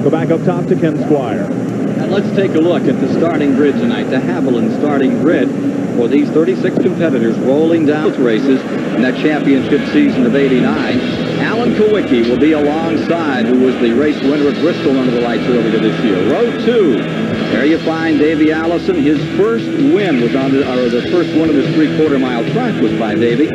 Go back up top to Ken Squire. And let's take a look at the starting grid tonight. The Javelin starting grid for these 36 competitors rolling down races in that championship season of '89. Alan Kowicki will be alongside, who was the race winner at Bristol under the lights earlier this year. Row 2, there you find Davey Allison. His first win was on the first one of his 3/4 mile track was by Davey.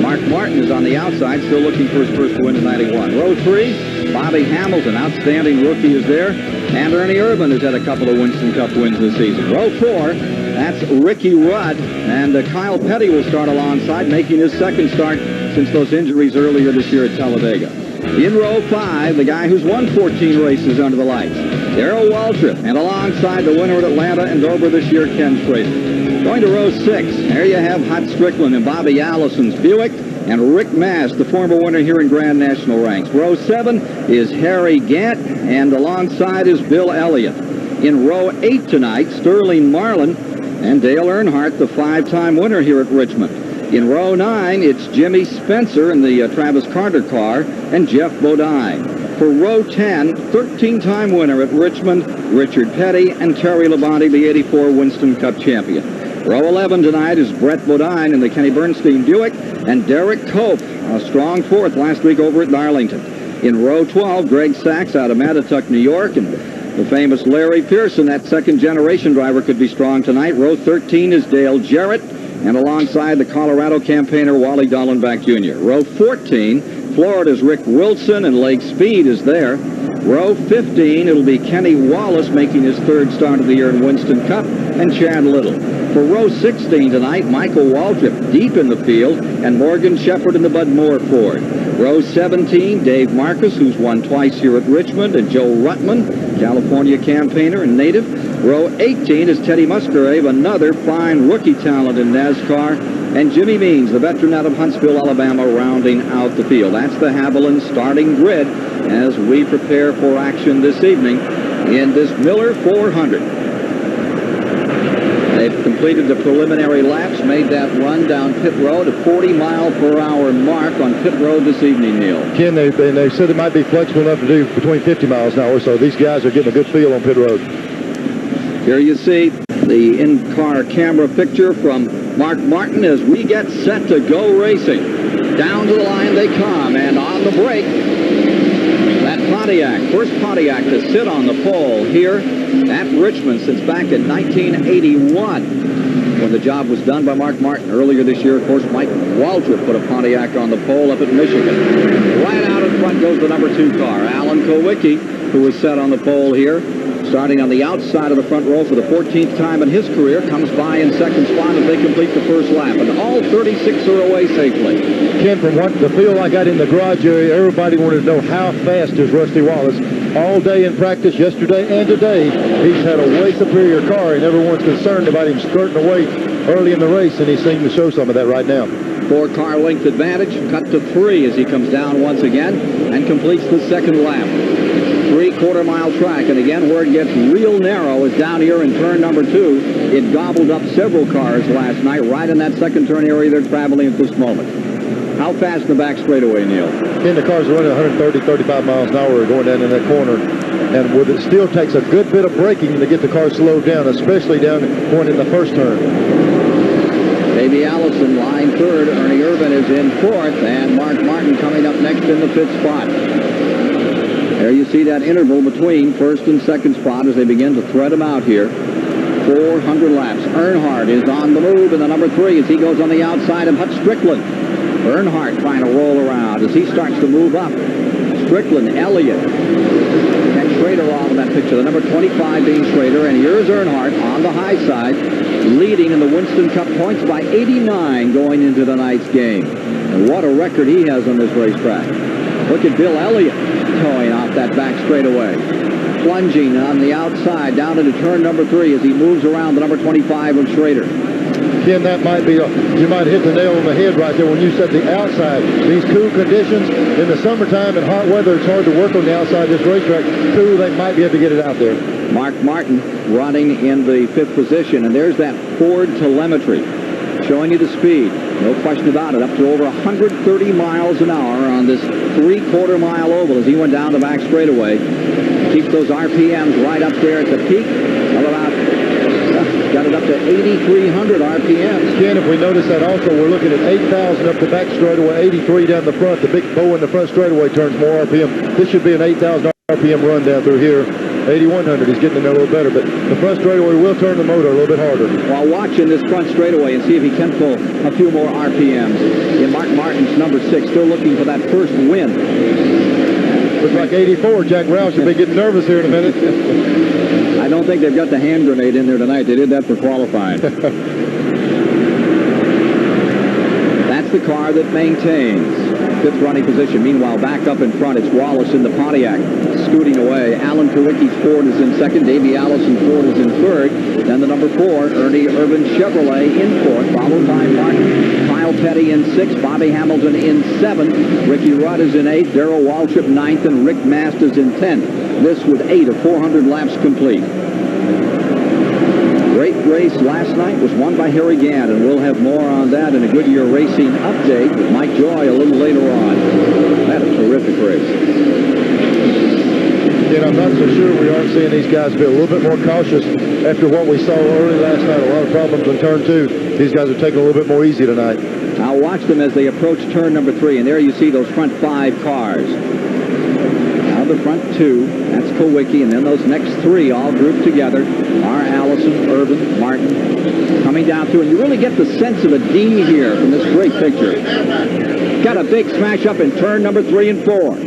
Mark Martin is on the outside, still looking for his first win in '91. Row 3, Bobby Hamilton, outstanding rookie, is there. And Ernie Urban has had a couple of Winston Cup wins this season. Row 4, that's Ricky Rudd. And Kyle Petty will start alongside, making his second start since those injuries earlier this year at Talladega. In row 5, the guy who's won 14 races under the lights, Darrell Waltrip. And alongside the winner at Atlanta and Dover this year, Ken Fraser. Going to row 6, there you have Hut Strickland and Bobby Allison's Buick. And Rick Mast, the former winner here in Grand National ranks. Row 7 is Harry Gant, and alongside is Bill Elliott. In row 8 tonight, Sterling Marlin and Dale Earnhardt, the 5-time winner here at Richmond. In row 9, it's Jimmy Spencer in the Travis Carter car, and Jeff Bodine. For row 10, 13-time winner at Richmond, Richard Petty, and Terry Labonte, the '84 Winston Cup champion. Row 11 tonight is Brett Bodine in the Kenny Bernstein Buick, and Derek Cope, a strong fourth last week over at Darlington. In row 12, Greg Sachs out of Mattituck, New York, and the famous Larry Pearson, that second-generation driver, could be strong tonight. Row 13 is Dale Jarrett, and alongside the Colorado campaigner Wally Dallenbach Jr. Row 14, Florida's Rick Wilson, and Lake Speed is there. Row 15, it'll be Kenny Wallace making his third start of the year in Winston Cup, and Chad Little. For row 16 tonight, Michael Waltrip deep in the field, and Morgan Shepherd in the Bud Moore Ford. Row 17, Dave Marcus, who's won twice here at Richmond, and Joe Ruttman, California campaigner and native. Row 18 is Teddy Musgrave, another fine rookie talent in NASCAR, and Jimmy Means, the veteran out of Huntsville, Alabama, rounding out the field. That's the Javelin starting grid as we prepare for action this evening in this Miller 400. They've completed the preliminary laps, made that run down pit road, a 40-mile-per-hour mark on pit road this evening, Neil. Ken, they said it might be flexible enough to do between 50 miles an hour, so these guys are getting a good feel on pit road. Here you see the in-car camera picture from Mark Martin as we get set to go racing. Down to the line they come, and on the brake, that Pontiac, first Pontiac to sit on the pole here at Richmond since back in 1981 when the job was done by Mark Martin. Earlier this year, of course, Mike Waltrip put a Pontiac on the pole up at Michigan. Right out in front goes the number 2 car, Alan Kowicki, who was set on the pole here. Starting on the outside of the front row for the 14th time in his career, comes by in second spot as they complete the first lap. And all 36 are away safely. Ken, from what the feel I got in the garage area, everybody wanted to know how fast is Rusty Wallace. All day in practice, yesterday and today, he's had a way superior car, and everyone's concerned about him skirting away early in the race, and he seems to show some of that right now. 4-car length advantage, cut to 3 as he comes down once again and completes the second lap. 3/4 mile track, and again where it gets real narrow is down here in turn number 2. It gobbled up several cars last night right in that second turn area they're traveling at this moment. How fast in the back straightaway, Neil? And the cars are running 130, 35 miles an hour going down in that corner. And it still takes a good bit of braking to get the car slowed down, especially down going in the first turn. Davey Allison, line third. Ernie Urban is in fourth, and Mark Martin coming up next in the fifth spot. There you see that interval between first and second spot as they begin to thread them out here. 400 laps. Earnhardt is on the move in the number 3 as he goes on the outside of Hut Strickland. Earnhardt trying to roll around as he starts to move up. Strickland, Elliott, and Schrader all in that picture. The number 25 being Schrader, and here's Earnhardt on the high side, leading in the Winston Cup points by 89 going into tonight's game. And what a record he has on this racetrack. Look at Bill Elliott towing off that back straightaway. Plunging on the outside down into turn number 3 as he moves around the number 25 of Schrader. Ken, that might be, you might hit the nail on the head right there when you said the outside. These cool conditions in the summertime and hot weather, it's hard to work on the outside of this racetrack. Cool, they might be able to get it out there. Mark Martin running in the 5th position, and there's that Ford telemetry showing you the speed. No question about it. Up to over 130 miles an hour on this 3/4 mile oval as he went down the back straightaway. Keeps those RPMs right up there at the peak of about, got it up to 8,300 RPMs. Again, if we notice that also, we're looking at 8,000 up the back straightaway, 83 down the front. The big bow in the front straightaway turns more RPM. This should be an 8,000 RPM run down through here. 8,100, he's getting in there a little better, but the front straightaway will turn the motor a little bit harder. While watching this front straightaway and see if he can pull a few more RPMs. In Mark Martin's number 6, still looking for that first win. Looks like 84. Jack Rouse should be getting nervous here in a minute. I don't think they've got the hand grenade in there tonight. They did that for qualifying. That's the car that maintains 5th running position. Meanwhile, back up in front, it's Wallace in the Pontiac, scooting away. Alan Kowicki's Ford is in 2nd. Davey Allison Ford is in 3rd. Then the number 4, Ernie Urban Chevrolet in 4th, followed by Martin. Kyle Petty in 6th. Bobby Hamilton in 7th. Ricky Rudd is in 8th. Darrell Waltrip 9th. And Rick Masters in 10th. This with 8 of 400 laps complete. Great race last night was won by Harry Gant, and we'll have more on that in a Goodyear Racing update with Mike Joy a little later on. That a terrific race. And I'm not so sure we aren't seeing these guys be a little bit more cautious after what we saw early last night. A lot of problems on turn 2. These guys are taking a little bit more easy tonight. I'll watch them as they approach turn number 3, and there you see those front 5 cars. Now the front 2, that's Kowicki, and then those next 3 all grouped together are Allison, Urban, Martin, coming down through, and you really get the sense of a D here from this great picture. Got a big smash up in turn number 3 and 4.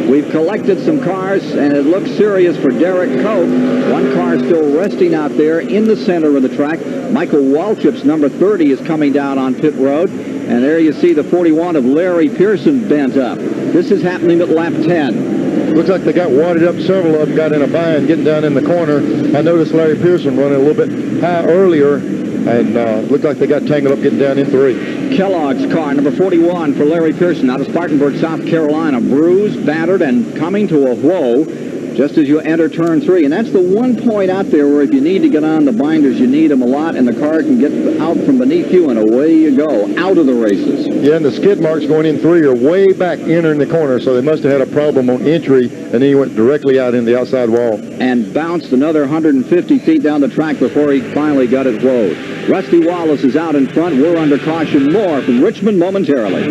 We've collected some cars, and it looks serious for Derek Cope. One car still resting out there in the center of the track. Michael Waltrip's number 30 is coming down on pit road, and there you see the 41 of Larry Pearson bent up. This is happening at lap 10. Looks like they got wadded up. Several of them got in a bind getting down in the corner. I noticed Larry Pearson running a little bit high earlier, and looked like they got tangled up getting down in 3. Kellogg's car, number 41 for Larry Pearson out of Spartanburg, South Carolina. Bruised, battered, and coming to a whoa just as you enter turn 3. And that's the one point out there where if you need to get on the binders, you need them a lot, and the car can get out from beneath you, and away you go, out of the races. Yeah, and the skid marks going in 3 are way back entering the corner, so they must have had a problem on entry, and then he went directly out in the outside wall. And bounced another 150 feet down the track before he finally got it whoa. Rusty Wallace is out in front. We're under caution. More from Richmond momentarily.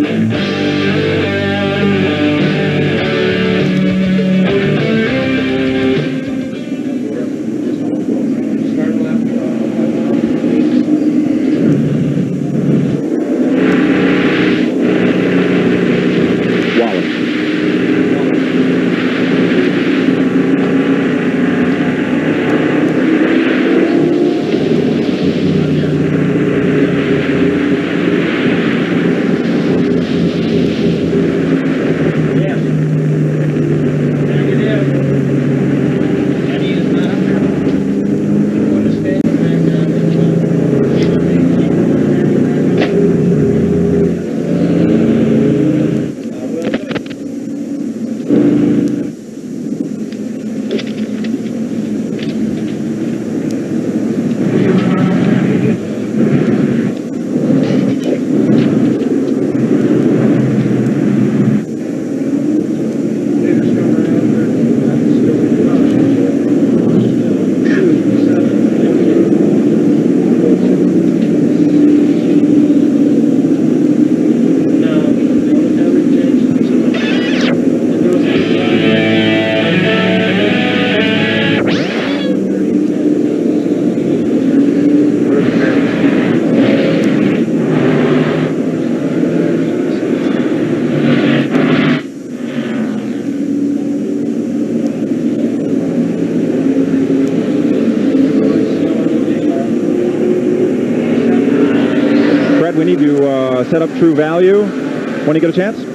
We need to set up true value when you get a chance.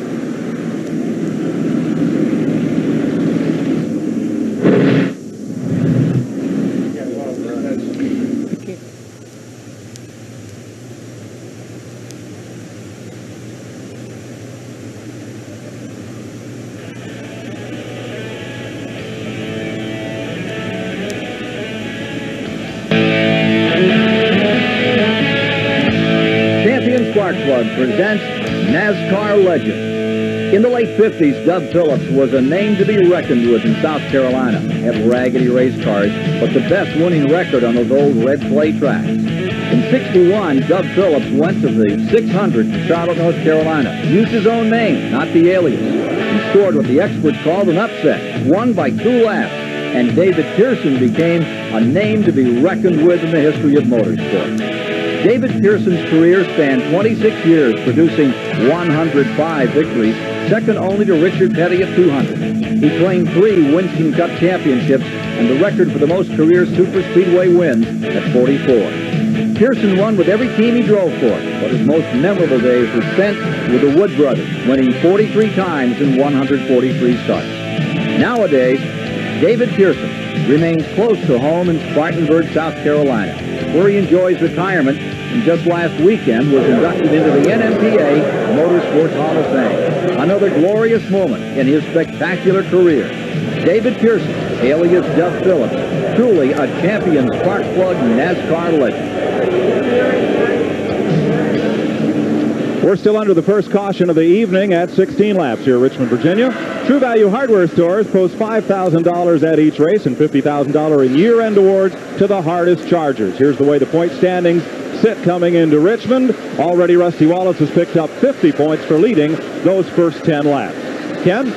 Spark Plug presents NASCAR Legend. In the late 50s, Dub Phillips was a name to be reckoned with in South Carolina. Had raggedy race cars, but the best winning record on those old red clay tracks. In '61, Dub Phillips went to the 600 in Charlotte, North Carolina. Used his own name, not the alias. He scored what the experts called an upset, won by 2 laps. And David Pearson became a name to be reckoned with in the history of motorsport. David Pearson's career spanned 26 years, producing 105 victories, second only to Richard Petty at 200. He claimed 3 Winston Cup championships and the record for the most career superspeedway wins at 44. Pearson won with every team he drove for, but his most memorable days were spent with the Wood brothers, winning 43 times in 143 starts. Nowadays, David Pearson remains close to home in Spartanburg, South Carolina, where he enjoys retirement, and just last weekend was inducted into the NMPA Motorsports Hall of Fame. Another glorious moment in his spectacular career. David Pearson, alias Dub Phillips, truly a champion spark plug NASCAR legend. We're still under the first caution of the evening at 16 laps here at Richmond, Virginia. True Value Hardware stores post $5,000 at each race and $50,000 in year-end awards to the hardest chargers. Here's the way the point standings sit coming into Richmond. Already Rusty Wallace has picked up 50 points for leading those first 10 laps. Ken?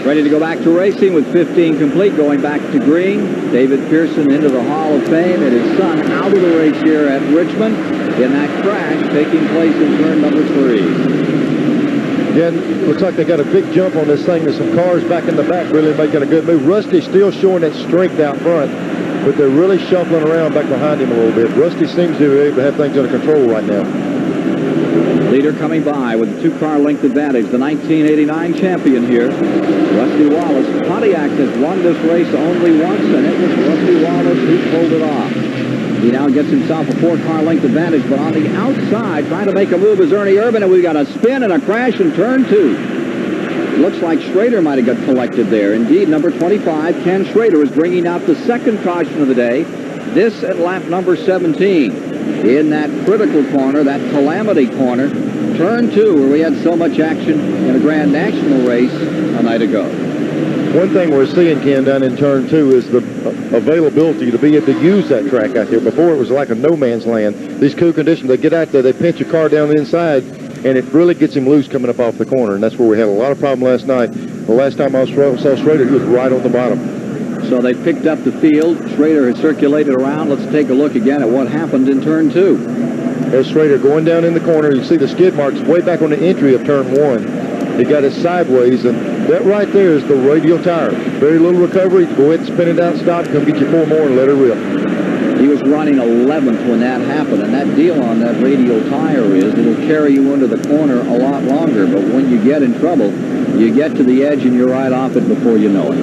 Ready to go back to racing with 15 complete, going back to green. David Pearson into the Hall of Fame, and his son out of the race here at Richmond in that crash taking place in turn number 3. Again, looks like they got a big jump on this thing. There's some cars back in the back really making a good move. Rusty's still showing that strength out front, but they're really shuffling around back behind him a little bit. Rusty seems to be able to have things under control right now. Leader coming by with a 2-car length advantage, the 1989 champion here, Rusty Wallace. Pontiac has won this race only once, and it was Rusty Wallace who pulled it off. He now gets himself a 4-car length advantage, but on the outside, trying to make a move is Ernie Urban, and we've got a spin and a crash in turn 2. Looks like Schrader might have got collected there. Indeed, number 25, Ken Schrader, is bringing out the second caution of the day. This at lap number 17. In that critical corner, that calamity corner, turn 2, where we had so much action in a Grand National race a night ago. One thing we're seeing, Ken, down in turn 2 is the availability to be able to use that track out here. Before, it was like a no man's land. These cool conditions, they get out there, they pinch a car down the inside, and it really gets him loose coming up off the corner, and that's where we had a lot of problem last night. The last time I saw Schrader, he was right on the bottom. So they picked up the field. Schrader has circulated around. Let's take a look again at what happened in turn 2. There's Schrader going down in the corner. You see the skid marks way back on the entry of turn 1. He got it sideways, and that right there is the radial tire. Very little recovery. Go ahead and spin it out, stop, come get you 4 more and let it rip. He was running 11th when that happened, and that deal on that radial tire is it'll carry you into the corner a lot longer, but when you get in trouble, you get to the edge and you're right off it before you know it.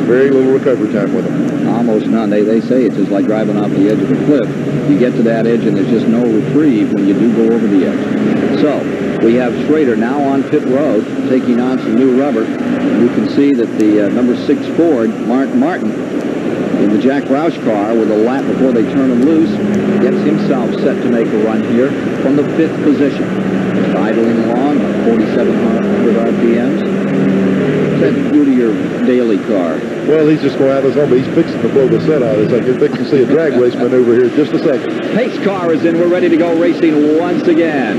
Very little recovery time with them. Almost none. They say it's just like driving off the edge of a cliff. You get to that edge and there's just no reprieve when you do go over the edge. So we have Schrader now on pit road taking on some new rubber. You can see that the number 6 Ford, Mark Martin, in the Jack Roush car with a lap before they turn him loose, gets himself set to make a run here from the 5th position. Idling along, 4,700 RPMs. That Goodyear daily car. Well, he's just going out of his own, but he's fixing to blow the set out. It's like you're fixing to see a drag race maneuver here in just a second. Pace car is in. We're ready to go racing once again.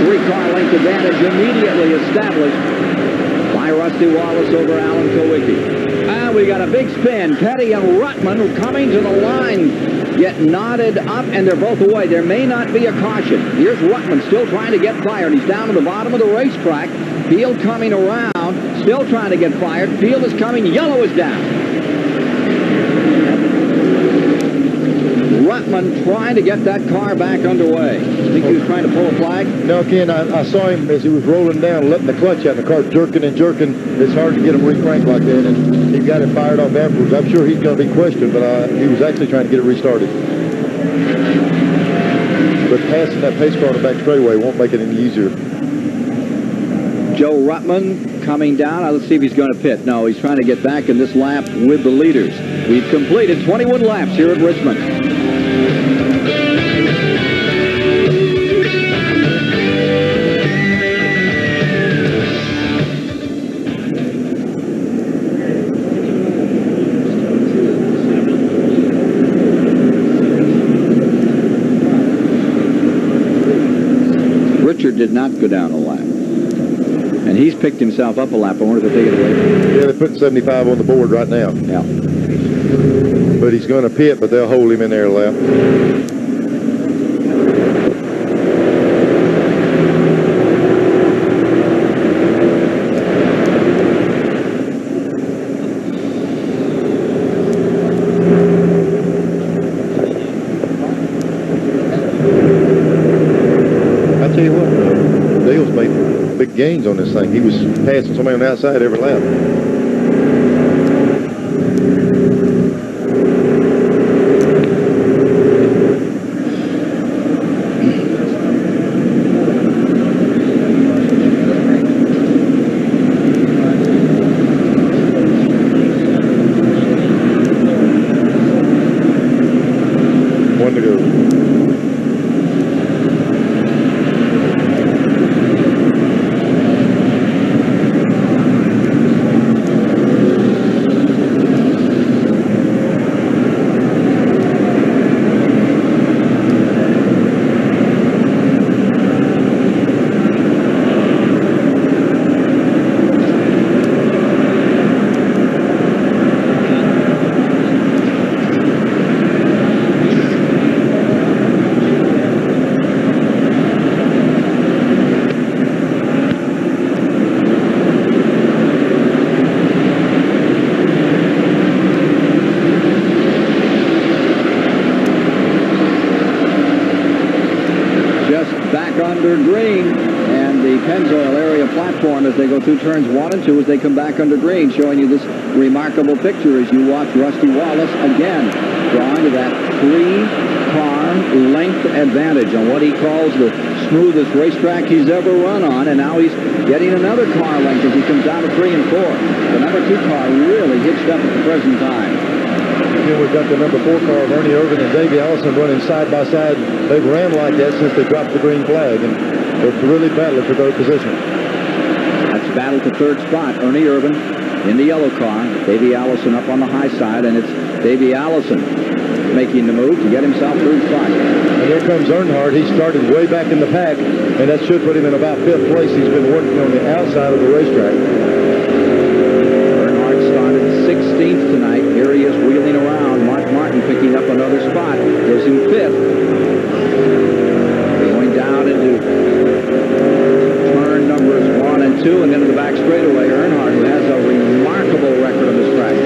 3-car length advantage immediately established by Rusty Wallace over Alan Kowicki. And we got a big spin. Petty and Ruttman coming to the line. Get knotted up, and they're both away. There may not be a caution. Here's Ruttman still trying to get fired. He's down to the bottom of the racetrack. Field coming around, still trying to get fired. Field is coming. Yellow is down. Ruttman trying to get that car back underway. Think he was trying to pull a flag? No, Ken, I saw him as he was rolling down, letting the clutch out. The car jerking and jerking. It's hard to get him recranked like that, and he got it fired off afterwards. I'm sure he's going to be questioned, but he was actually trying to get it restarted. But passing that pace car on the back straightaway won't make it any easier. Joe Ruttman coming down. Let's see if he's going to pit. No, he's trying to get back in this lap with the leaders. We've completed 21 laps here at Richmond. go down a lap. And he's picked himself up a lap. I wonder if they'll take it away. Yeah, they're putting 75 on the board right now. Yeah. But he's going to pit, but they'll hold him in there a lap. Gains on this thing. He was passing somebody on the outside every lap. One to go. As they go through turns 1 and 2 as they come back under green, showing you this remarkable picture as you watch Rusty Wallace again drawing to that 3-car length advantage on what he calls the smoothest racetrack he's ever run on, and now he's getting another car length as he comes down to 3 and 4. The number 2 car really hitched up at the present time. Here we've got the number 4 car of Ernie Irvin and Davey Allison running side by side. They've ran like that since they dropped the green flag, and they're really battling for third position. Battle to third spot. Ernie Irvin in the yellow car. Davey Allison up on the high side, and it's Davey Allison making the move to get himself third spot. And here comes Earnhardt. He started way back in the pack, and that should put him in about 5th place. He's been working on the outside of the racetrack. Earnhardt started 16th tonight. Here he is wheeling around. Mark Martin picking up another spot. Gives him 5th. Going down into turn numbers 1 and 2 and into the back straightaway. Earnhardt, who has a remarkable record on this track.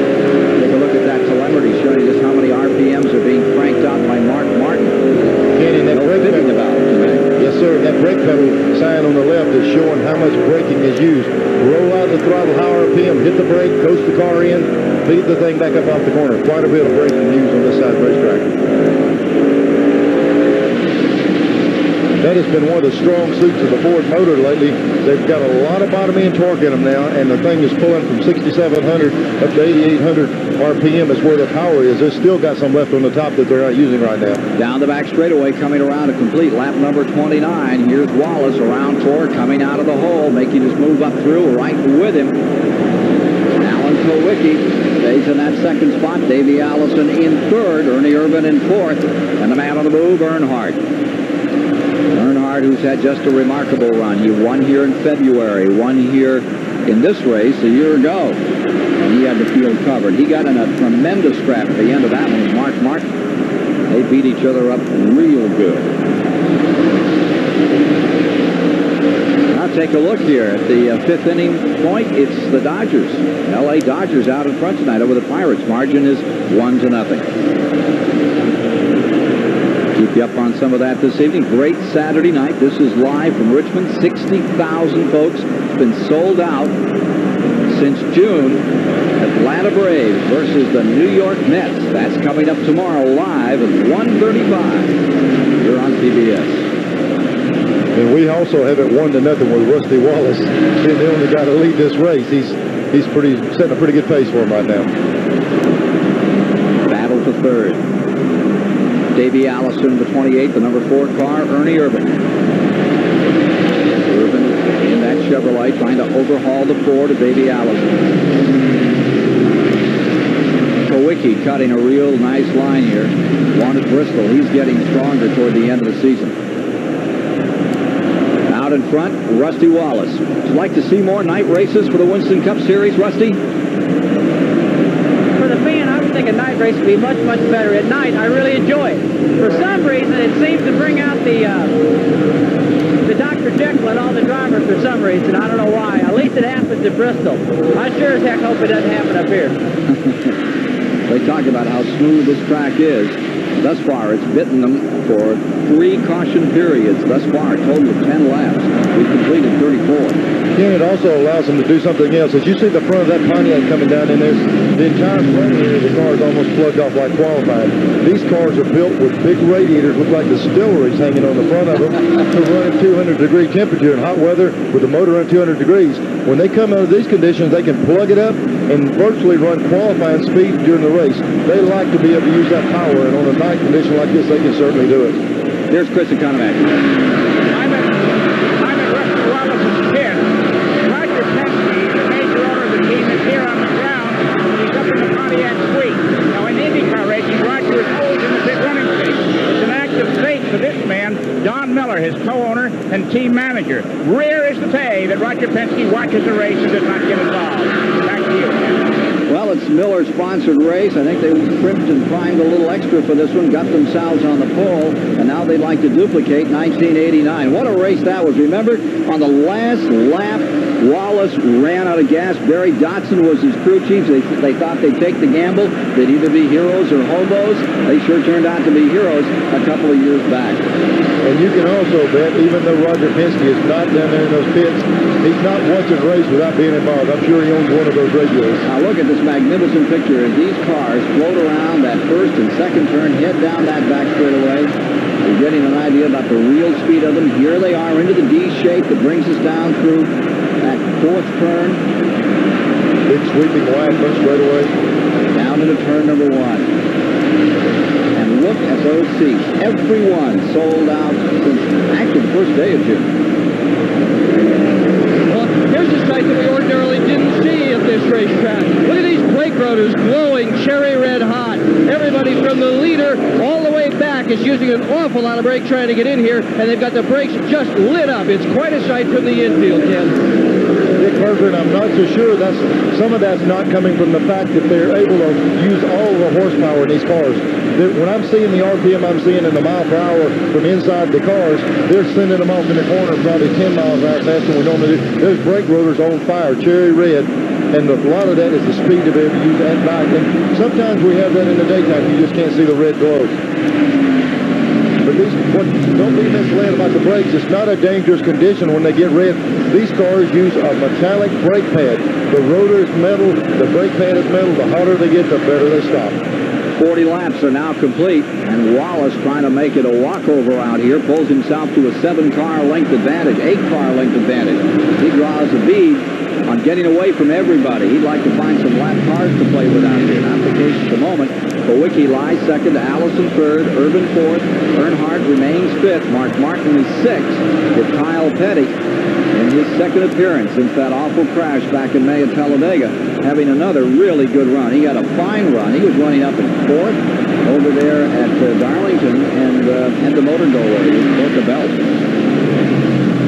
Take a look at that telemetry showing just how many RPMs are being cranked out by Mark Martin. Kenny, that brake pedal about tonight. Yes, sir. That brake pedal sign on the left is showing how much braking is used. Roll out the throttle, high RPM, hit the brake, coast the car in, feed the thing back up off the corner. Quite a bit of braking used on this side of the racetrack. That has been one of the strong suits of the Ford motor lately. They've got a lot of bottom end torque in them now, and the thing is pulling from 6,700 up to 8,800 RPM is where the power is. They've still got some left on the top that they're not using right now. Down the back straightaway, coming around to complete lap number 29. Here's Wallace around Tor, coming out of the hole, making his move up through, right with him. Alan Kowicki stays in that second spot. Davey Allison in third, Ernie Irvin in fourth, and the man on the move, Earnhardt. Earnhardt, who's had just a remarkable run. He won here in February, won here in this race a year ago, and he had the field covered. He got in a tremendous scrap at the end of that one with Mark Martin. They beat each other up real good. Now take a look here at the 5th inning point. It's the Dodgers. L.A. Dodgers out in front tonight over the Pirates. Margin is 1-0. Keep you up on some of that this evening. Great Saturday night. This is live from Richmond. 60,000 folks. It's been sold out since June. Atlanta Braves versus the New York Mets. That's coming up tomorrow live at 1:35. You're on CBS. And we also have it 1-0 with Rusty Wallace. Being the only guy to lead this race. He's setting a pretty good pace for him right now. Battle for third. Davey Allison, the 28th, the number 4 car, Ernie Irvin. Irvin in that Chevrolet trying to overhaul the Ford of Davey Allison. Kowicki cutting a real nice line here. Wanted Bristol. He's getting stronger toward the end of the season. Now to in front, Rusty Wallace. Would you like to see more night races for the Winston Cup Series, Rusty? For the fan, I would think a night race would be much, much better. At night, I really enjoy it. For some reason, it seems to bring out the Dr. Jekyll and all the drivers for some reason. I don't know why. At least it happens at Bristol. I sure as heck hope it doesn't happen up here. They talk about how smooth this track is. Thus far, it's bitten them for 3 caution periods. Thus far, a total of 10 laps. We've completed 34. Ken, it also allows them to do something else. As you see the front of that Pontiac coming down in there, the entire front area of the car is almost plugged off like qualifying. These cars are built with big radiators, look like distilleries hanging on the front of them to run at 200-degree temperature in hot weather with the motor at 200 degrees. When they come out of these conditions, they can plug it up and virtually run qualifying speed during the race. They like to be able to use that power, and on a night condition like this, they can certainly do it. Here's Chris Economac. I'm at Rusty Wallace's pit. Roger Penske, the major owner of the team, is here on the ground. He's up in the Pontiac suite. Now, in IndyCar racing, Roger is always in the pit running seat. It's an act of faith for this man, Don Miller, his co-owner and team manager. Rare is the day that Roger Penske watches a race and does not get involved. Back to you. Well, it's Miller-sponsored race. I think they crimped and primed a little extra for this one, got themselves on the pole, and now they'd like to duplicate 1989. What a race that was. Remember, on the last lap, Wallace ran out of gas. Barry Dotson was his crew chief. They thought they'd take the gamble. They'd either be heroes or hobos. They sure turned out to be heroes a couple of years back. And you can also bet, even though Roger Penske is not down there in those pits, he's not watching a race without being involved. I'm sure he owns one of those radios. Now look at this magnificent picture as these cars float around that first and second turn, head down that back straightaway. We're getting an idea about the real speed of them. Here they are into the D shape that brings us down through that fourth turn. Big sweeping wide front straightaway. Down into turn number 1. And look at those seats. Everyone sold out since actually the first day of June. Well, here's a sight that we ordinarily didn't see at this racetrack. Look at these brake rotors glowing cherry red hot. Everybody from the leader all the way back is using an awful lot of brake trying to get in here, and they've got the brakes just lit up. It's quite a sight from the infield, Ken. Dick Berger, and I'm not so sure some of that's not coming from the fact that they're able to use all the horsepower in these cars. When I'm seeing the RPM I'm seeing in the mile per hour from inside the cars, they're sending them off in the corner probably 10 miles an hour faster than we normally do. Those brake rotors on fire, cherry red, and a lot of that is the speed to be able to use at night. And sometimes we have that in the daytime. You just can't see the red glow. But don't be misled about the brakes. It's not a dangerous condition when they get red. These cars use a metallic brake pad. The rotor is metal, the brake pad is metal. The hotter they get, the better they stop. 40 laps are now complete, and Wallace, trying to make it a walkover out here, pulls himself to a 7-car length advantage, 8-car length advantage. He draws a bead on getting away from everybody. He'd like to find some lap cars to play with out here. Not the case at the moment. Kwiatkowski lies second, Allison third, Irvin fourth, Earnhardt remains fifth, Mark Martin is sixth, with Kyle Petty in his second appearance since that awful crash back in May at Talladega, having another really good run. He had a fine run. He was running up in fourth over there at Darlington and had the motor go away. He broke the belt.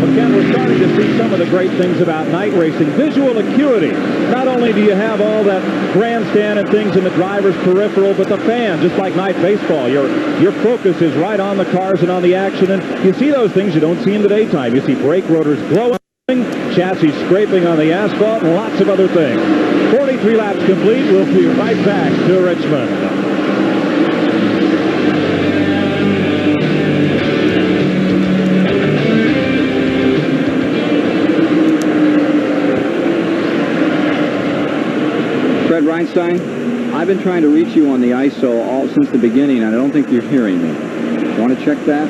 Well, Ken, we're starting to see some of the great things about night racing. Visual acuity. Not only do you have all that grandstand and things in the driver's peripheral, but the fan, just like night baseball. Your focus is right on the cars and on the action, and you see those things you don't see in the daytime. You see brake rotors glowing, chassis scraping on the asphalt, and lots of other things. 43 laps complete. We'll be right back to Richmond. Fred Reinstein, I've been trying to reach you on the ISO all since the beginning, and I don't think you're hearing me. Want to check that?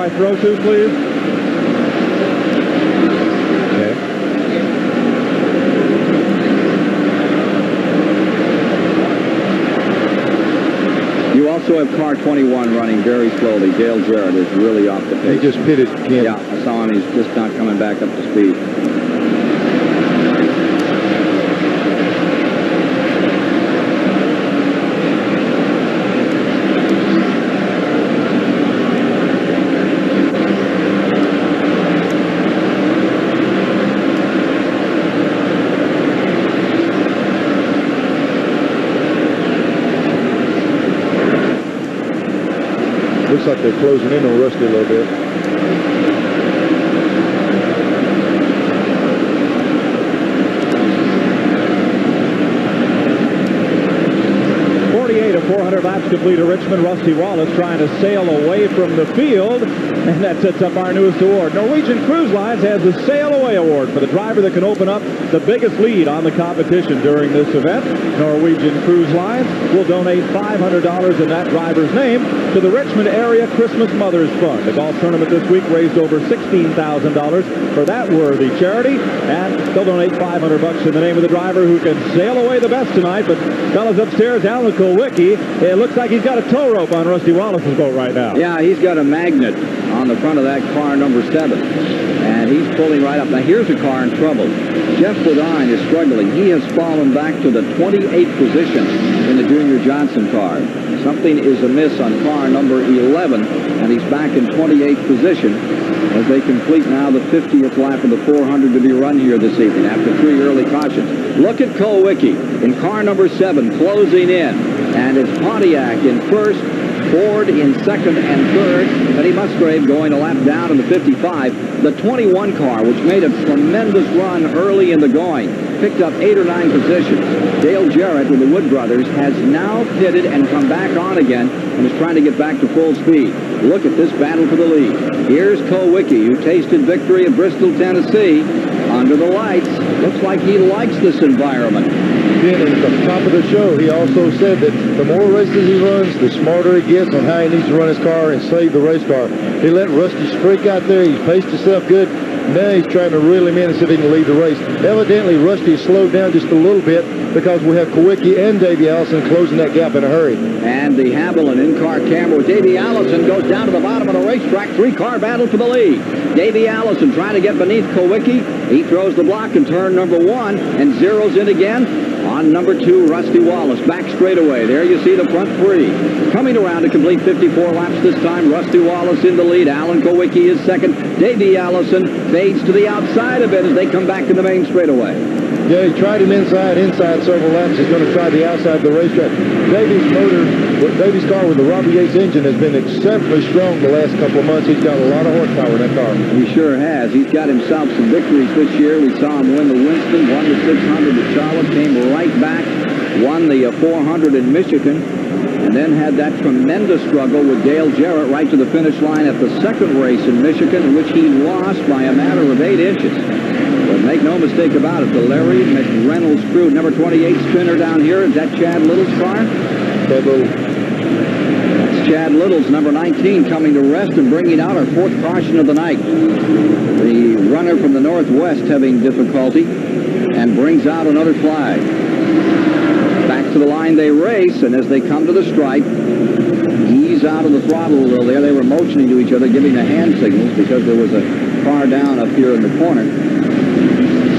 I throw to, please? Okay. You also have car 21 running very slowly. Dale Jarrett is really off the pace. He just pitted, Ken. Yeah, I saw him. He's just not coming back up to speed. Looks like they're closing in on Rusty a little bit. 48 of 400 laps complete at Richmond. Rusty Wallace trying to sail away from the field, and that sets up our newest award. Norwegian Cruise Lines has the Sail Away Award for the driver that can open up the biggest lead on the competition during this event. Norwegian Cruise Lines will donate $500 in that driver's name to the Richmond Area Christmas Mothers Fund. The golf tournament this week raised over $16,000 for that worthy charity, and they'll donate $500 in the name of the driver who can sail away the best tonight. But fellas upstairs, Alan Kulwicki, it looks like he's got a tow rope on Rusty Wallace's boat right now. Yeah, he's got a magnet on the front of that car, number 7. And he's pulling right up. Now, here's a car in trouble. Jeff Bodine is struggling. He has fallen back to the 28th position in the Junior Johnson car. Something is amiss on car number 11, and he's back in 28th position as they complete now the 50th lap of the 400 to be run here this evening after 3 early cautions. Look at Kulwicki in car number 7 closing in, and it's Pontiac in first, Ford in second and third, Eddie Musgrave going a lap down in the 55. The 21 car, which made a tremendous run early in the going, picked up 8 or 9 positions. Dale Jarrett with the Wood Brothers has now pitted and come back on again and is trying to get back to full speed. Look at this battle for the lead. Here's Kulwicki, who tasted victory at Bristol, Tennessee. Under the lights, looks like he likes this environment. Again, at the top of the show, he also said that the more races he runs, the smarter he gets on how he needs to run his car and save the race car. He let Rusty streak out there. He paced himself good. Now he's trying to reel him in and see if he can lead the race. Evidently, Rusty slowed down just a little bit because we have Kulwicki and Davey Allison closing that gap in a hurry. And the Javelin in-car camera with Davey Allison goes down to the bottom of the racetrack. 3-car battle for the lead. Davey Allison trying to get beneath Kulwicki. He throws the block in turn number 1 and zeroes in again on number 2, Rusty Wallace. Back straightaway. There you see the front 3. Coming around to complete 54 laps this time. Rusty Wallace in the lead. Alan Kulwicki is second. Davey Allison fades to the outside a bit as they come back in the main straightaway. Yeah, he tried him inside several laps. He's going to try the outside of the racetrack. Davey's car with the Robbie Yates engine has been exceptionally strong the last couple of months. He's got a lot of horsepower in that car. He sure has. He's got himself some victories this year. We saw him win the Winston, won the 600 at Charlotte, came right back, won the 400 in Michigan, and then had that tremendous struggle with Dale Jarrett right to the finish line at the second race in Michigan, in which he lost by a matter of 8 inches. But make no mistake about it, the Larry McReynolds crew, number 28 spinner down here. Is that Chad Little's car? Chad Little. That's Chad Little's number 19 coming to rest and bringing out our 4th caution of the night. The runner from the Northwest having difficulty and brings out another flag. Back to the line they race, and as they come to the stripe, ease out of the throttle a little there. They were motioning to each other, giving the hand signals because there was a car down up here in the corner.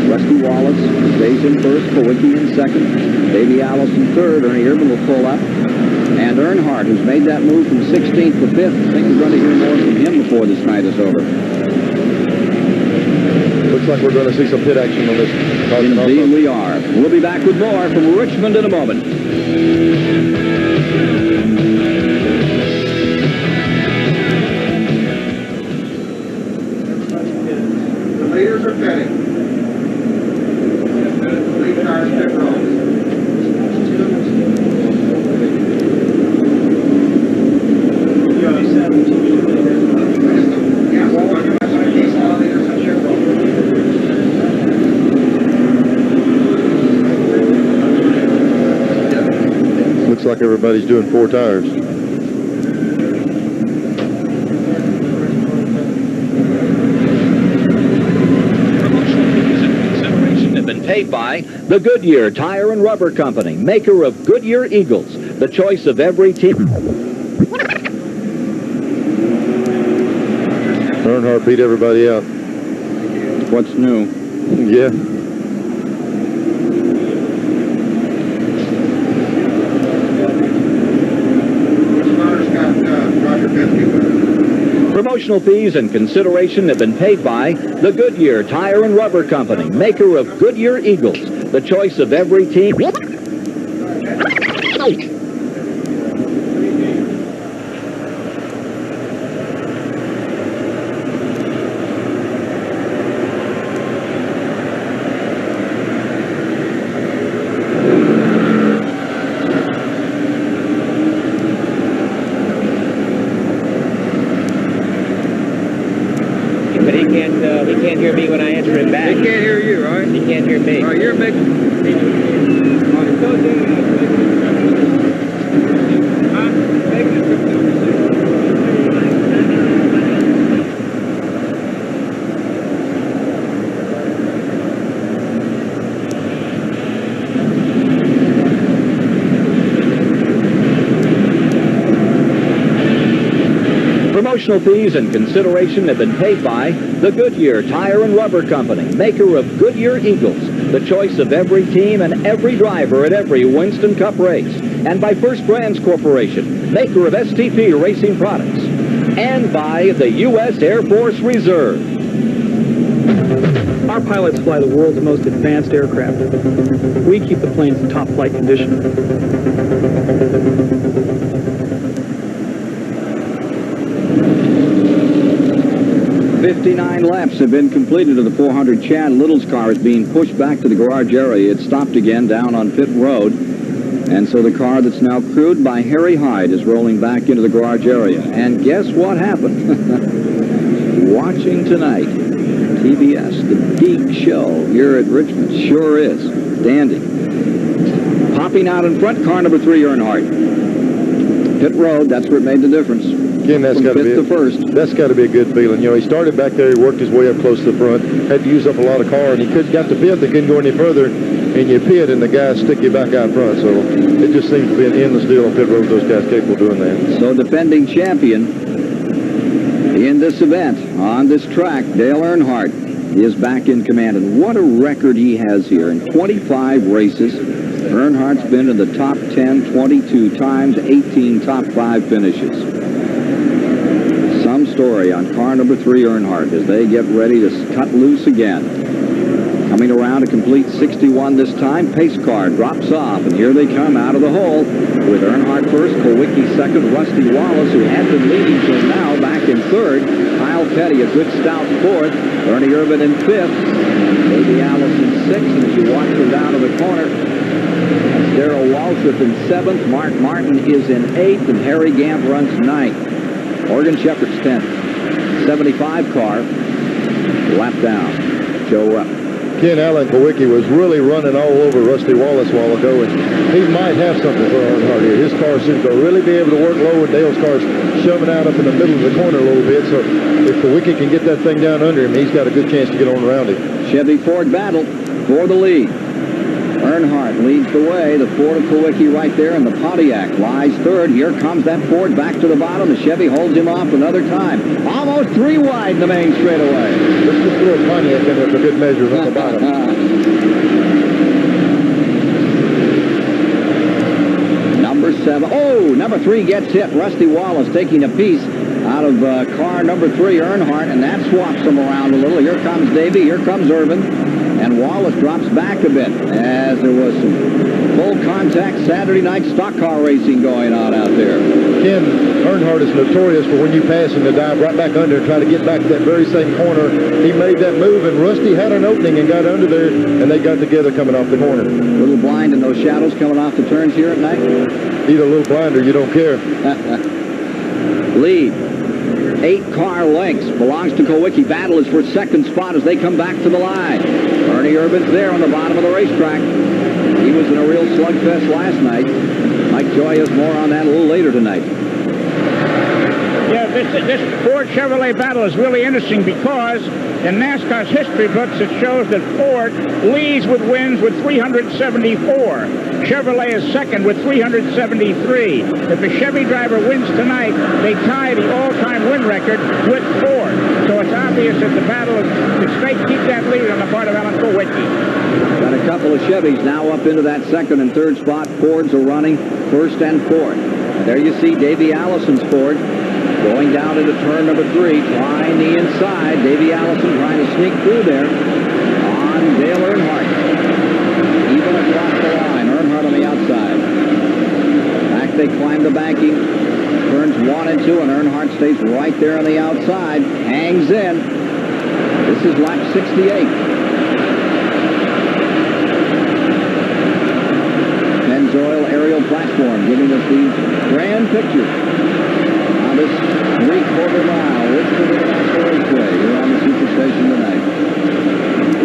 Rusty Wallace stays in first, Kulwicki in second, Davey Allison third. Ernie Irvin will pull up. And Earnhardt, who's made that move from 16th to 5th, I think we're going to hear more from him before this night is over. Looks like we're going to see some pit action on this. Indeed we are. We'll be back with more from Richmond in a moment. The leaders are pitting. Lead cars pit rows. Looks like everybody's doing 4 tires. paid by the Goodyear Tire and Rubber Company, maker of Goodyear Eagles, the choice of every team. Earnhardt beat everybody out. What's new? Yeah. Promotional fees and consideration have been paid by the Goodyear Tire and Rubber Company, maker of Goodyear Eagles, the choice of every team. He can't hear me when I answer him back. He can't hear you, right? He can't hear me. All right, you're making... Promotional fees and consideration have been paid by the Goodyear Tire and Rubber Company, maker of Goodyear Eagles, the choice of every team and every driver at every Winston Cup race, and by First Brands Corporation, maker of STP racing products, and by the U.S. Air Force Reserve. Our pilots fly the world's most advanced aircraft. We keep the planes in top flight condition. 59 laps have been completed of the 400. Chad Little's car is being pushed back to the garage area. It stopped again down on pit road. And so the car that's now crewed by Harry Hyde is rolling back into the garage area. And guess what happened? Watching tonight, TBS, the big show here at Richmond. Sure is. Dandy. Popping out in front, car number 3, Earnhardt. Pit road, that's where it made the difference. Again, that's got to be that's got to be a good feeling. You know, he started back there, he worked his way up close to the front, had to use up a lot of car, and he got to pit, they couldn't go any further, and you pit, and the guys stick you back out front. So it just seems to be an endless deal on pit road. Those guys capable of doing that. So defending champion in this event on this track, Dale Earnhardt is back in command, and what a record he has here in 25 races. Earnhardt's been in the top 10 22 times, 18 top 5 finishes. Some story on car number 3, Earnhardt, as they get ready to cut loose again. Coming around a complete 61 this time. Pace car drops off, and here they come out of the hole with Earnhardt first, Kulwicki second, Rusty Wallace, who had been leading till now, back in third. Kyle Petty, a good stout fourth. Ernie Irvin in fifth. Davey Allison sixth, and as you watch them down to the corner, that's Darrell Waltrip in seventh. Mark Martin is in eighth, and Harry Gant runs ninth. Morgan Shepherd's 10th. 75 car. Lap down. Joe Rupp. Ken Allen Kulwicki was really running all over Rusty Wallace a while ago, and he might have something for Earnhardt here. His car seems to really be able to work low, and Dale's car's shoving out up in the middle of the corner a little bit. So if Kulwicki can get that thing down under him, he's got a good chance to get on around him. Chevy Ford battle for the lead. Earnhardt leads the way. The Ford of Kulwicki right there, and the Pontiac lies third. Here comes that Ford back to the bottom. The Chevy holds him off another time. Almost 3 wide in the main straightaway. Let's just throw a Pontiac in there for good measure on the bottom. Number 7. Oh, number 3 gets hit. Rusty Wallace taking a piece out of car number 3, Earnhardt, and that swaps them around a little. Here comes Davey. Here comes Irvin. And Wallace drops back a bit as there was some full contact Saturday night stock car racing going on out there. Ken, Earnhardt is notorious for when you pass him to dive right back under and try to get back to that very same corner. He made that move, and Rusty had an opening and got under there, and they got together coming off the corner. A little blind in those shadows coming off the turns here at night? Either a little blind or you don't care. Lead. 8 car lengths belongs to Kulwicki. Battle is for second spot as they come back to the line. Ernie Irvin's there on the bottom of the racetrack. He was in a real slugfest last night. Mike Joy has more on that a little later tonight. Yeah, this Ford Chevrolet battle is really interesting because in NASCAR's history books it shows that Ford leads with wins with 374. Chevrolet is second with 373. If a Chevy driver wins tonight, they tie the all-time win record with Ford. So it's obvious that the battle is they keep that lead on the part of Alan Kulwicki. Got a couple of Chevys now up into that second and third spot. Fords are running first and fourth. And there you see Davey Allison's Ford going down into turn number 3, trying the inside. Davey Allison trying to sneak through there on Dale Earnhardt. Even across the line, Earnhardt on the outside. Back they climb the banking. Turns 1 and 2, and Earnhardt stays right there on the outside. Hangs in. This is lap 68. Pennzoil aerial platform giving us the grand picture. Now this 3/4 mile Richmond International Raceway here on the Superstation tonight.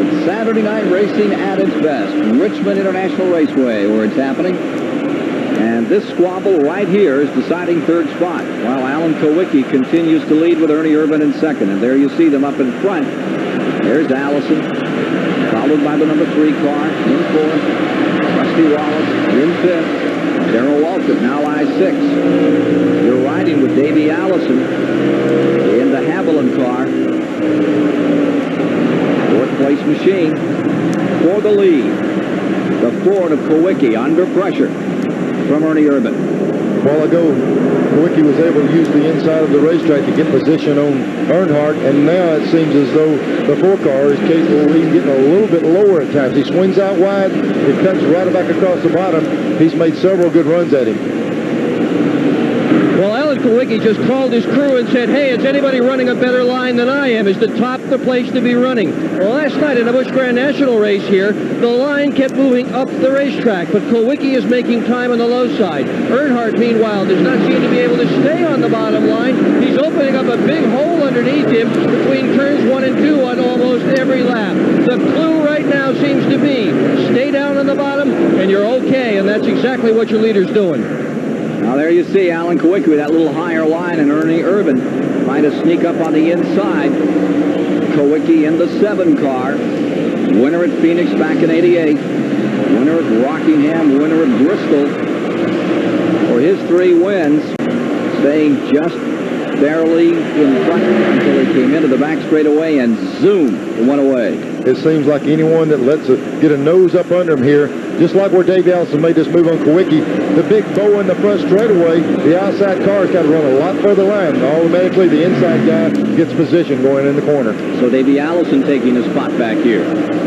It's Saturday night racing at its best. Richmond International Raceway where it's happening. And this squabble right here is deciding third spot, while Alan Kulwicki continues to lead with Ernie Irvan in second. And there you see them up in front. There's Allison, followed by the number 3 car in fourth. Rusty Wallace in fifth. Darrell Walton now I-6. You're riding with Davey Allison in the Javelin car. Fourth place machine for the lead. The Ford of Kulwicki under pressure from Ernie Irvan. A while ago, Kulwicki was able to use the inside of the racetrack to get position on Earnhardt, and now it seems as though the 4 car is capable of even getting a little bit lower at times. He swings out wide, it cuts right back across the bottom. He's made several good runs at him. Well, Alan Kulwicki just called his crew and said, hey, is anybody running a better line than I am? Is the top the place to be running? Well, last night in the Busch Grand National race here, the line kept moving up the racetrack, but Kulwicki is making time on the low side. Earnhardt, meanwhile, does not seem to be able to stay on the bottom line. He's opening up a big hole underneath him between turns 1 and 2 on almost every lap. The clue right now seems to be stay down on the bottom and you're okay, and that's exactly what your leader's doing. Now there you see Alan Kulwicki with that little higher line, and Ernie Irvan trying to sneak up on the inside. Kulwicki in the 7 car. Winner at Phoenix back in '88. Winner at Rockingham. Winner at Bristol. For his 3 wins, staying just barely in front until he came into the back straightaway and zoom, it went away. It seems like anyone that lets it get a nose up under him here, just like where Davey Allison made this move on Kulwicki, the big bow in the front straightaway, the outside car's got to run a lot further line. Automatically, the inside guy gets position going in the corner. So Davey Allison taking his spot back here.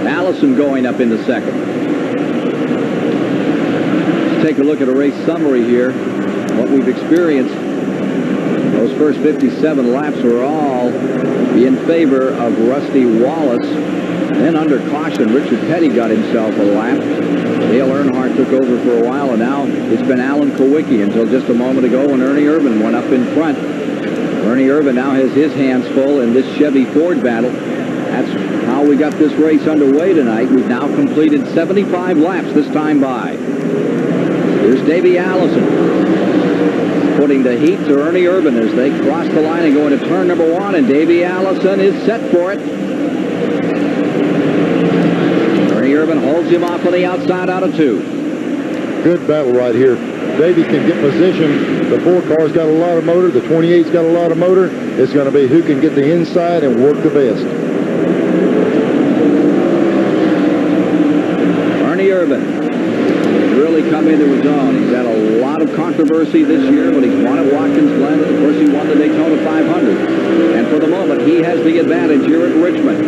Allison going up into second. Let's take a look at a race summary here. What we've experienced. Those first 57 laps were all in favor of Rusty Wallace. Then under caution, Richard Petty got himself a lap. Dale Earnhardt took over for a while, and now it's been Alan Kulwicki until just a moment ago when Ernie Irvan went up in front. Ernie Irvan now has his hands full in this Chevy Ford battle. That's how we got this race underway tonight. We've now completed 75 laps this time by. Here's Davey Allison putting the heat to Ernie Irvan as they cross the line and go into turn number 1, and Davey Allison is set for it. Ernie Irvan holds him off on the outside out of 2. Good battle right here. Davey can get position. The 4 car's got a lot of motor. The 28's got a lot of motor. It's going to be who can get the inside and work the best. Ernie Irvan really come into his own. He's had a lot of controversy this year, but he's won at Watkins Glen. Of course, he won the Daytona 500. And for the moment, he has the advantage here at Richmond.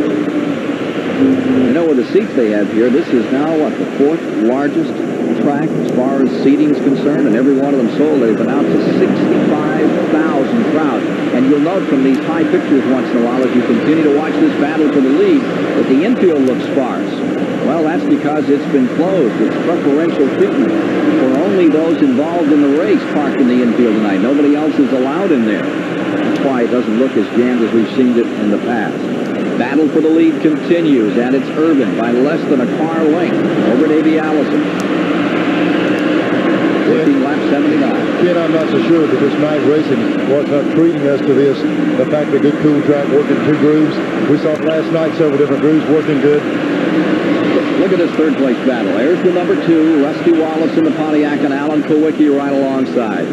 You know, with the seats they have here, this is now, what, the 4th largest track as far as seating is concerned, and every one of them sold. They've been out to 65,000 crowd. And you'll note from these high pictures once in a while, as you continue to watch this battle for the lead, that the infield looks sparse. Well, that's because it's been closed. It's preferential treatment for only those involved in the race parked in the infield tonight. Nobody else is allowed in there. That's why it doesn't look as jammed as we've seen it in the past. Battle for the lead continues, and it's Irvan by less than a car length over Davey Allison. working lap 79. Ken, I'm not so sure that this night racing was not treating us to this. The fact that good cool track working 2 grooves. We saw last night several different grooves working good. Look at this third place battle. There's the number 2, Rusty Wallace in the Pontiac, and Alan Kowicki right alongside.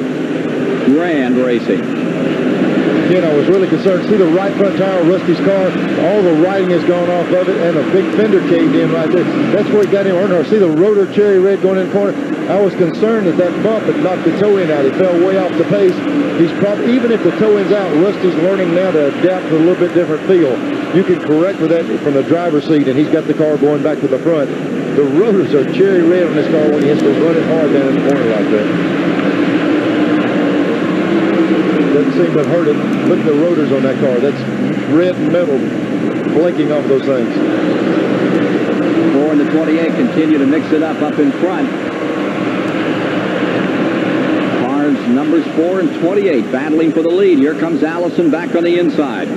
Grand racing. Ken, I was really concerned. See the right front tire of Rusty's car? All the writing has gone off of it, and a big fender caved in right there. That's where he got him. See the rotor cherry red going in the corner? I was concerned that bump had knocked the toe end out. He fell way off the pace. He's probably, even if the toe end's out, Rusty's learning now to adapt to a little bit different feel. You can correct with that from the driver's seat, and he's got the car going back to the front. The rotors are cherry red on this car when he has to run it hard down in the corner like that. Doesn't seem to hurt it. Look at the rotors on that car. That's red metal blinking off those things. 4 and the 28 continue to mix it up in front. Cars numbers 4 and 28 battling for the lead. Here comes Allison back on the inside.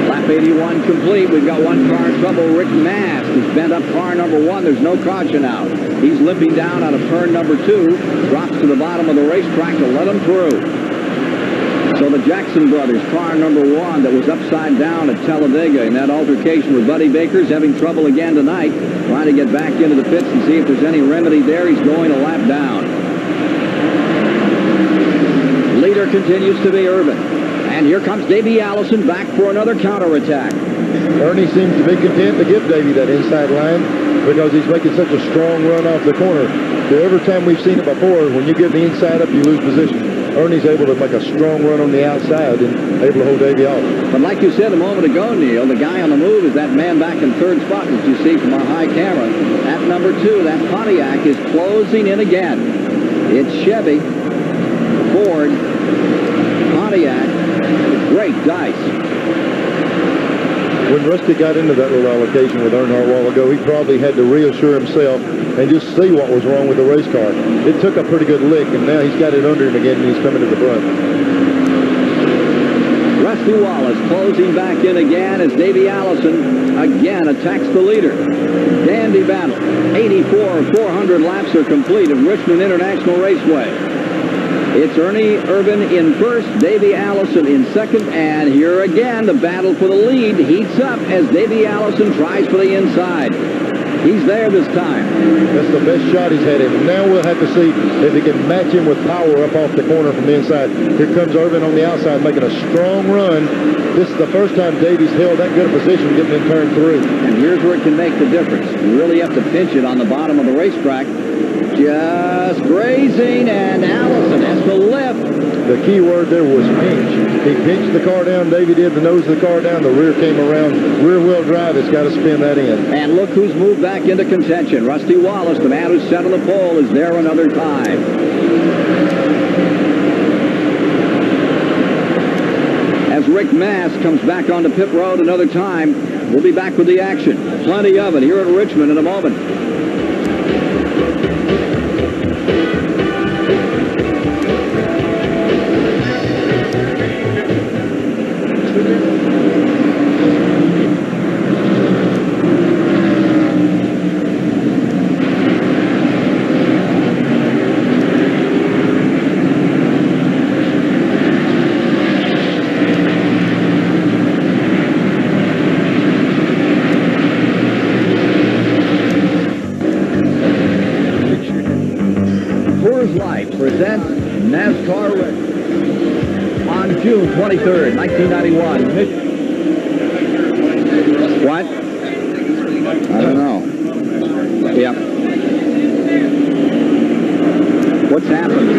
Lap 81 complete. We've got one car in trouble. Rick Mast has bent up car number 1. There's no caution out. He's limping down out of turn number 2. Drops to the bottom of the racetrack to let him through. So the Jackson brothers, car number 1 that was upside down at Talladega in that altercation with Buddy Baker's having trouble again tonight, trying to get back into the pits and see if there's any remedy there. He's going a lap down. Leader continues to be Urban. And here comes Davey Allison back for another counterattack. Ernie seems to be content to give Davey that inside line because he's making such a strong run off the corner. So every time we've seen it before, when you give the inside up, you lose position. Ernie's able to make a strong run on the outside and able to hold Davey off. But like you said a moment ago, Neil, the guy on the move is that man back in third spot that you see from our high camera. At number 2, that Pontiac is closing in again. It's Chevy, Ford, Pontiac, great dice. When Rusty got into that little allocation with Earnhardt a while ago, he probably had to reassure himself and just see what was wrong with the race car. It took a pretty good lick, and now he's got it under him again, and he's coming to the front. Rusty Wallace closing back in again as Davey Allison again attacks the leader. Dandy battle. 400 laps are complete at Richmond International Raceway. It's Ernie Urban in first, Davey Allison in second, and here again the battle for the lead heats up as Davey Allison tries for the inside. He's there this time. That's the best shot he's had in. Now we'll have to see if he can match him with power up off the corner from the inside. Here comes Urban on the outside making a strong run. This is the first time Davey's held that good a position getting in turn 3. And here's where it can make the difference. You really have to pinch it on the bottom of the racetrack. Just grazing, and Allison has to lift. The key word there was pinch. He pinched the car down. Davey did the nose of the car down. The rear came around. Rear-wheel drive has got to spin that in. And look who's moved back into contention. Rusty Wallace, the man who's set on the pole, is there another time. As Rick Mast comes back onto pit road another time, we'll be back with the action. Plenty of it here at Richmond in a moment. Presents Nascar on June 23rd, 1991. What? I don't know. Yep. What's happened?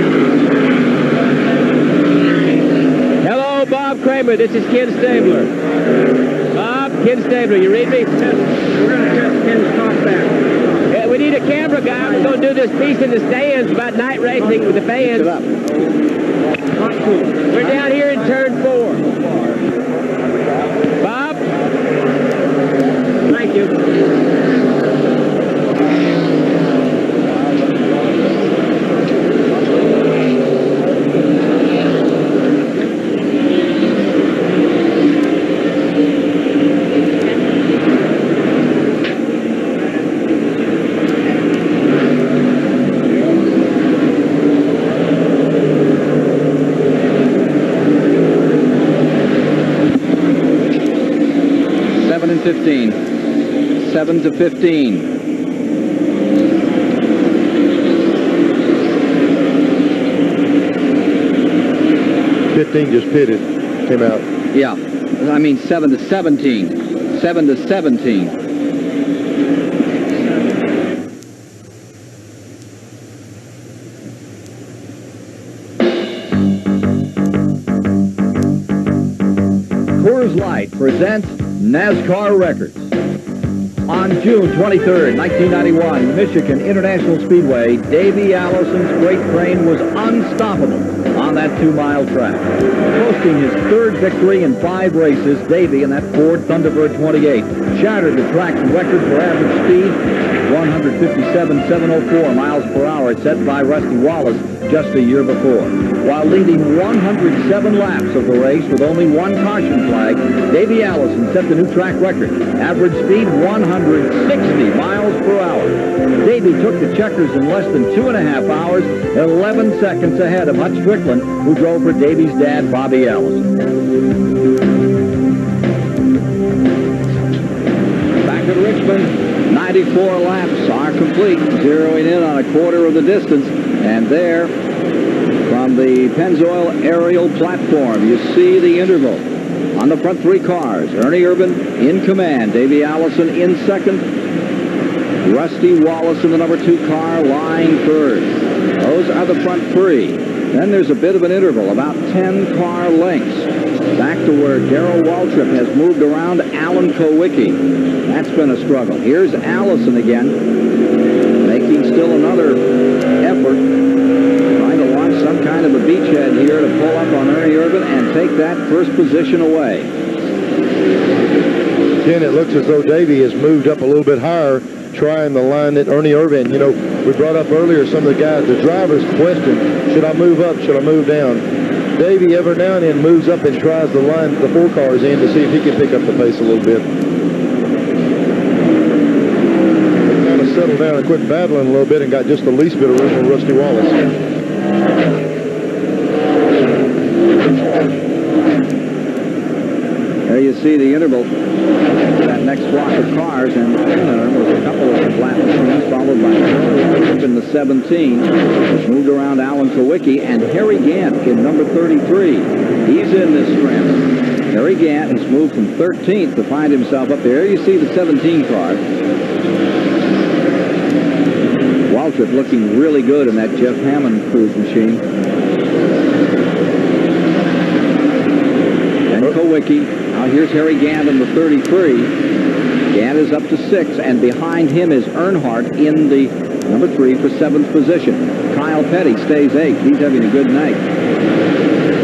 Hello, Bob Kramer. This is Ken Stabler. Bob, Ken Stabler, you read me? We're going to test Ken's talk back. We need a camera guy. We're going to do this piece in the stands about night racing with the fans. We're down here in turn 4. Bob? Thank you. 7 and 15. 7 to 15. 15 just pitted, came out. Yeah, I mean 7 to 17. 7 to 17. Coors Light presents NASCAR Records. On June 23rd, 1991, Michigan International Speedway, Davey Allison's freight train was unstoppable on that 2-mile track. Posting his third victory in 5 races, Davey in that Ford Thunderbird 28 shattered the track's record for average speed, 157,704 miles per hour set by Rusty Wallace just a year before. While leading 107 laps of the race with only 1 caution flag, Davey Allison set the new track record. Average speed 160 miles per hour. Davey took the checkers in less than 2.5 hours, 11 seconds ahead of Hutch Strickland, who drove for Davey's dad, Bobby Allison. Back at Richmond, 94 laps are complete, zeroing in on a quarter of the distance, and there, from the Pennzoil aerial platform, you see the interval. On the front 3 cars, Ernie Irvan in command, Davey Allison in second, Rusty Wallace in the number 2 car, lying third. Those are the front 3. Then there's a bit of an interval, about 10 car lengths, back to where Darrell Waltrip has moved around Alan Kowicki. That's been a struggle. Here's Allison again, making still another effort, trying to launch some kind of a beachhead here to pull up on Ernie Irvan and take that first position away. Ken, it looks as though Davey has moved up a little bit higher, trying the line that Ernie Irvan, you know, we brought up earlier some of the guys, the drivers question, should I move up, should I move down? Davey every now and then moves up and tries the line the 4 cars in to see if he can pick up the pace a little bit. They kind of settled down and quit battling a little bit and got just the least bit of room for Rusty Wallace. There you see the interval, that next block of cars, and there was a couple of flat machines, followed by Phillips in the 17, which moved around Alan Kowicki, and Harry Gant in number 33. He's in this scramble. Harry Gant has moved from 13th to find himself up there. You see the 17 car. Waltrip looking really good in that Jeff Hammond cruise machine. And Kowicki. Now here's Harry Gant in the 33. Gant is up to 6, and behind him is Earnhardt in the number 3 for 7th position. Kyle Petty stays 8th. He's having a good night.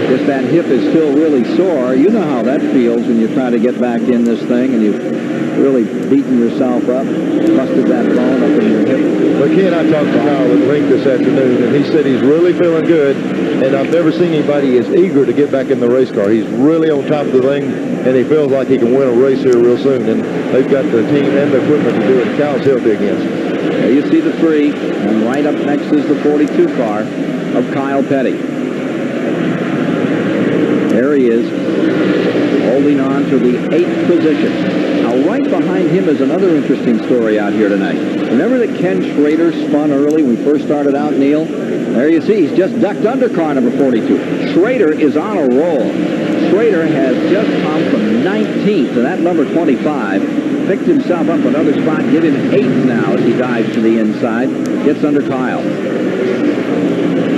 Just that hip is still really sore. You know how that feels when you try to get back in this thing and you've really beaten yourself up, busted that bone up in your hip. Well, Ken, I talked to Kyle at length this afternoon, and he said he's really feeling good, and I've never seen anybody as eager to get back in the race car. He's really on top of the thing, and he feels like he can win a race here real soon, and they've got the team and the equipment to do it. Kyle's healthy again. There you see the 3, and right up next is the 42 car of Kyle Petty. There he is, holding on to the 8th position. Now, right behind him is another interesting story out here tonight. Remember that Ken Schrader spun early when we first started out, Neil? There you see, he's just ducked under car number 42. Schrader is on a roll. Schrader has just come from 19th to that number 25. Picked himself up another spot, get him 8th now as he dives to the inside. Gets under Kyle.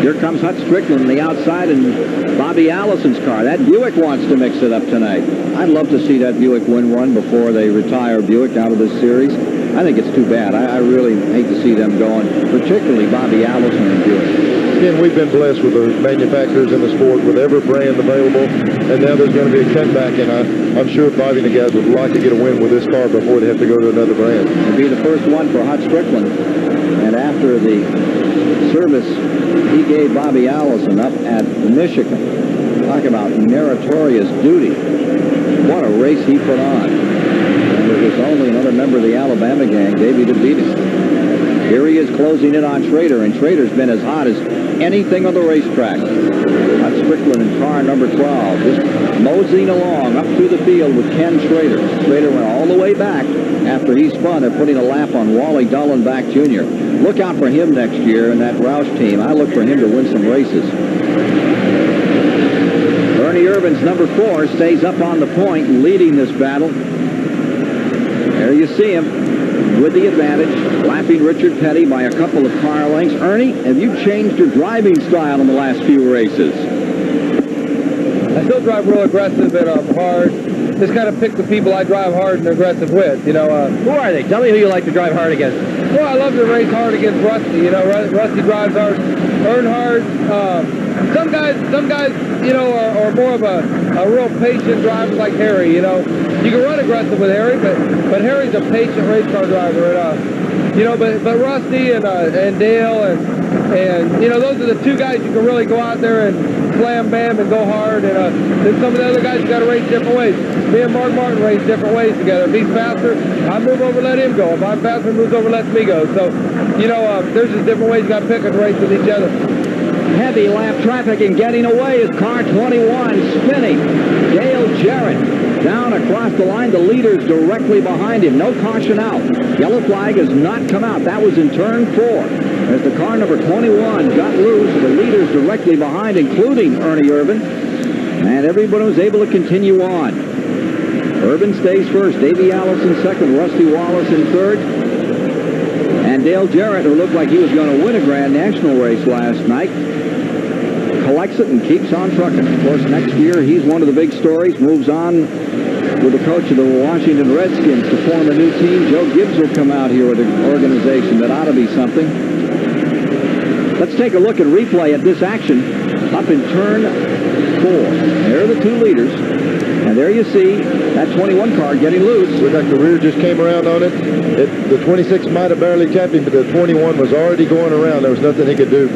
Here comes Hutch Strickland on the outside and Bobby Allison's car. That Buick wants to mix it up tonight. I'd love to see that Buick win one before they retire Buick out of this series. I think it's too bad. I really hate to see them going, particularly Bobby Allison and Buick. Again, we've been blessed with the manufacturers in the sport with every brand available, and now there's going to be a cutback, and I'm sure Bobby and the guys would like to get a win with this car before they have to go to another brand. It'll be the first one for Hutch Strickland, and after the service he gave Bobby Allison up at Michigan, talk about meritorious duty. What a race he put on. And it was only another member of the Alabama gang, Davey, to beat him. Here he is closing in on Schrader, and Schrader's been as hot as anything on the racetrack. That's Strickland in car number 12. Just moseying along up through the field with Ken Schrader. Schrader went all the way back after he spun. They're putting a lap on Wally Dullenbach Jr. Look out for him next year in that Roush team. I look for him to win some races. Ernie Irvin's number 4 stays up on the point, leading this battle. There you see him with the advantage, lapping Richard Petty by a couple of car lengths. Ernie, have you changed your driving style in the last few races? I still drive real aggressive and hard. Just kind of pick the people I drive hard and aggressive with, you know. Who are they? Tell me who you like to drive hard against. Well, I love to race hard against Rusty. You know, Rusty drives hard, Earnhardt. Some guys, you know, are more of a real patient driver like Harry. You know, you can run aggressive with Harry, but Harry's a patient race car driver. And, you know, but Rusty and Dale and you know, those are the two guys you can really go out there and slam bam and go hard. And then some of the other guys you got to race different ways. Me and Mark Martin race different ways together. If he's faster, I move over, let him go. If I'm faster, he moves over, lets me go. So, you know, there's just different ways you got to pick and race with each other. Heavy lap traffic and getting away is car 21 spinning. Dale Jarrett down across the line. The leader's directly behind him. No caution out. Yellow flag has not come out. That was in turn 4. As the car number 21 got loose, the leader's directly behind, including Ernie Irvin. And everybody was able to continue on. Irvin stays first. Davey Allison second. Rusty Wallace in third. And Dale Jarrett, who looked like he was going to win a Grand National race last night, collects it and keeps on trucking. Of course, next year, he's one of the big stories. Moves on with the coach of the Washington Redskins to form a new team. Joe Gibbs will come out here with an organization that ought to be something. Let's take a look at replay at this action up in turn 4. There are the two leaders. And there you see that 21 car getting loose. Looked like the rear just came around on it. The 26 might have barely tapped him, but the 21 was already going around. There was nothing he could do.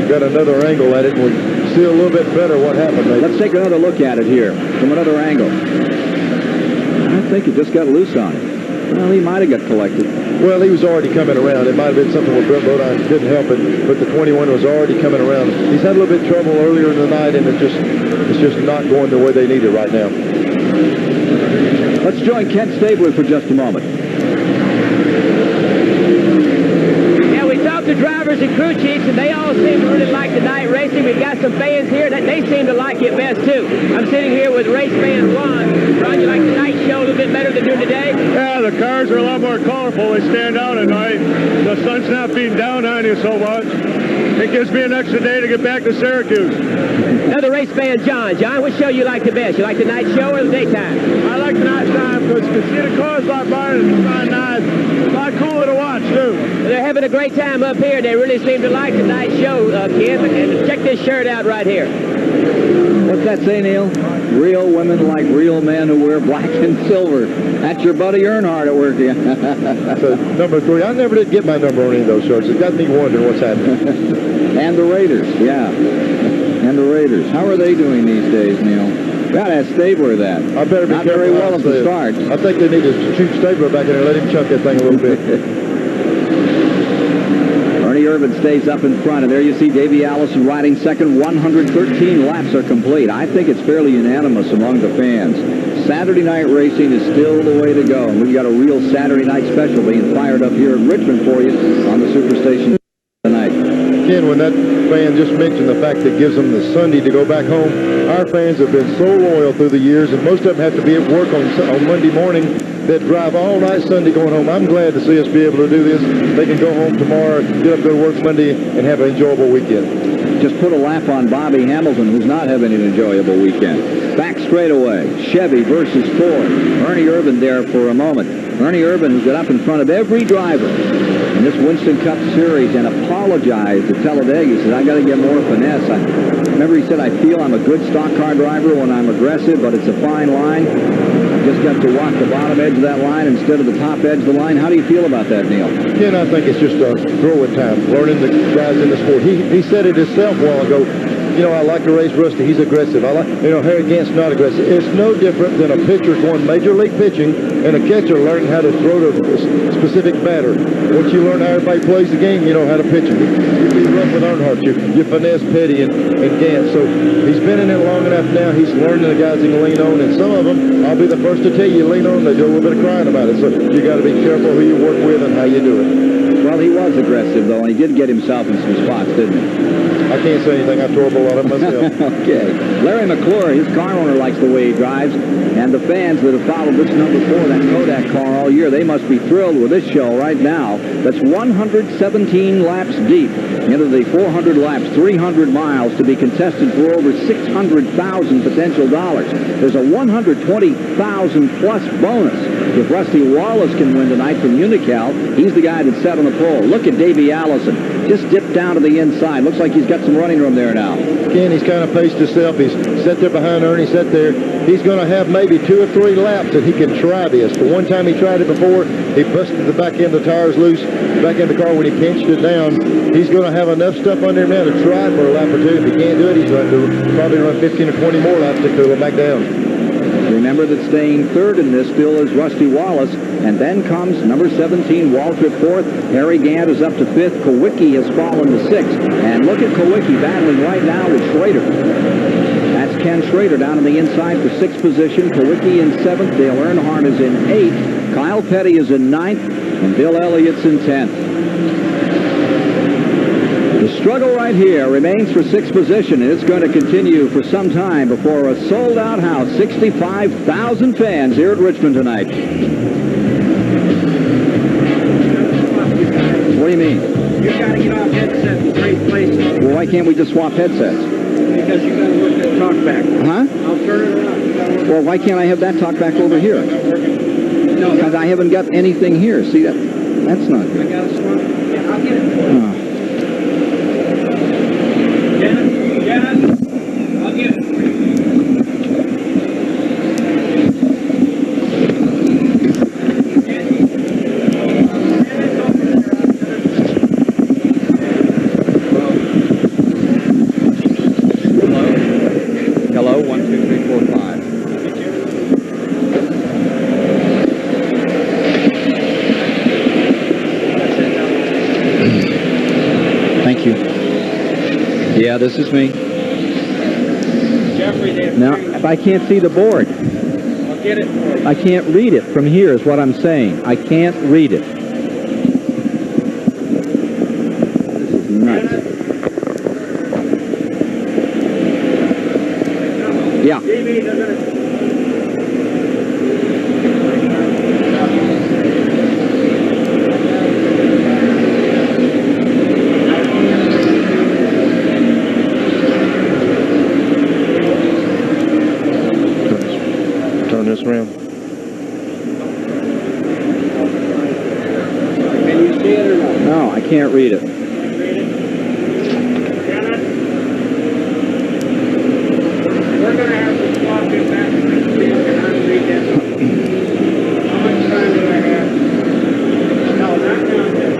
Got another angle at it, and we see a little bit better what happened. Maybe. Let's take another look at it here from another angle. I think he just got loose on it. Well, he might have got collected. Well, he was already coming around. It might have been something with Brett Bodine couldn't help it, but the 21 was already coming around. He's had a little bit of trouble earlier in the night, and it's just not going the way they need it right now. Let's join Kent Stabler for just a moment. Yeah, we talked to drivers and crew chiefs, and they all seem to really like the night racing. We've got some fans here that they seem to like it best, too. I'm sitting here with race fan Ron. Ron, you like the night show a little bit better than during the day? Yeah, the cars are a lot more colorful. They stand out at night. The sun's not beating down on you so much. It gives me an extra day to get back to Syracuse. Another race fan, John. John, what show you like the best? You like the night show or the daytime? I like the night time because you can see the cars a lot brighter and it's not nice. It's a lot cooler to watch, too. They're having a great time up here. They really seem to like the night show, Ken. And check this shirt out right here. What's that say, Neil? Real women like real men who wear black and silver. That's your buddy Earnhardt at work again. So, number 3. I never did get my number on any of those shirts. It got me wondering what's happening. And the Raiders, yeah. And the Raiders. How are they doing these days, Neil? Got to ask Stabler that. I better be not very well at the start. I think they need to shoot Stabler back in there and let him chuck that thing a little bit. Ernie Irvin stays up in front, and there you see Davey Allison riding second. 113 laps are complete. I think it's fairly unanimous among the fans. Saturday night racing is still the way to go, and we've got a real Saturday night special being fired up here in Richmond for you on the Superstation tonight. Ken, when that fan just mentioned the fact that gives them the Sunday to go back home, our fans have been so loyal through the years, and most of them have to be at work on Monday morning. That drive all night Sunday going home. I'm glad to see us be able to do this. They can go home tomorrow, get up, go to work Monday, and have an enjoyable weekend. Just put a lap on Bobby Hamilton, who's not having an enjoyable weekend. Back straightaway, Chevy versus Ford. Ernie Irvin there for a moment. Ernie Irvin, who's got up in front of every driver in this Winston Cup series and apologized to Talladega. He said, I got to get more finesse. Remember, he said, I feel I'm a good stock car driver when I'm aggressive, but it's a fine line. Just got to walk the bottom edge of that line instead of the top edge of the line. How do you feel about that, Neil? Ken, I think it's just a growing time, learning the guys in the sport. He said it himself a while ago. I like to race Rusty. He's aggressive. Harry Gant's not aggressive. It's no different than a pitcher's won major league pitching and a catcher learning how to throw to a specific batter. Once you learn how everybody plays the game, you know how to pitch it. You be rough with Earnhardt. You finesse Petty and Gant. So he's been in it long enough now. He's learning the guys he can lean on. And some of them, I'll be the first to tell you, lean on. They do a little bit of crying about it. So you got to be careful who you work with and how you do it. Well, he was aggressive, though, and he did get himself in some spots, didn't he? I can't say anything. I tore up a lot of myself. Okay. Larry McClure, his car owner, likes the way he drives, and the fans that have followed this number 4, that Kodak car, all year, they must be thrilled with this show right now. That's 117 laps deep into the 400 laps, 300 miles to be contested for over $600,000 potential dollars. There's a $120,000+ bonus if Rusty Wallace can win tonight from Unocal. He's the guy that's set on the pole. Look at Davey Allison. Just dipped down to the inside. Looks like he's got some running room there now. Again, he's kind of paced himself. He's sat there behind Ernie, sat there. He's going to have maybe 2 or 3 laps that he can try this. The one time he tried it before, he busted the back end of the tires loose, back end of the car when he pinched it down. He's going to have enough stuff under him now to try for a lap or 2. If he can't do it, he's going to probably run 15 or 20 more laps to cool him back down. Remember that staying third in this still is Rusty Wallace, and then comes number 17, Walter, 4th. Harry Gant is up to 5th. Kwiatkowski has fallen to 6th. And look at Kwiatkowski battling right now with Schrader. That's Ken Schrader down on the inside for 6th position. Kwiatkowski in 7th. Dale Earnhardt is in 8th. Kyle Petty is in 9th. And Bill Elliott's in 10th. The struggle right here remains for 6th position, and it's going to continue for some time before a sold-out house. 65,000 fans here at Richmond tonight. What do you mean? You got to get off headsets in 3 places. Well, why can't we just swap headsets? Because you got to work that talk back. Huh? I'll turn it around. Well, why can't I have that talk back over here? No, because I haven't got anything here. See, that's not good. I got a swap. Yeah, I'll get it for you. Dennis, I'll get it for you. Hello, 1, 2, 3, 4, 5. Thank you. Yeah, this is me. Jeffrey, Now, if I can't see the board, I'll get it for you. I can't read it from here is what I'm saying. I can't read it. This is nuts. Yeah. Turn this around. Can you see it or not? No, I can't read it. We're going to have to swap it back and see if I can read that. How much time do I have? No, not down there.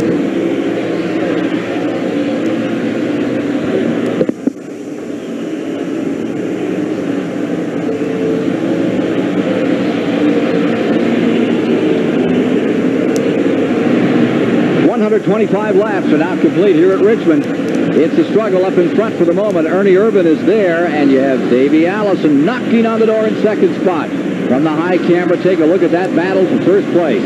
.125 laps are now complete here at Richmond. It's a struggle up in front for the moment. Ernie Irvin is there, and you have Davey Allison knocking on the door in 2nd spot. From the high camera, take a look at that battle for 1st place.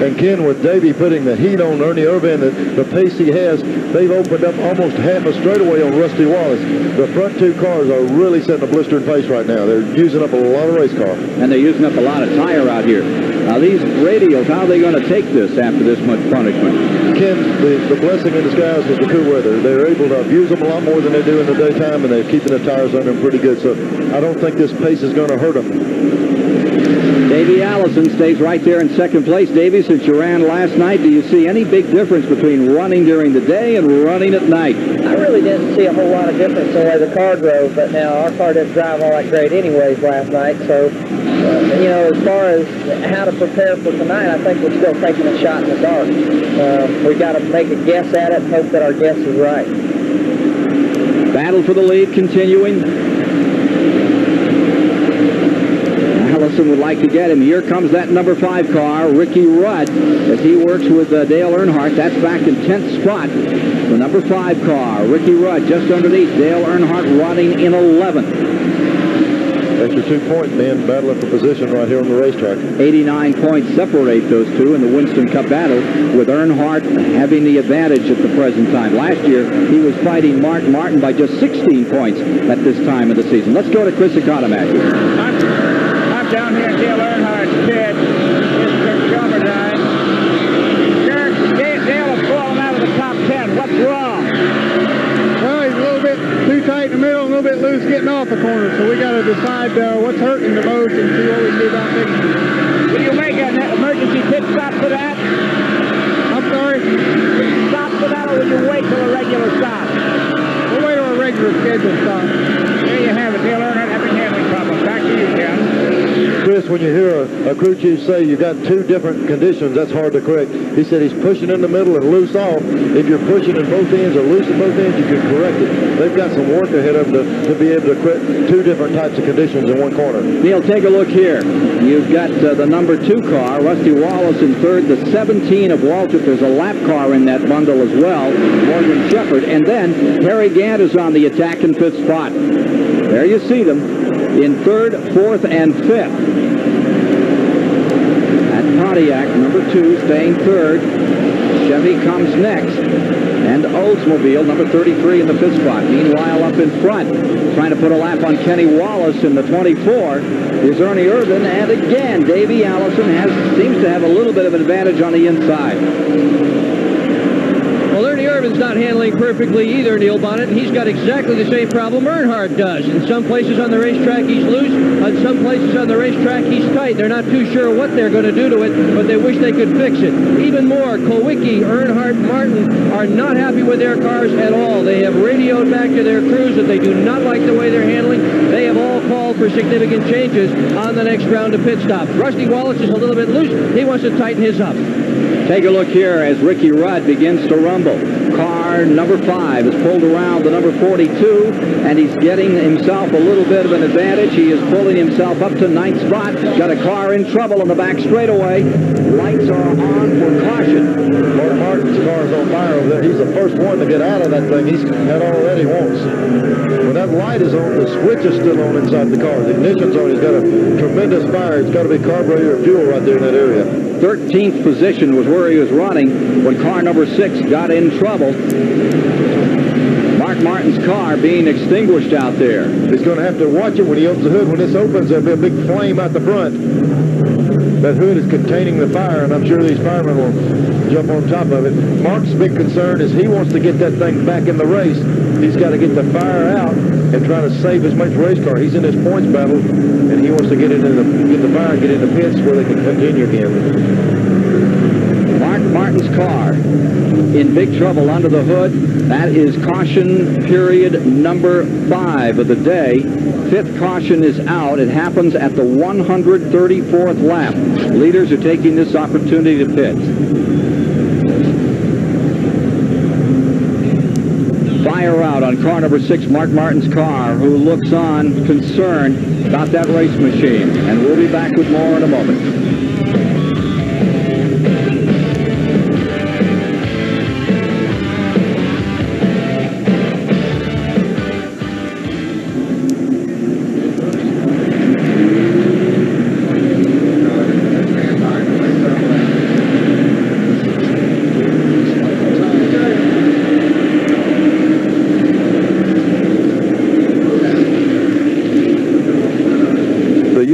And Ken, with Davey putting the heat on Ernie Irvin, the pace he has, they've opened up almost half a straightaway on Rusty Wallace. The front 2 cars are really setting a blistering pace right now. They're using up a lot of race car. And they're using up a lot of tire out here. Now, these radials, how are they going to take this after this much punishment? Ken, the blessing in disguise was the cool weather. They're able to use them a lot more than they do in the daytime, and they're keeping the tires under them pretty good. So I don't think this pace is going to hurt them. Davey Allison stays right there in 2nd place. Davey, since you ran last night, do you see any big difference between running during the day and running at night? I really didn't see a whole lot of difference the way the car drove, but now our car didn't drive all that great anyways last night, so as far as how to prepare for tonight, I think we're still taking a shot in the dark. We got to make a guess at it and hope that our guess is right. battle for the lead continuing. Allison would like to get him. Here comes that number 5 car, Ricky Rudd, as he works with Dale Earnhardt. That's back in 10th spot. The number 5 car, Ricky Rudd, just underneath. Dale Earnhardt running in 11th. Extra 2 point man battling for position right here on the racetrack. 89 points separate those two in the Winston Cup battle, with Earnhardt having the advantage at the present time. Last year, he was fighting Mark Martin by just 16 points at this time of the season. Let's go to Chris Economac. I'm down here at Dale Earnhardt's pit. It's Kirk Shelmerdine. Kirk, Dale has fallen out of the top 10. What's wrong? Well, he's a little bit too tight in the middle, a little bit loose getting off the corner. So we got to decide what's hurting the most and see what we can do about fixing it. Will you make an emergency pit stop for that? I'm sorry? Stop for that, or will you wait till a regular stop? We'll wait till a regular scheduled stop. There you have it. Dale Earnhardt having handling problems. Back to you, Ken. Chris, when you hear a crew chief say you got 2 different conditions, that's hard to correct. He said he's pushing in the middle and loose off. If you're pushing in both ends or loose in both ends, you can correct it. They've got some work ahead of them to be able to correct 2 different types of conditions in one corner. Neil, take a look here. You've got the number 2 car, Rusty Wallace, in 3rd, the 17 of Walton. There's a lap car in that bundle as well, Morgan Shepherd. And then Harry Gant is on the attack in 5th spot. There you see them in 3rd, 4th, and 5th. At Pontiac, number 2, staying 3rd. Chevy comes next. And Oldsmobile, number 33 in the 5th spot. Meanwhile, up in front, trying to put a lap on Kenny Wallace in the 24, is Ernie Irvin. And again, Davey Allison seems to have a little bit of an advantage on the inside. Well, Ernie Irvin's not handling perfectly either, Neil Bonnet. He's got exactly the same problem Earnhardt does. In some places on the racetrack, he's loose. On some places on the racetrack, he's tight. They're not too sure what they're going to do to it, but they wish they could fix it. Even more, Kowicki, Earnhardt, Martin are not happy with their cars at all. They have radioed back to their crews that they do not like the way they're handling. They have all called for significant changes on the next round of pit stops. Rusty Wallace is a little bit loose. He wants to tighten his up. Take a look here as Ricky Rudd begins to rumble. Car number 5 is pulled around the number 42, and he's getting himself a little bit of an advantage. He is pulling himself up to 9th spot. Got a car in trouble on the back straightaway. Lights are on for caution. Mark Martin's car's on fire over there. He's the first one to get out of that thing. He's had all that he wants. When that light is on, the switch is still on inside the car. The ignition's on. He's got a tremendous fire. It's got to be carburetor or fuel right there in that area. 13th position was where he was running when car number 6 got in trouble. Mark Martin's car being extinguished out there. He's going to have to watch it when he opens the hood. When this opens, there'll be a big flame out the front. That hood is containing the fire, and I'm sure these firemen will jump on top of it. Mark's big concern is he wants to get that thing back in the race. He's got to get the fire out and try to save as much race car. He's in this points battle, and he wants to get the fire, get in the pits where they can continue again. Mark Martin's car in big trouble under the hood. That is caution period number 5 of the day. 5th caution is out. It happens at the 134th lap. Leaders are taking this opportunity to pit. Fire out on car number 6, Mark Martin's car, who looks on concerned about that race machine. And we'll be back with more in a moment.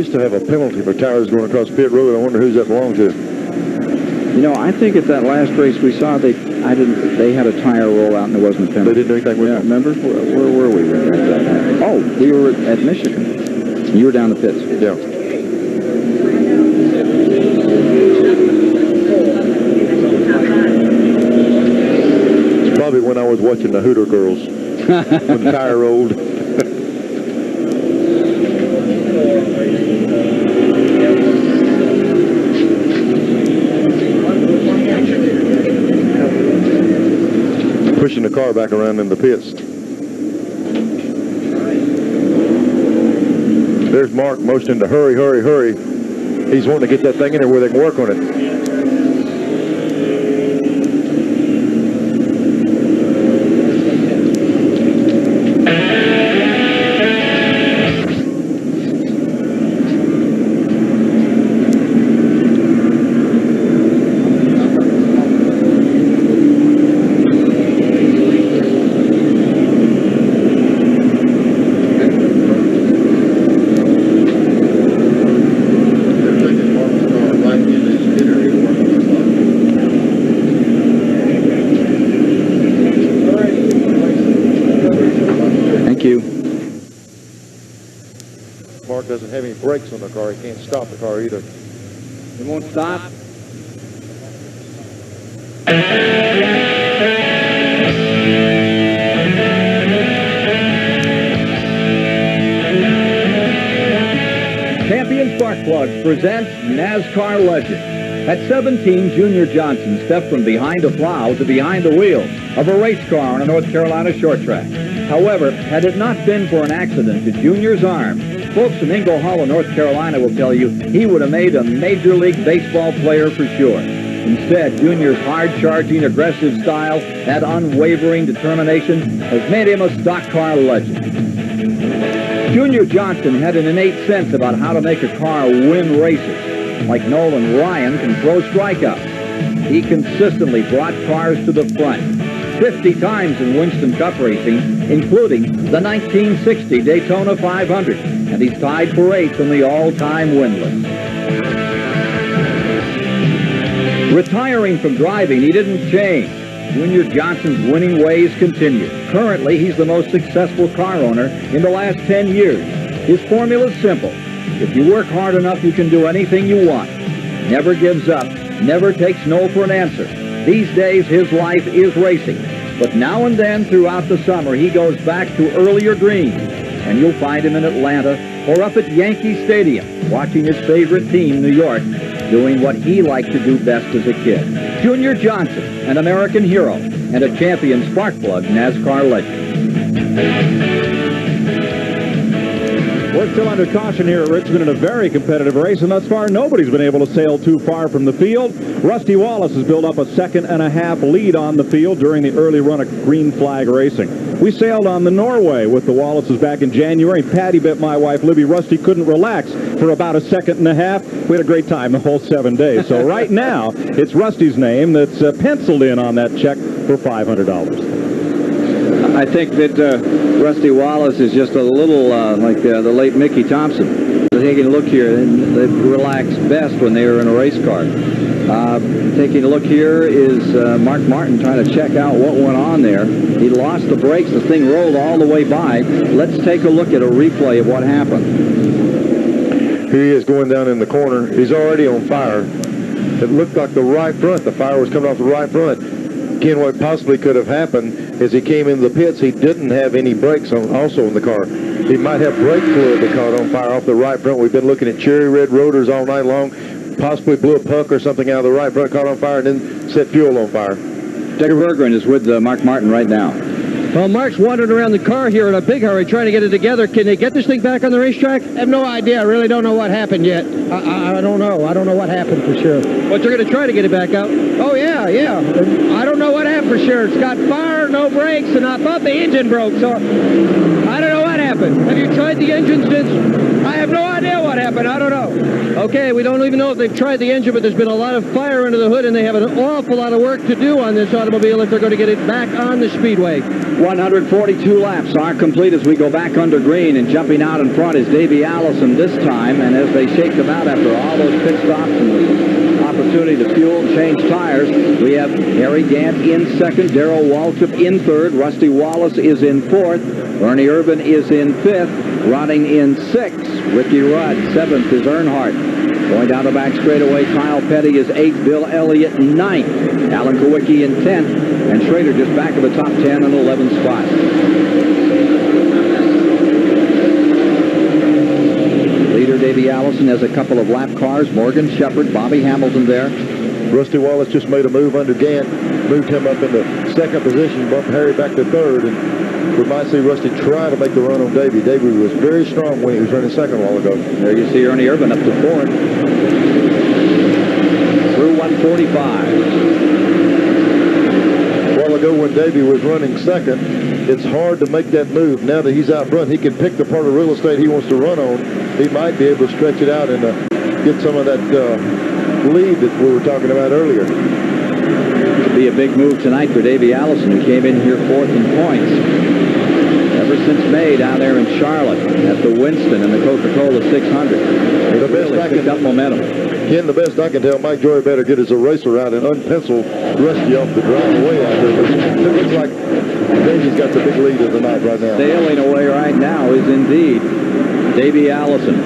Have a penalty for tires going across pit road. I wonder who's that belonged to. You know, I think at that last race we saw they had a tire roll out and there wasn't a penalty. They didn't do anything with it. Remember? Where were we when that happened? Oh, we were at Michigan. You were down the pits. Yeah. It's probably when I was watching the Hooter girls when the tire rolled. Pushing the car back around in the pits. There's Mark motioning to hurry, hurry, hurry. He's wanting to get that thing in there where they can work on it. Doesn't have any brakes on the car. He can't stop the car either. It won't stop. Champion Spark Plugs presents NASCAR Legend. At 17, Junior Johnson stepped from behind a plow to behind the wheel of a race car on a North Carolina short track. However, had it not been for an accident to Junior's arm, folks in Ingle Hollow, North Carolina will tell you he would have made a Major League Baseball player for sure. Instead, Junior's hard-charging, aggressive style, that unwavering determination, has made him a stock car legend. Junior Johnson had an innate sense about how to make a car win races. Like Nolan Ryan can throw strikeouts. He consistently brought cars to the front. 50 times in Winston Cup racing, including the 1960 Daytona 500, and he's tied for 8th in the all-time win list. Retiring from driving, he didn't change. Junior Johnson's winning ways continue. Currently, he's the most successful car owner in the last 10 years. His formula is simple. If you work hard enough, you can do anything you want. Never gives up, never takes no for an answer. These days, his life is racing. But now and then throughout the summer, he goes back to earlier dreams. And you'll find him in Atlanta or up at Yankee Stadium, watching his favorite team, New York, doing what he liked to do best as a kid. Junior Johnson, an American hero, and a champion spark plug NASCAR legend. We're still under caution here at Richmond in a very competitive race, and thus far nobody's been able to sail too far from the field. Rusty Wallace has built up a 2.5-second lead on the field during the early run of green flag racing. We sailed on the Norway with the Wallaces back in January, and Patty bit my wife Libby. Rusty couldn't relax for about 1.5 seconds. We had a great time the whole 7 days. So right now, it's Rusty's name that's penciled in on that check for $500. I think that Rusty Wallace is just a little like the late Mickey Thompson. Taking a look here, they relax best when they were in a race car. Taking a look here is Mark Martin trying to check out what went on there. He lost the brakes. The thing rolled all the way by. Let's take a look at a replay of what happened. Here he is going down in the corner. He's already on fire. It looked like the right front. The fire was coming off the right front. Again, what possibly could have happened is he came into the pits. He didn't have any brakes on, also in the car. He might have brake fluid that caught on fire off the right front. We've been looking at cherry red rotors all night long. Possibly blew a puck or something out of the right front, caught on fire, and then set fuel on fire. Decker Berggren is with Mark Martin right now. Well, Mark's wandering around the car here in a big hurry trying to get it together. Can they get this thing back on the racetrack? I have no idea. I really don't know what happened yet. I don't know. I don't know what happened for sure. But you're going to try to get it back out? Oh, yeah. I don't know what happened for sure. It's got fire, no brakes, and I thought the engine broke, so I don't know what happened. Have you tried the engine since? I have no idea what happened. I don't know. Okay, we don't even know if they've tried the engine, but there's been a lot of fire under the hood, and they have an awful lot of work to do on this automobile if they're going to get it back on the speedway. 142 laps are complete as we go back under green, and jumping out in front is Davey Allison this time. And as they shake them out after all those pit stops and the opportunity to fuel and change tires, we have Harry Gant in second, Darrell Waltrip in third, Rusty Wallace is in fourth, Ernie Irvin is in fifth, Rotting in sixth, Ricky Rudd, seventh is Earnhardt. Going down the back straightaway, Kyle Petty is 8th, Bill Elliott 9th, Alan Kowicki in 10th, and Schrader just back of the top 10 in 11th spot. Leader Davey Allison has a couple of lap cars, Morgan Shepherd, Bobby Hamilton there. Rusty Wallace just made a move under Gant, moved him up into second position, bumped Harry back to third, and we might see Rusty try to make the run on Davey. Davey was very strong when he was running second a while ago. There you see Ernie Irvin up to fourth. Through 145. A while ago when Davey was running second, it's hard to make that move. Now that he's out front, he can pick the part of real estate he wants to run on. He might be able to stretch it out and get some of that lead that we were talking about earlier. It'll be a big move tonight for Davey Allison, who came in here fourth in points. Ever since May down there in Charlotte at the Winston and the Coca-Cola 600. They really picked up momentum. Ken, the best I can tell, Mike Joy better get his eraser out and unpencil Rusty off the drive away out there. It looks like Davey's got the big lead of the night right now. Sailing away right now is indeed Davey Allison.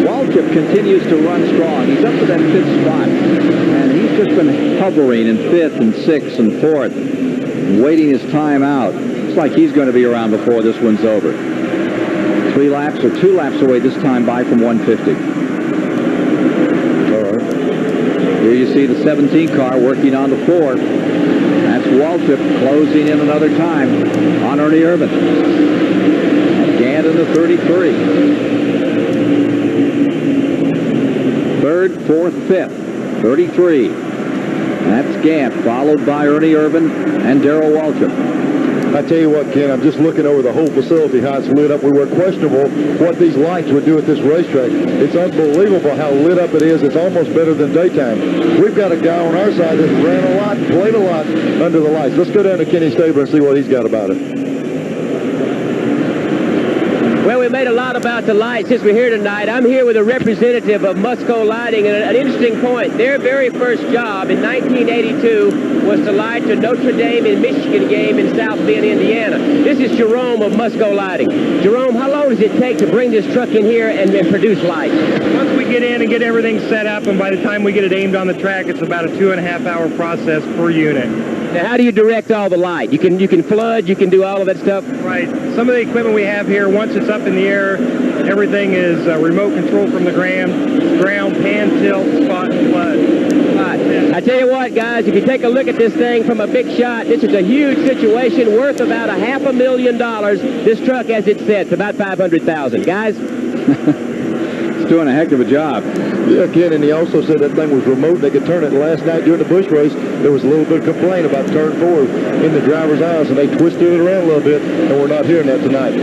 Walchip continues to run strong. He's up to that fifth spot, and he's just been hovering in fifth and sixth and fourth, waiting his time out. Looks like he's going to be around before this one's over. 3 laps or 2 laps away this time by from 150. All right. Here you see the 17 car working on the 4. That's Walchip closing in another time on Ernie Irvin. Gant in the 33. Third, fourth, fifth, 33. That's Gant, followed by Ernie Irvin and Darrell Walchip. I tell you what, Ken, I'm just looking over the whole facility, how it's lit up. We were questionable what these lights would do at this racetrack. It's unbelievable how lit up it is. It's almost better than daytime. We've got a guy on our side that ran a lot, played a lot under the lights. Let's go down to Kenny Stabler and see what he's got about it. Well, we made a lot about the lights since we're here tonight. I'm here with a representative of Musco Lighting, and an interesting point. Their very first job in 1982 was to light the Notre Dame and Michigan game in South Bend, Indiana. This is Jerome of Musco Lighting. Jerome, how long does it take to bring this truck in here and produce lights? Once we get in and get everything set up, and by the time we get it aimed on the track, it's about a 2.5-hour process per unit. Now, how do you direct all the light? You can flood, you can do all of that stuff? Right. Some of the equipment we have here, once it's up in the air, everything is remote control from the ground, pan, tilt, spot, and flood. Right. I tell you what, guys, if you take a look at this thing from a big shot, this is a huge situation worth about $500,000. This truck, as it sits, about $500,000. Guys? It's doing a heck of a job. Yeah, Ken, and he also said that thing was remote. They could turn it. Last night during the Busch race, there was a little bit of complaint about turn 4 in the driver's aisles, and they twisted it around a little bit, and we're not hearing that tonight.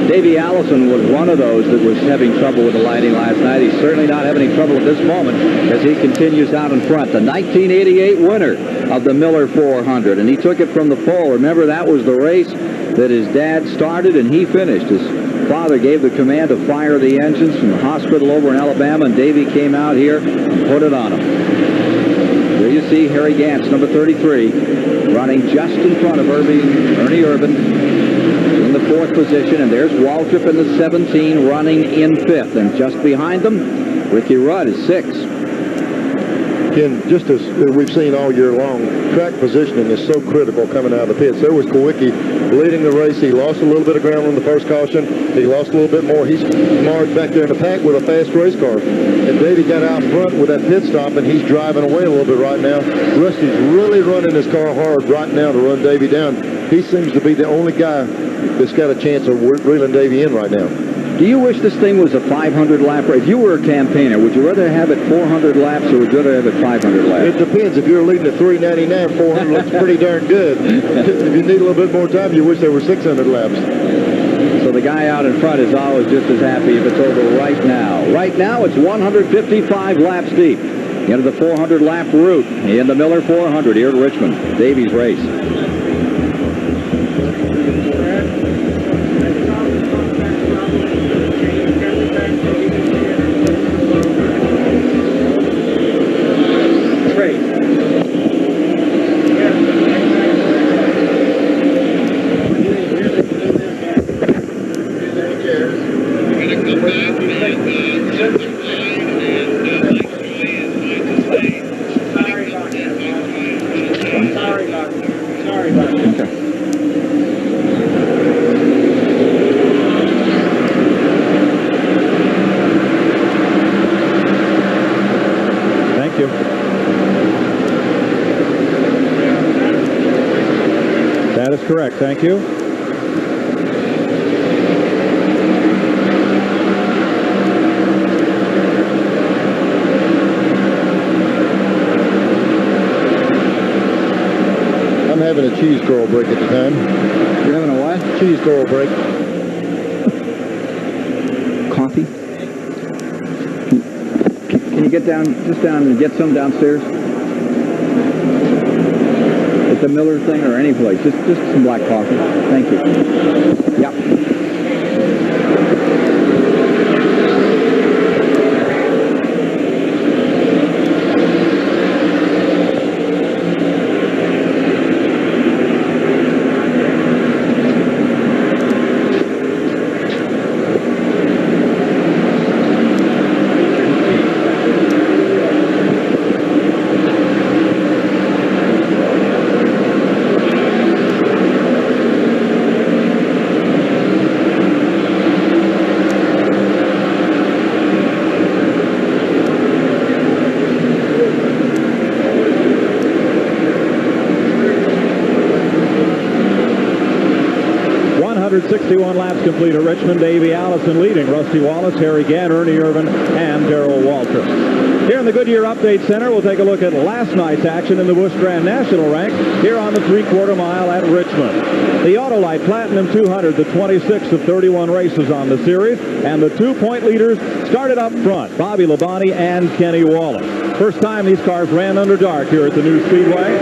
Davey Allison was one of those that was having trouble with the lighting last night. He's certainly not having any trouble at this moment as he continues out in front. The 1988 winner of the Miller 400, and he took it from the pole. Remember, that was the race that his dad started and he finished. His father gave the command to fire the engines from the hospital over in Alabama, and Davey came out here and put it on him. There you see Harry Gantz, number 33, running just in front of Ernie Irvin in the 4th position, and there's Waltrip in the 17 running in 5th, and just behind them, Ricky Rudd is 6th. Ken, just as we've seen all year long, track positioning is so critical coming out of the pits. There was Kwiatkowski leading the race. He lost a little bit of ground on the first caution. He lost a little bit more. He's marred back there in the pack with a fast race car. And Davey got out front with that pit stop, and he's driving away a little bit right now. Rusty's really running his car hard right now to run Davey down. He seems to be the only guy that's got a chance of reeling Davey in right now. Do you wish this thing was a 500-lap race? If you were a campaigner, would you rather have it 400 laps or would you rather have it 500 laps? It depends. If you're leading at 399, 400 looks pretty darn good. If you need a little bit more time, you wish there were 600 laps. So the guy out in front is always just as happy if it's over right now. Right now, it's 155 laps deep into the 400-lap route in the Miller 400 here at Richmond. Davey's race. thank you. I'm having a cheese curl break at the time. You're having a what? Cheese curl break. Coffee? Can you get down, just down and get some downstairs? At the Miller thing or any place? Just some black coffee. Thank you. Yep. 161 laps complete at Richmond. Davey Allison leading. Rusty Wallace, Harry Gant, Ernie Irvin, and Darrell Walter. Here in the Goodyear Update Center, we'll take a look at last night's action in the Busch Grand National rank here on the 3/4 mile at Richmond. The Autolite Platinum 200, the 26th of 31 races on the series, and the 2-point leaders started up front, Bobby Labonte and Kenny Wallace. First time these cars ran under dark here at the new Speedway.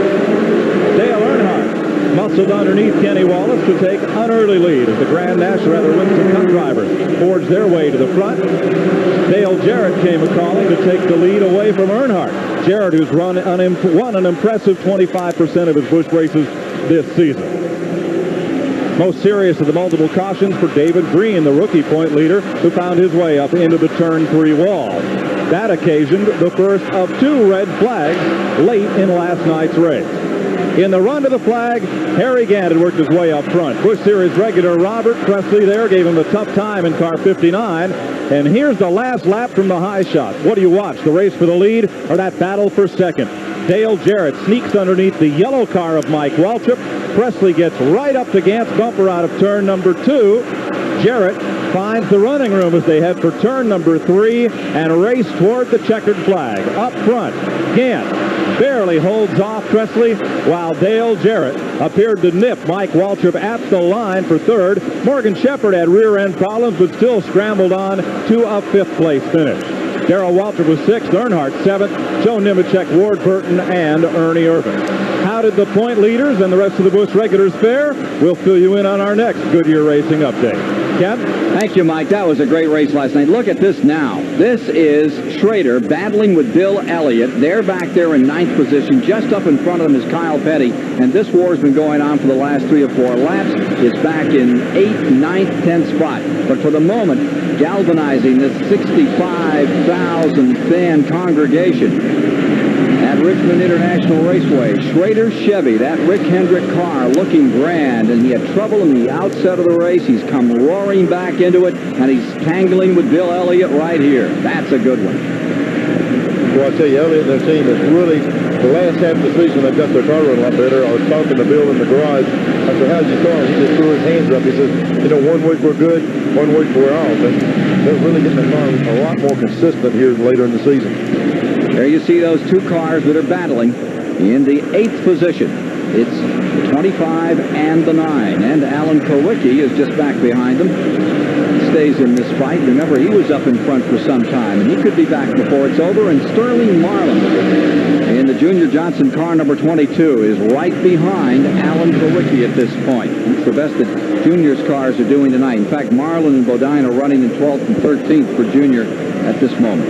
Dale Earnhardt muscled underneath Kenny Wallace to take an early lead as the Grand National, Winston Cup drivers forged their way to the front. Dale Jarrett came a-calling to take the lead away from Earnhardt. Jarrett, who's won an impressive 25% of his Busch races this season. Most serious of the multiple cautions for David Green, the rookie point leader, who found his way up into the Turn 3 wall. That occasioned the first of 2 red flags late in last night's race. In the run to the flag, Harry Gant had worked his way up front. Busch Series regular Robert Presley there gave him a tough time in car 59. And here's the last lap from the high shot. What do you watch, the race for the lead or that battle for second? Dale Jarrett sneaks underneath the yellow car of Mike Waltrip. Presley gets right up to Gant's bumper out of turn number 2. Jarrett finds the running room as they head for turn number 3 and race toward the checkered flag. Up front, Gant barely holds off Presley, while Dale Jarrett appeared to nip Mike Waltrip at the line for third. Morgan Shepherd had rear-end problems, but still scrambled on to a 5th-place finish. Darrell Waltrip was 6th, Earnhardt 7th, Joe Nemechek, Ward Burton, and Ernie Irvin. How did the point leaders and the rest of the Busch regulars fare? We'll fill you in on our next Goodyear Racing Update. Ken? Thank you, Mike. That was a great race last night. Look at this now. This is Schrader battling with Bill Elliott. They're back there in 9th position. Just up in front of them is Kyle Petty. And this war has been going on for the last 3 or 4 laps. It's back in 8th, 9th, 10th spot. But for the moment, galvanizing this 65,000 fan congregation at Richmond International Raceway. Schrader's Chevy, that Rick Hendrick car, looking grand, and he had trouble in the outset of the race. He's come roaring back into it, and he's tangling with Bill Elliott right here. That's a good one. Well, I tell you, Elliott and their team is really, the last half of the season, they've got their car running a lot better. I was talking to Bill in the garage. I said, how's your car? He just threw his hands up. He says, you know, one week we're good, one week we're off. And they're really getting the car a lot more consistent here later in the season. There you see those 2 cars that are battling in the 8th position. It's the 25 and the 9. And Alan Kulwicki is just back behind them. Stays in this fight. Remember, he was up in front for some time, and he could be back before it's over. And Sterling Marlin in the Junior Johnson car number 22 is right behind Alan Kulwicki at this point. That's the best that Junior's cars are doing tonight. In fact, Marlin and Bodine are running in 12th and 13th for Junior at this moment.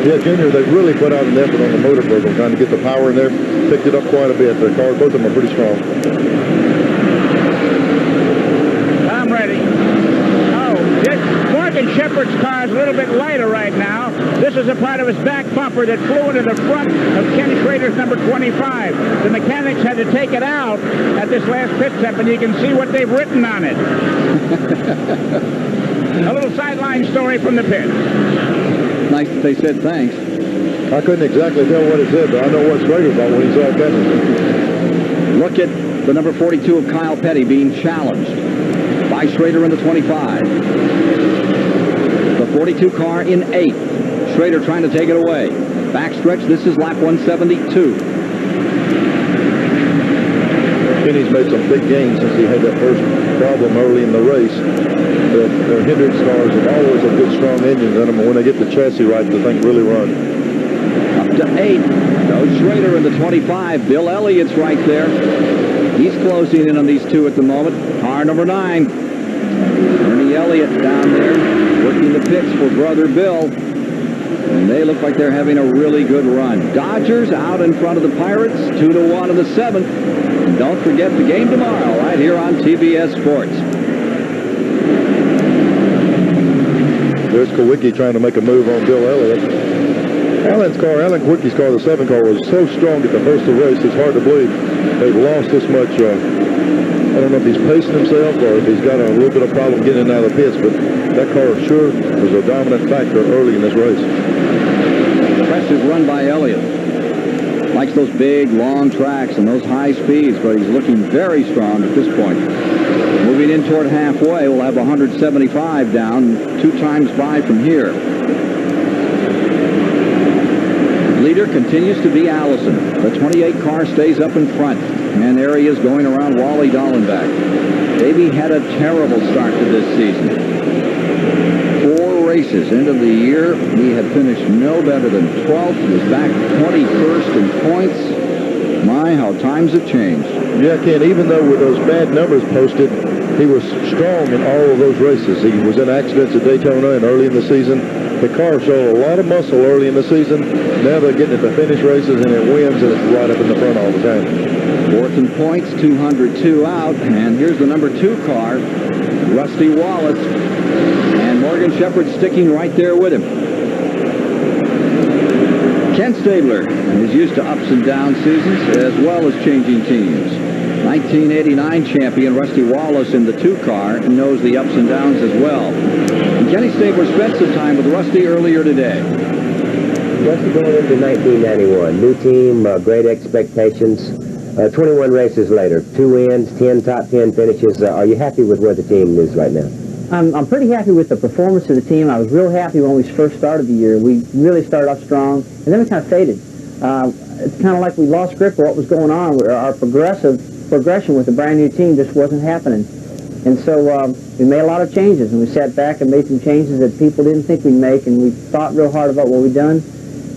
Yeah, Junior, they've really put out an effort on the motor program, trying to get the power in there, picked it up quite a bit. Their cars, both of them are pretty strong. I'm ready. Oh, Morgan Shepherd's car is a little bit lighter right now. This is a part of his back bumper that flew into the front of Ken Schrader's number 25. The mechanics had to take it out at this last pit stop, and you can see what they've written on it. A little sideline story from the pit. Nice that they said thanks. I couldn't exactly tell what it said, but I know what Schrader thought when he saw it coming. Look at the number 42 of Kyle Petty being challenged by Schrader in the 25. The 42 car in 8th. Schrader trying to take it away. Backstretch, this is lap 172. Kenny's made some big gains since he had that first problem early in the race. Their Hendricks cars have always have good, strong engines in them, and when they get the chassis right, the thing really runs. Up to 8. Goes Schrader in the 25. Bill Elliott's right there. He's closing in on these two at the moment. Car number 9. Ernie Elliott down there working the pits for brother Bill. And they look like they're having a really good run. Dodgers out in front of the Pirates, 2-1 in the 7th. And don't forget the game tomorrow right here on TBS Sports. There's Kwilyt trying to make a move on Bill Elliott. Alan Kwilyt's car, the 7 car, was so strong at the first of the race, it's hard to believe they've lost this much. I don't know if he's pacing himself or if he's got a little bit of problem getting in and out of the pits, but that car sure was a dominant factor early in this race. Impressive run by Elliott. Likes those big, long tracks and those high speeds, but he's looking very strong at this point. Moving in toward halfway, we'll have 175 down, 2 times by from here. Leader continues to be Allison. The 28 car stays up in front, and there he is going around Wally Dallenbach. Davey had a terrible start to this season. 4 races into the year, he had finished no better than 12th. He was back 21st in points. My, how times have changed. Yeah, Ken, even though with those bad numbers posted, he was strong in all of those races. He was in accidents at Daytona and early in the season. The car showed a lot of muscle early in the season. Now they're getting it to finish races, and it wins, and it's right up in the front all the time. 4th in points, 202 out, and here's the number 2 car, Rusty Wallace, and Morgan Shepherd sticking right there with him. Ken Stabler is used to ups and down seasons as well as changing teams. 1989 champion Rusty Wallace in the 2 car knows the ups and downs as well. And Kenny Stabler spent some time with Rusty earlier today. Rusty going into 1991. New team, great expectations. 21 races later, 2 wins, 10 top 10 finishes. Are you happy with where the team is right now? I'm pretty happy with the performance of the team. I was real happy when we first started the year. We really started off strong, and then we kind of faded. It's kind of like we lost grip of what was going on. Our progression with the brand new team just wasn't happening. And so we made a lot of changes, and we sat back and made some changes that people didn't think we'd make, and we thought real hard about what we'd done,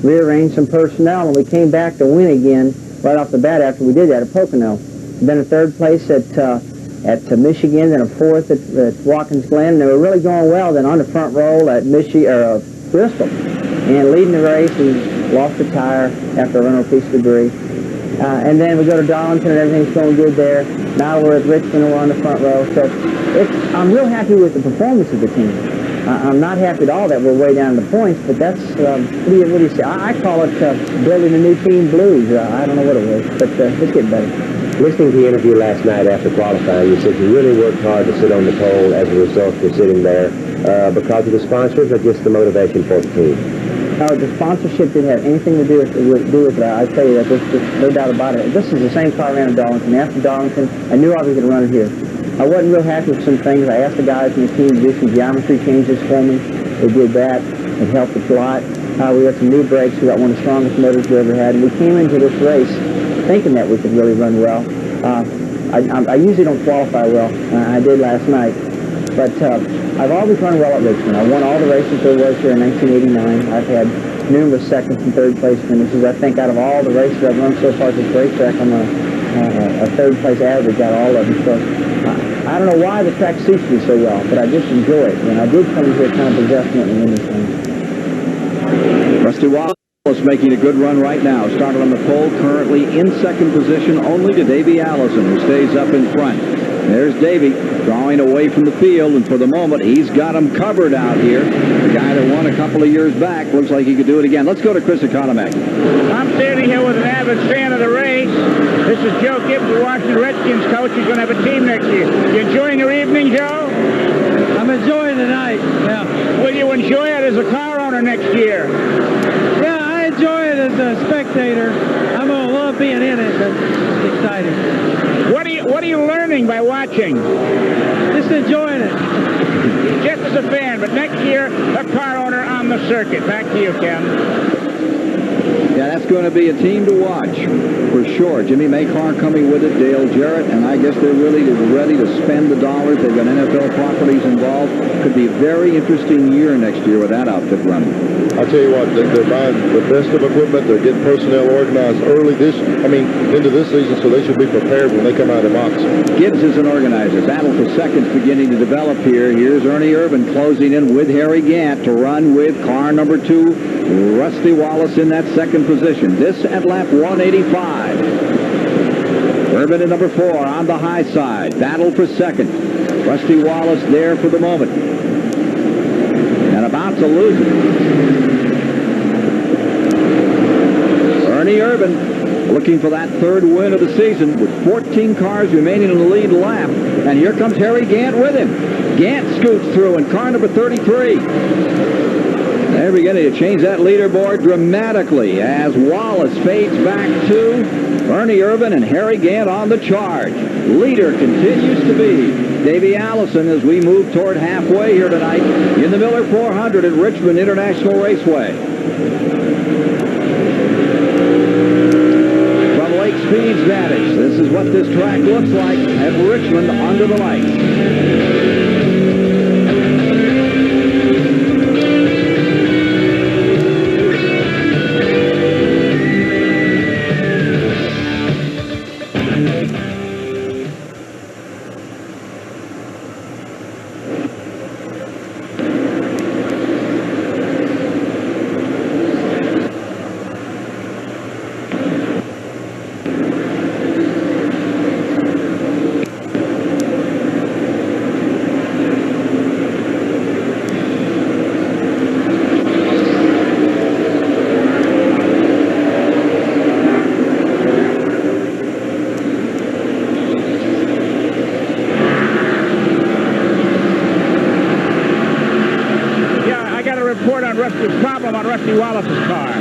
rearranged some personnel, and we came back to win again right off the bat after we did that at Pocono. Then a 3rd place at Michigan, then a 4th at Watkins Glen, and they were really going well. Then on the front roll at Bristol, and leading the race, we lost the tire after a rental piece of debris. And then we go to Darlington, and everything's going good there. Now we're at Richmond, and we're on the front row. So I'm real happy with the performance of the team. I'm not happy at all that we're way down in the points, but that's, what do you say? I call it building a new team blues. I don't know what it was, but it's getting better. Listening to your interview last night after qualifying, you said you really worked hard to sit on the pole. As a result, you're sitting there because of the sponsors or just the motivation for the team? The sponsorship didn't have anything to do with it. I tell you that, there's no doubt about it. This is the same car I ran at Darlington. After Darlington, I knew I was going to run it here. I wasn't real happy with some things. I asked the guys in the team to do some geometry changes for me. They did that. It helped a lot. We got some new brakes. We got one of the strongest motors we ever had. And we came into this race thinking that we could really run well. I usually don't qualify well. I did last night. But I've always run well at Richmond. I won all the races there was here in 1989. I've had numerous 2nd and 3rd place finishes. I think out of all the races I've run so far at this racetrack, I'm a 3rd place average out of all of them. So I don't know why the track suits me so well, but I just enjoy it. And I did come here kind of possessing it and win this thing. Rusty Wallace making a good run right now. Started on the pole, currently in 2nd position, only to Davey Allison, who stays up in front. There's Davey drawing away from the field, and for the moment, he's got him covered out here. The guy that won a couple of years back looks like he could do it again. Let's go to Chris Economack. I'm standing here with an avid fan of the race. This is Joe Gibbs, the Washington Redskins coach. He's going to have a team next year. You enjoying your evening, Joe? I'm enjoying the night, yeah. Will you enjoy it as a car owner next year? Yeah, I enjoy it as a spectator. I'm going to love being in it, but it's exciting. What are you learning by watching? Just enjoying it. Just as a fan, but next year, a car owner on the circuit. Back to you, Ken. Yeah, that's going to be a team to watch, for sure. Jimmy Maycar coming with it, Dale Jarrett, and I guess they're really ready to spend the dollars. They've got NFL properties involved. Could be a very interesting year next year with that outfit running. I'll tell you what, they're buying the best of equipment. They're getting personnel organized early into this season, so they should be prepared when they come out of the box. Gibbs is an organizer. Battle for seconds beginning to develop here. Here's Ernie Irvin closing in with Harry Gant to run with car number 2, Rusty Wallace in that second position. This at lap 185. Irvin at number 4 on the high side. Battle for second. Rusty Wallace there for the moment. And about to lose it. Ernie Irvin looking for that third win of the season with 14 cars remaining in the lead lap. And here comes Harry Gant with him. Gant scoots through in car number 33. They're beginning to change that leaderboard dramatically as Wallace fades back to Ernie Irvin and Harry Gant on the charge. Leader continues to be Davey Allison as we move toward halfway here tonight in the Miller 400 at Richmond International Raceway. From Lake Speed's vantage, this is what this track looks like at Richmond under the lights. Problem on Rusty Wallace's car.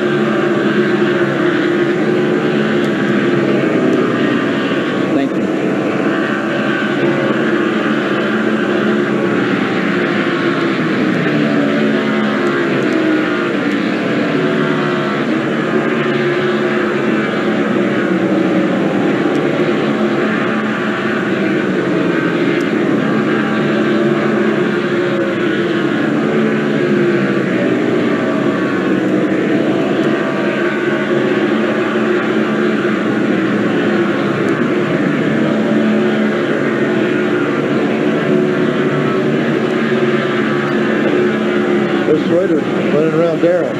Thank you. Running around Darrell.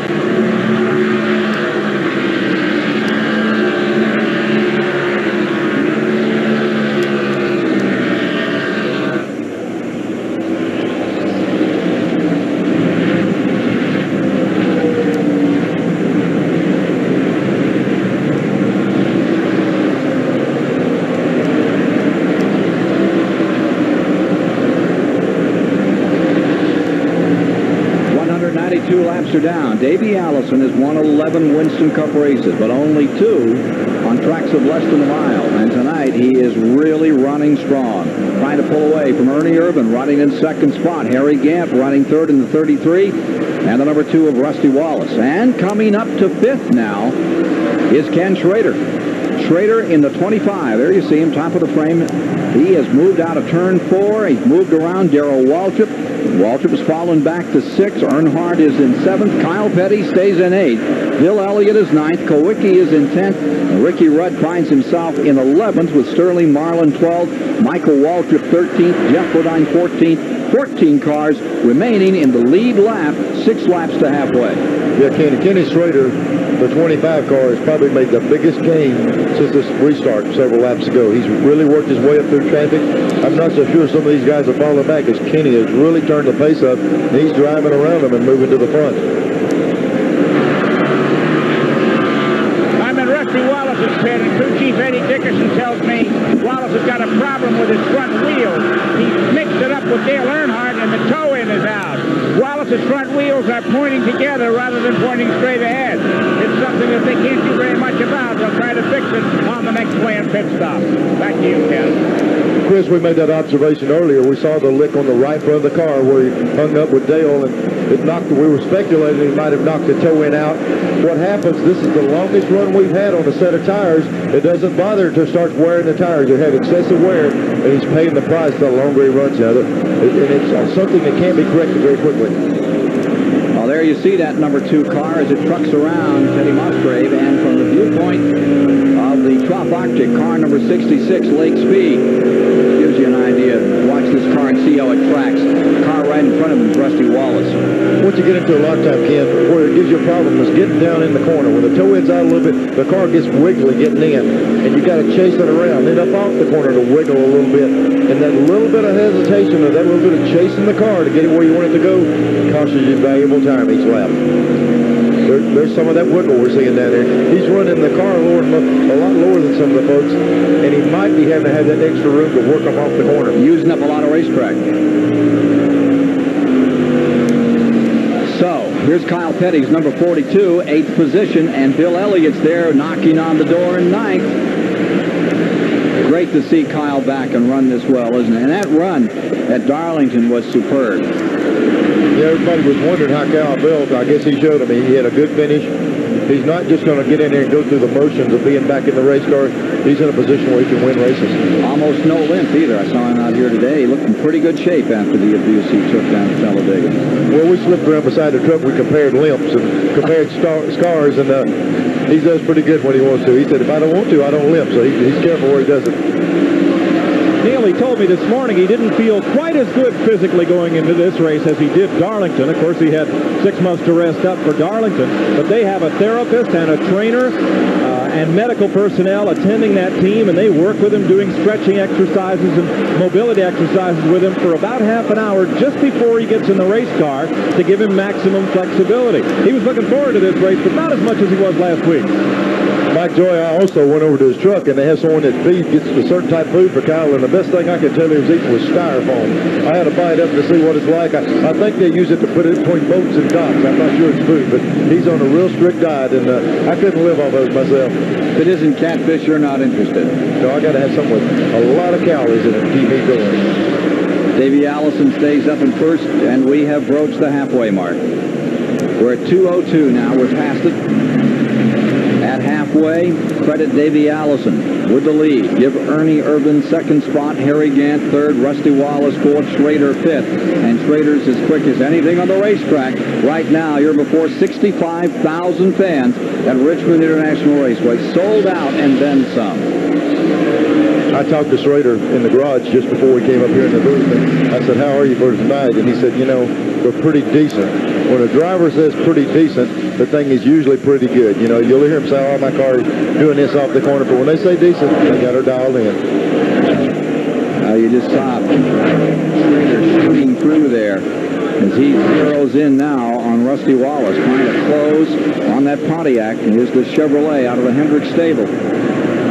Laps are down. Davey Allison has won 11 Winston Cup races, but only 2 on tracks of less than a mile. And tonight he is really running strong. Trying to pull away from Ernie Irvin, running in second spot. Harry Gant running third in the 33. And the number 2 of Rusty Wallace. And coming up to 5th now is Ken Schrader. Schrader in the 25. There you see him, top of the frame. He has moved out of turn 4. He's moved around Darrell Waltrip. Waltrip has fallen back to 6. Earnhardt is in 7th. Kyle Petty stays in 8th. Bill Elliott is 9th. Kowicki is in 10th. And Ricky Rudd finds himself in 11th with Sterling Marlin 12th. Michael Waltrip 13th. Jeff Bodine 14th. 14 cars remaining in the lead lap, 6 laps to halfway. Yeah, Kenny Schrader, the 25 car, has probably made the biggest gain since this restart several laps ago. He's really worked his way up through traffic. I'm not so sure some of these guys are falling back as Kenny has really turned the pace up, and he's driving around them and moving to the front. I'm in Rusty Wallace's pit, and crew chief Eddie Dickerson tells me Wallace has got a problem with his front wheel. He's mixed it up with Dale Earnhardt in the toe-in engine is out. Wallace's front wheels are pointing together rather than pointing straight ahead. It's something that they can't do very much about. They'll try to fix it on the next planned pit stop. Back to you, Ken. Chris, we made that observation earlier. We saw the lick on the right front of the car where he hung up with Dale, and it knocked. We were speculating he might have knocked the toe end out. What happens, this is the longest run we've had on a set of tires. It doesn't bother until it starts wearing the tires. They have excessive wear, and he's paying the price the longer he runs out. And it's something that can't be corrected very quickly. Well, there you see that number 2 car as it trucks around Teddy Musgrave, and from the viewpoint of the Trop Arctic, car number 66, Lake Speed, gives you an idea. Watch this car and see how it tracks. The car right in front of him is Rusty Wallace. What you get into a lot of time, Ken, where it gives you a problem is getting down in the corner. When the toe end's out a little bit, the car gets wiggly getting in, and you got to chase it around. Then up off the corner to wiggle a little bit. And that little bit of hesitation or that little bit of chasing the car to get it where you want it to go costs you valuable time each lap. There's some of that wiggle we're seeing down there. He's running the car a lot lower than some of the folks, and he might be having to have that extra room to work him off the corner. Using up a lot of racetrack. So, here's Kyle Petty's number 42, 8th position, and Bill Elliott's there knocking on the door in 9th. Great to see Kyle back and run this well, isn't it? And that run at Darlington was superb. Yeah, everybody was wondering how Kyle felt. I guess he showed him. He had a good finish. He's not just going to get in there and go through the motions of being back in the race car. He's in a position where he can win races. Almost no limp either. I saw him out here today. He looked in pretty good shape after the abuse he took down at Talladega. Well, we slipped around beside the truck. We compared limps and compared scars, and he does pretty good when he wants to. He said, if I don't want to, I don't limp. So he's careful where he does it. Neil, he told me this morning he didn't feel quite as good physically going into this race as he did Darlington. Of course, he had 6 months to rest up for Darlington, but they have a therapist and a trainer and medical personnel attending that team, and they work with him doing stretching exercises and mobility exercises with him for about half an hour just before he gets in the race car to give him maximum flexibility. He was looking forward to this race, but not as much as he was last week. Mike Joy, I also went over to his truck, and they have someone that gets a certain type of food for Kyle, and the best thing I could tell you was eating was styrofoam. I had to buy it up to see what it's like. I think they use it to put it between boats and docks. I'm not sure it's food, but he's on a real strict diet, and I couldn't live off of it myself. If it isn't catfish, you're not interested. No, I got to have something with a lot of calories in it to keep me going. Davey Allison stays up in first, and we have broached the halfway mark. We're at 2:02 now. We're past it. At halfway, credit Davey Allison with the lead. Give Ernie Irvin second spot, Harry Gant third, Rusty Wallace fourth, Schrader fifth. And Schrader's as quick as anything on the racetrack. Right now, you're before 65,000 fans at Richmond International Raceway. Sold out and then some. I talked to Schrader in the garage just before we came up here in the booth, and I said, how are you for tonight? And he said, you know, we're pretty decent. When a driver says pretty decent, the thing is usually pretty good. You know, you'll hear him say, oh, my car's doing this off the corner, but when they say decent, they got her dialed in. You just saw Schrader shooting through there as he zeroes in now on Rusty Wallace, trying to close on that Pontiac. And here's the Chevrolet out of the Hendrick stable.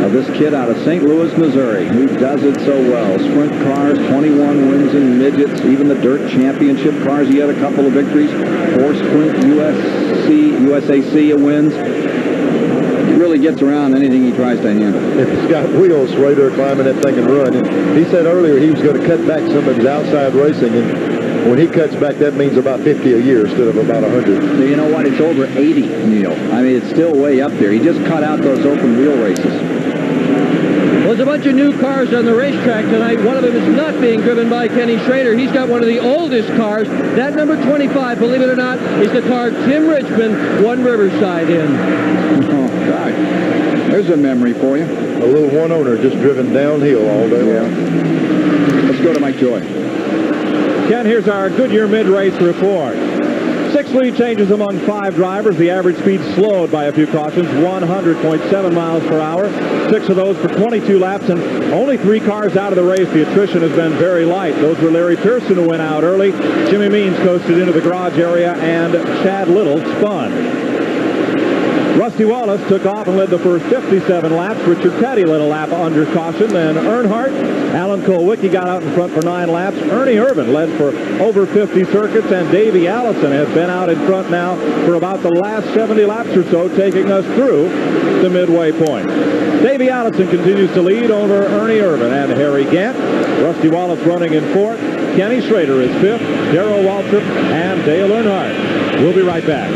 This kid out of St. Louis, Missouri, who does it so well. Sprint cars, 21 wins in midgets, even the dirt championship cars. He had a couple of victories. 4 Sprint USAC wins. He really gets around anything he tries to handle. If it's got wheels, Schrader climbing that thing and run. And he said earlier he was going to cut back some of his outside racing, and when he cuts back, that means about 50 a year instead of about 100. You know what? It's over 80, Neil. I mean, it's still way up there. He just cut out those open wheel races. Well, there's a bunch of new cars on the racetrack tonight. One of them is not being driven by Kenny Schrader. He's got one of the oldest cars. That number 25, believe it or not, is the car Tim Richmond won Riverside in. Oh, God. There's a memory for you. A little one owner just driven downhill all day long. Let's go to Mike Joy. Ken, here's our Goodyear mid-race report. 6 lead changes among 5 drivers. The average speed slowed by a few cautions, 100.7 miles per hour. 6 of those for 22 laps, and only 3 cars out of the race. The attrition has been very light. Those were Larry Pearson, who went out early. Jimmy Means coasted into the garage area, and Chad Little spun. Rusty Wallace took off and led the first 57 laps. Richard Petty led a lap under caution. Then Earnhardt. Alan Kulwicki got out in front for 9 laps. Ernie Irvin led for over 50 circuits. And Davey Allison has been out in front now for about the last 70 laps or so, taking us through the midway point. Davey Allison continues to lead over Ernie Irvin and Harry Gant. Rusty Wallace running in 4th. Kenny Schrader is 5th. Darrell Waltrip and Dale Earnhardt. We'll be right back.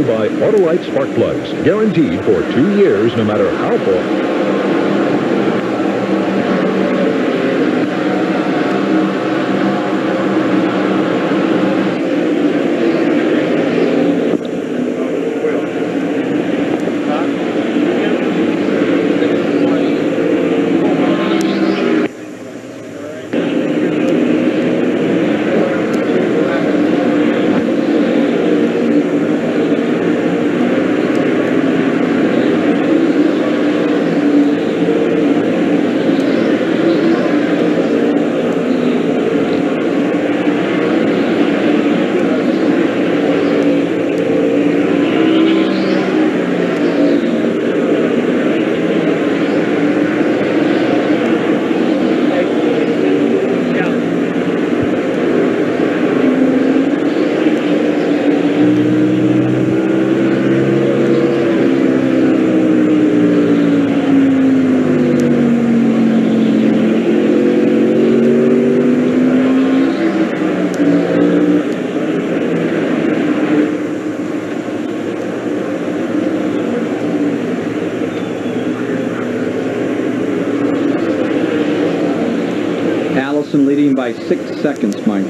By Autolite Spark Plugs, guaranteed for 2 years, no matter how far. Leading by 6 seconds, Mike.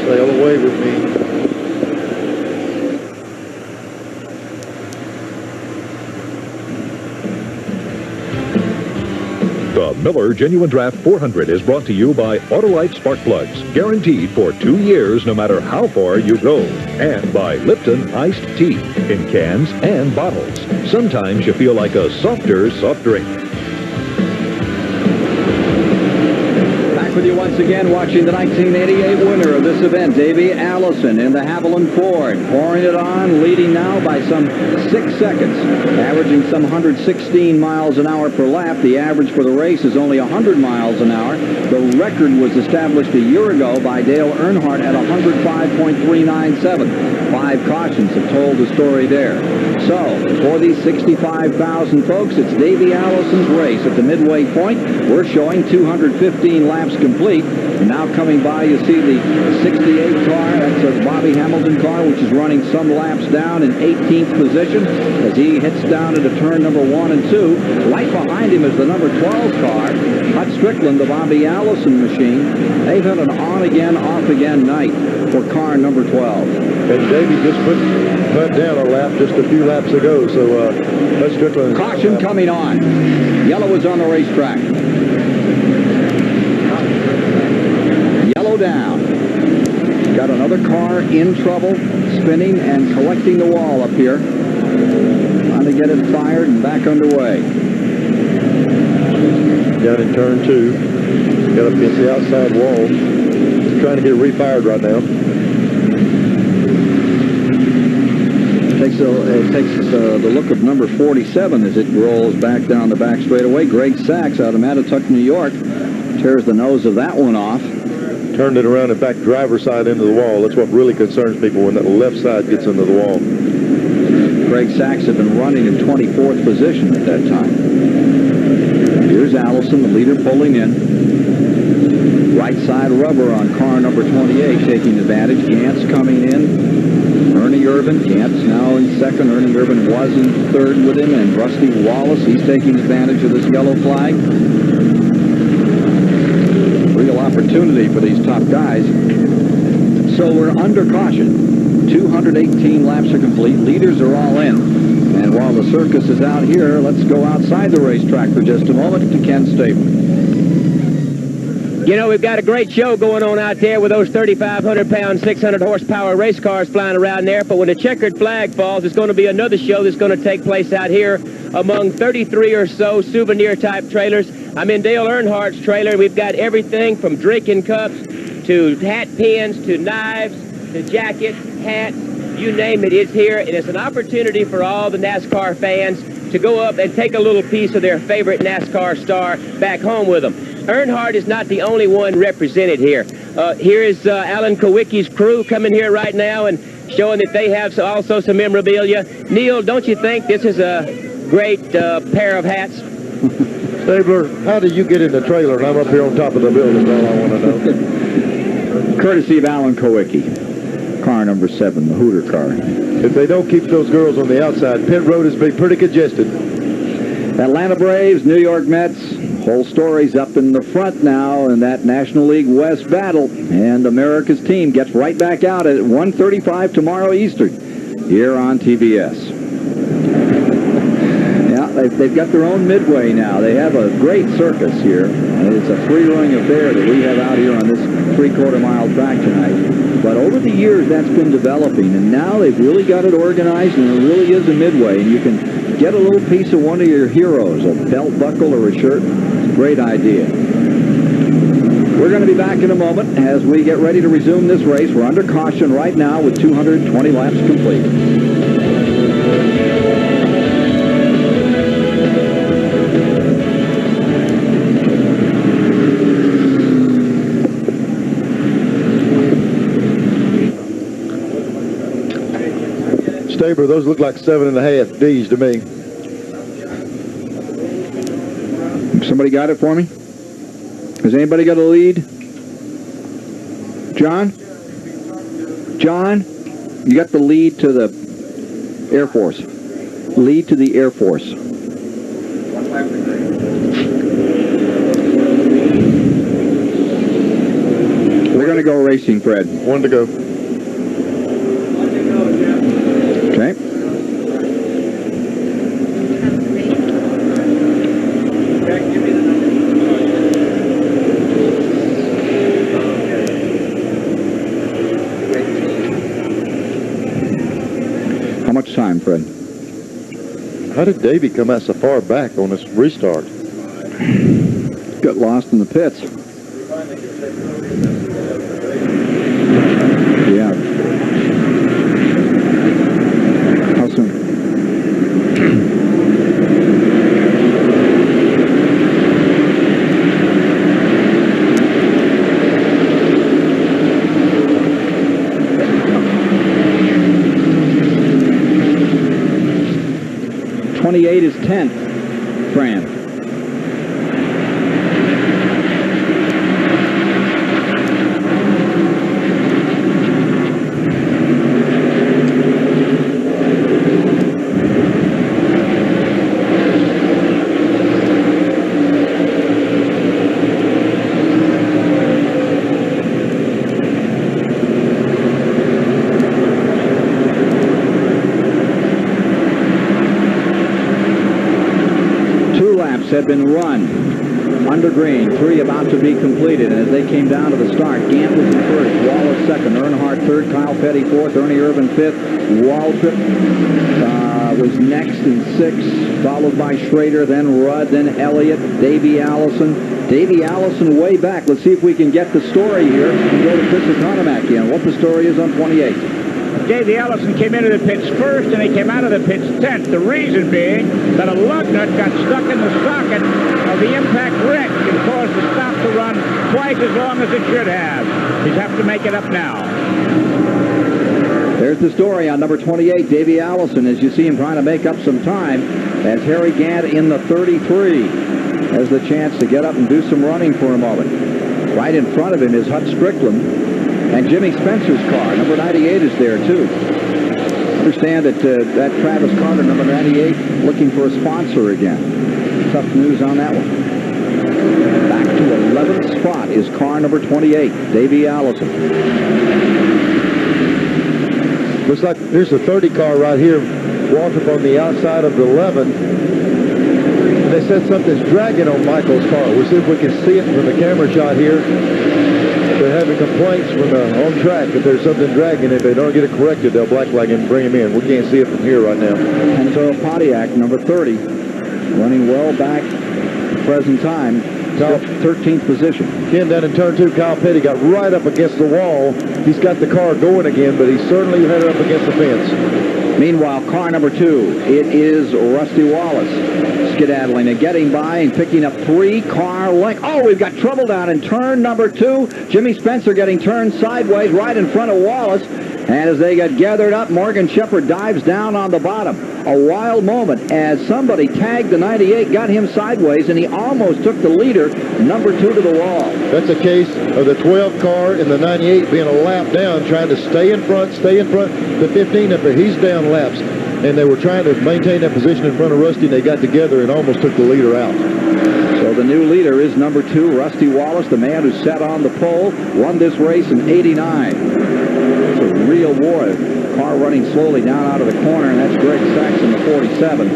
Sail away with me. The Miller Genuine Draft 400 is brought to you by Autolite Spark Plugs, guaranteed for 2 years, no matter how far you go. And by Lipton Iced Tea, in cans and bottles. Sometimes you feel like a softer soft drink. With you once again, watching the 1988 winner of this event, Davey Allison in the Javelin Ford, pouring it on, leading now by some 6 seconds, averaging some 116 miles an hour per lap. The average for the race is only 100 miles an hour. The record was established a year ago by Dale Earnhardt at 105.397. 5 cautions have told the story there. So, for these 65,000 folks, it's Davey Allison's race at the midway point. We're showing 215 laps complete. And now coming by, you see the 68 car. That's a Bobby Hamilton car, which is running some laps down in 18th position as he hits down into turn number 1 and 2. Right behind him is the number 12 car, Hut Strickland, the Bobby Allison machine. They've had an on-again, off-again night for car number 12. And Davey just put down a lap just a few laps ago, so Hut Strickland... Caution coming on. Yellow is on the racetrack. Yellow down. Got another car in trouble, spinning and collecting the wall up here. Trying to get it fired and back underway. Down in turn 2. Got up against the outside wall. Trying to get it refired right now. It takes the look of number 47 as it rolls back down the back straightaway. Greg Sachs out of Mattituck, New York, tears the nose of that one off. Turned it around and back driver's side into the wall. That's what really concerns people, when that left side gets into the wall. Greg Sachs had been running in 24th position at that time. Here's Allison, the leader, pulling in. Right side rubber on car number 28, taking advantage. Gant's coming in. Ernie Irvin, Gant's now in second. Ernie Irvin was in third with him. And Rusty Wallace, he's taking advantage of this yellow flag. Real opportunity for these top guys. So we're under caution. 218 laps are complete. Leaders are all in. And while the circus is out here, let's go outside the racetrack for just a moment to Ken Stabler. You know, we've got a great show going on out there with those 3,500-pound, 600-horsepower race cars flying around there. But when the checkered flag falls, it's going to be another show that's going to take place out here among 33 or so souvenir-type trailers. I'm in Dale Earnhardt's trailer. We've got everything from drinking cups to hat pins to knives to jackets, hats, you name it, it's here. And it's an opportunity for all the NASCAR fans to go up and take a little piece of their favorite NASCAR star back home with them. Earnhardt is not the only one represented here. Here is Alan Kowicki's crew coming here right now and showing that they have also some memorabilia. Neil, don't you think this is a great pair of hats? Stabler, how do you get in the trailer and I'm up here on top of the building? All I want to know. Courtesy of Alan Kowicki. Car number 7, the Hooter car. If they don't keep those girls on the outside, pit road is being pretty congested. Atlanta Braves, New York Mets. Whole story's up in the front now in that National League West battle. And America's team gets right back out at 1:35 tomorrow Eastern here on TBS. Yeah, they've got their own midway now. They have a great circus here. It's a free-running affair that we have out here on this 3/4-mile track tonight. But over the years, that's been developing, and now they've really got it organized, and it really is a midway, and you can get a little piece of one of your heroes, a belt buckle or a shirt. Great idea. We're going to be back in a moment as we get ready to resume this race. We're under caution right now with 220 laps complete. Stabler, those look like 7.5 Ds to me. Somebody got it for me? Has anybody got a lead? John? John? You got the lead to the Air Force. Lead to the Air Force. We're going to go racing, Fred. 1 to go. Okay. How much time, Fred? How did Davey come out so far back on this restart? Got lost in the pits. Yeah. How soon? .28 is 10th, Fran. Had been run under green, 3 about to be completed, and as they came down to the start, Gant was in first, Wallace second, Earnhardt third, Kyle Petty fourth, Ernie Irvin fifth, Walton was next in sixth, followed by Schrader, then Rudd, then Elliott, Davey Allison. Davey Allison way back. Let's see if we can get the story here and go to Chris Economack and what the story is on 28. Davey Allison came into the pits first, and he came out of the pits 10th. The reason being that a lug nut got stuck in the socket of the impact wrench and caused the stop to run twice as long as it should have. He'd have to make it up now. There's the story on number 28, Davey Allison, as you see him trying to make up some time as Harry Gant in the 33 has the chance to get up and do some running for a moment. Right in front of him is Hut Strickland. And Jimmy Spencer's car, number 98, is there, too. Understand that that Travis Carter, number 98, looking for a sponsor again. Tough news on that one. Back to 11th spot is car number 28, Davey Allison. Looks like there's a 30 car right here, Walton on the outside of the 11. And they said something's dragging on Michael's car. We'll see if we can see it from the camera shot here. They're having complaints from on track that there's something dragging. If they don't get it corrected, they'll black flag and bring him in. We can't see it from here right now. Pinto Pontiac, number 30, running well back present time. 13th position. Ken, down in turn 2, Kyle Petty got right up against the wall. He's got the car going again, but he certainly had it up against the fence. Meanwhile, car number 2, it is Rusty Wallace skedaddling and getting by and picking up 3-car length. Oh, we've got trouble down in turn number 2. Jimmy Spencer getting turned sideways right in front of Wallace. And as they get gathered up, Morgan Shepherd dives down on the bottom. A wild moment as somebody tagged the 98, got him sideways, and he almost took the leader, number 2, to the wall. That's a case of the 12 car and the 98 being a lap down, trying to stay in front. The 15 up there, he's down laps. And they were trying to maintain that position in front of Rusty, and they got together and almost took the leader out. So the new leader is number 2, Rusty Wallace, the man who sat on the pole, won this race in '89. It's a real war. Car running slowly down out of the corner, and that's Greg Saxon, the 47.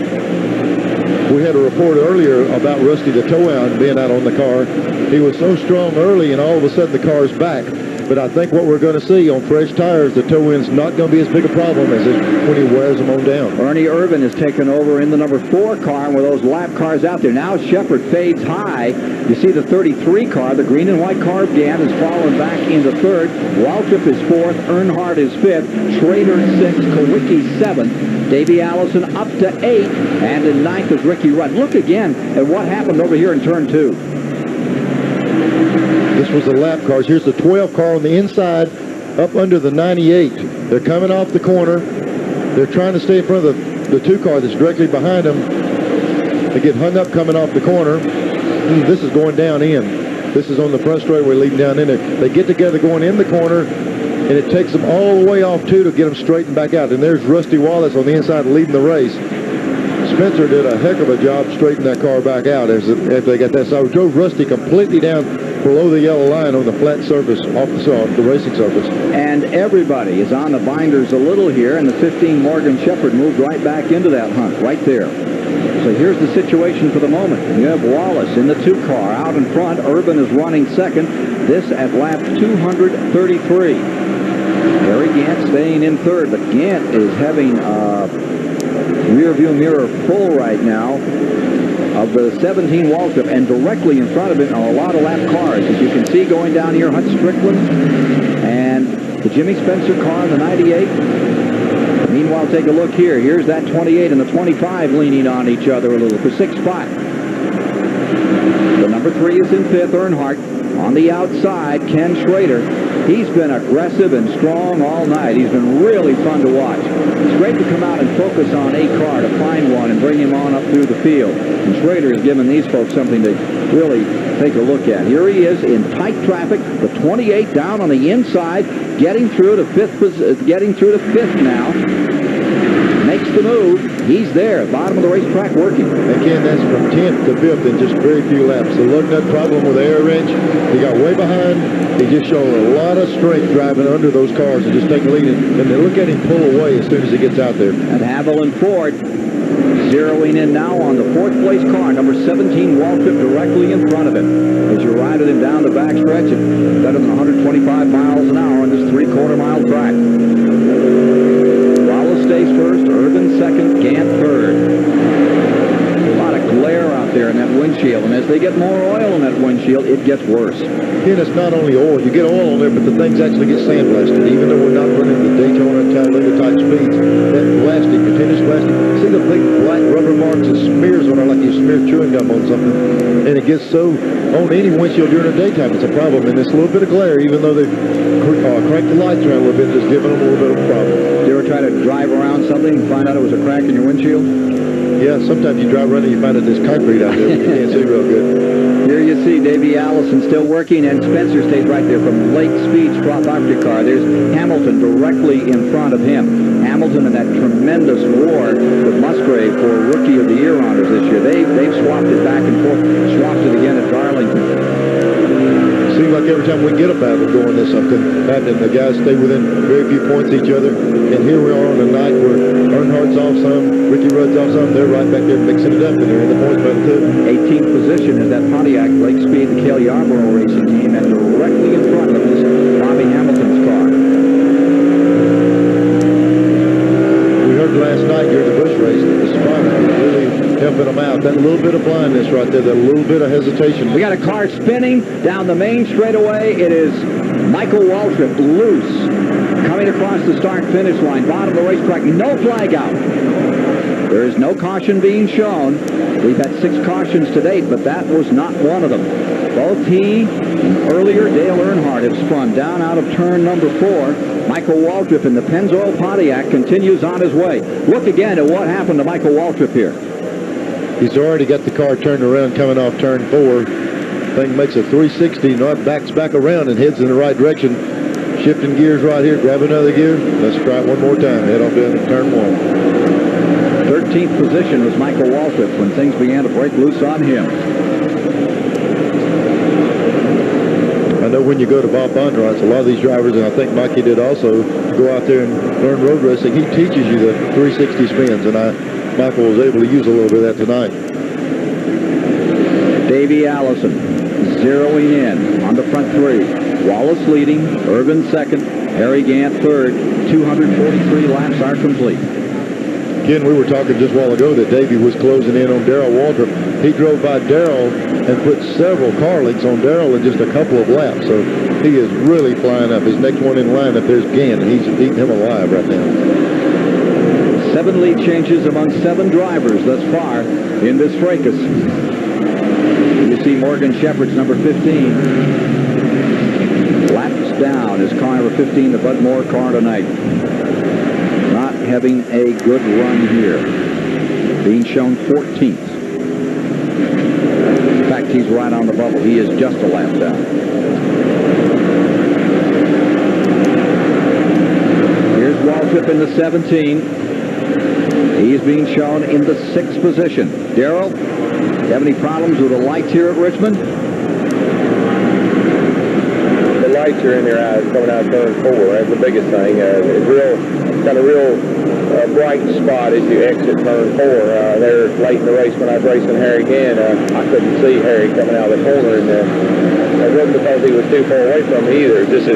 We had a report earlier about Rusty the tow-hound being out on the car. He was so strong early, and all of a sudden the car's back. But I think what we're going to see on fresh tires, the toe end's not going to be as big a problem as when he wears them on down. Ernie Irvin has taken over in the number 4 car with those lap cars out there. Now Shepherd fades high. You see the 33 car, the green and white car of Gant, is fallen back into 3rd. Waltrip is 4th. Earnhardt is 5th. Schrader 6th. Kowicki 7th. Davey Allison up to 8th. And in 9th is Ricky Rudd. Look again at what happened over here in turn 2. This was the lap cars. Here's the 12 car on the inside, up under the 98. They're coming off the corner. They're trying to stay in front of the 2 car that's directly behind them. They get hung up coming off the corner. This is going down in. This is on the front straightaway leading down in there. They get together going in the corner, and it takes them all the way off 2 to get them straightened back out. And there's Rusty Wallace on the inside leading the race. Spencer did a heck of a job straightening that car back out after they got that side. We drove Rusty completely down below the yellow line on the flat surface off the racing surface. And everybody is on the binders a little here, and the 15 Morgan Shepherd moved right back into that hunt right there. So here's the situation for the moment. You have Wallace in the 2 car out in front. Urban is running 2nd. This at lap 233. Harry Gant staying in 3rd, but Gant is having rear view mirror full right now of the 17 Waltrip, and directly in front of it are a lot of lap cars. As you can see going down here, Hunt Strickland and the Jimmy Spencer car in the 98. Meanwhile, take a look here. Here's that 28 and the 25 leaning on each other a little for 6th spot. The number 3 is in 5th, Earnhardt. On the outside, Ken Schrader. He's been aggressive and strong all night. He's been really fun to watch. It's great to come out and focus on a car, to find one and bring him on up through the field. And Schrader has given these folks something to really take a look at. Here he is in tight traffic. The 28 down on the inside, getting through to 5th now. Makes the move. He's there, bottom of the racetrack working. Again, that's from 10th to 5th in just very few laps. The lug nut problem with the air wrench, he got way behind. He just showed a lot of strength driving under those cars and just take the lead. And they look at him pull away as soon as he gets out there. And Javelin Ford zeroing in now on the 4th place car, number 17 Waltrip, directly in front of him. As you ride with him down the backstretch at better than 125 miles an hour on this 3/4 mile track. Wallace stays 1st, Urban 2nd, Gant 3rd. A lot of glare out there in that windshield, and as they get more oil in that windshield, it gets worse. Again, it's not only oil. You get oil on there, but the things actually get sandblasted. Even though we're not running the Daytona and Talladega type speeds, that plastic, continuous plastic, see the big black rubber marks and smears on it like you smear chewing gum on something, and it gets so on any windshield during the daytime. It's a problem, and it's a little bit of glare, even though they crank the lights around a little bit, just giving them a little bit of a problem. Did you ever try to drive around something and find out it was a crack in your windshield? Yeah, sometimes you drive around and you find that there's concrete out there. You can't see real good. Here you see Davey Allison still working, and Spencer stays right there from Lake Speed's Trop Arctic car. There's Hamilton directly in front of him. Hamilton in that tremendous war with Musgrave for Rookie of the Year honors this year. They've swapped it back and forth, swapped it again at Darlington. seems like every time we get a battle going, there's something happening. The guys stay within very few points of each other. And here we are on a night where Earnhardt's off some, Ricky Rudd's off some. They're right back there mixing it up, and they're in the points battle too. 18th position is that Pontiac Lake Speed, the Cale Yarborough racing team, and directly in front of is Bobby Hamilton's car. We heard last night during the Busch race that the spotter was really helping them out. That little bit of blindness right there, that little bit of hesitation. We got a car spinning down the main straightaway. It is Michael Waltrip loose, coming across the start-finish line, bottom of the racetrack, no flag out. There is no caution being shown. We've had 6 cautions to date, but that was not one of them. Both he and earlier Dale Earnhardt have spun down out of turn number 4. Michael Waltrip in the Pennzoil Pontiac continues on his way. Look again at what happened to Michael Waltrip here. He's already got the car turned around coming off turn 4. Thing makes a 360, backs back around and heads in the right direction. Shifting gears right here, grab another gear. Let's try it one more time. Head on down to turn 1. 13th position was Michael Waltrip when things began to break loose on him. I know when you go to Bob Bondurant's, a lot of these drivers, and I think Mikey did also, go out there and learn road racing. He teaches you the 360 spins, and Michael was able to use a little bit of that tonight. Davey Allison zeroing in on the front 3. Wallace leading, Irvin second, Harry Gant third. 243 laps are complete. Ken, we were talking just a while ago that Davey was closing in on Darrell Waltrip. He drove by Darrell and put several car links on Darrell in just a couple of laps. So he is really flying up. His next one in line, if there's Gant, and he's eating him alive right now. 7 lead changes among 7 drivers thus far in this fracas. You see Morgan Shepherd's number 15. Laps down is car number 15, the Bud Moore car tonight. Not having a good run here. Being shown 14th. In fact, he's right on the bubble. He is just a lap down. Here's Waltrip in the 17. He's being shown in the 6th position. Darrell, you have any problems with the lights here at Richmond? The lights are in your eyes coming out of turn 4. That's the biggest thing. It's got a real bright spot as you exit turn 4. There late in the race when I was racing Harry Gant, I couldn't see Harry coming out of the corner, and it wasn't because he was too far away from me either. Just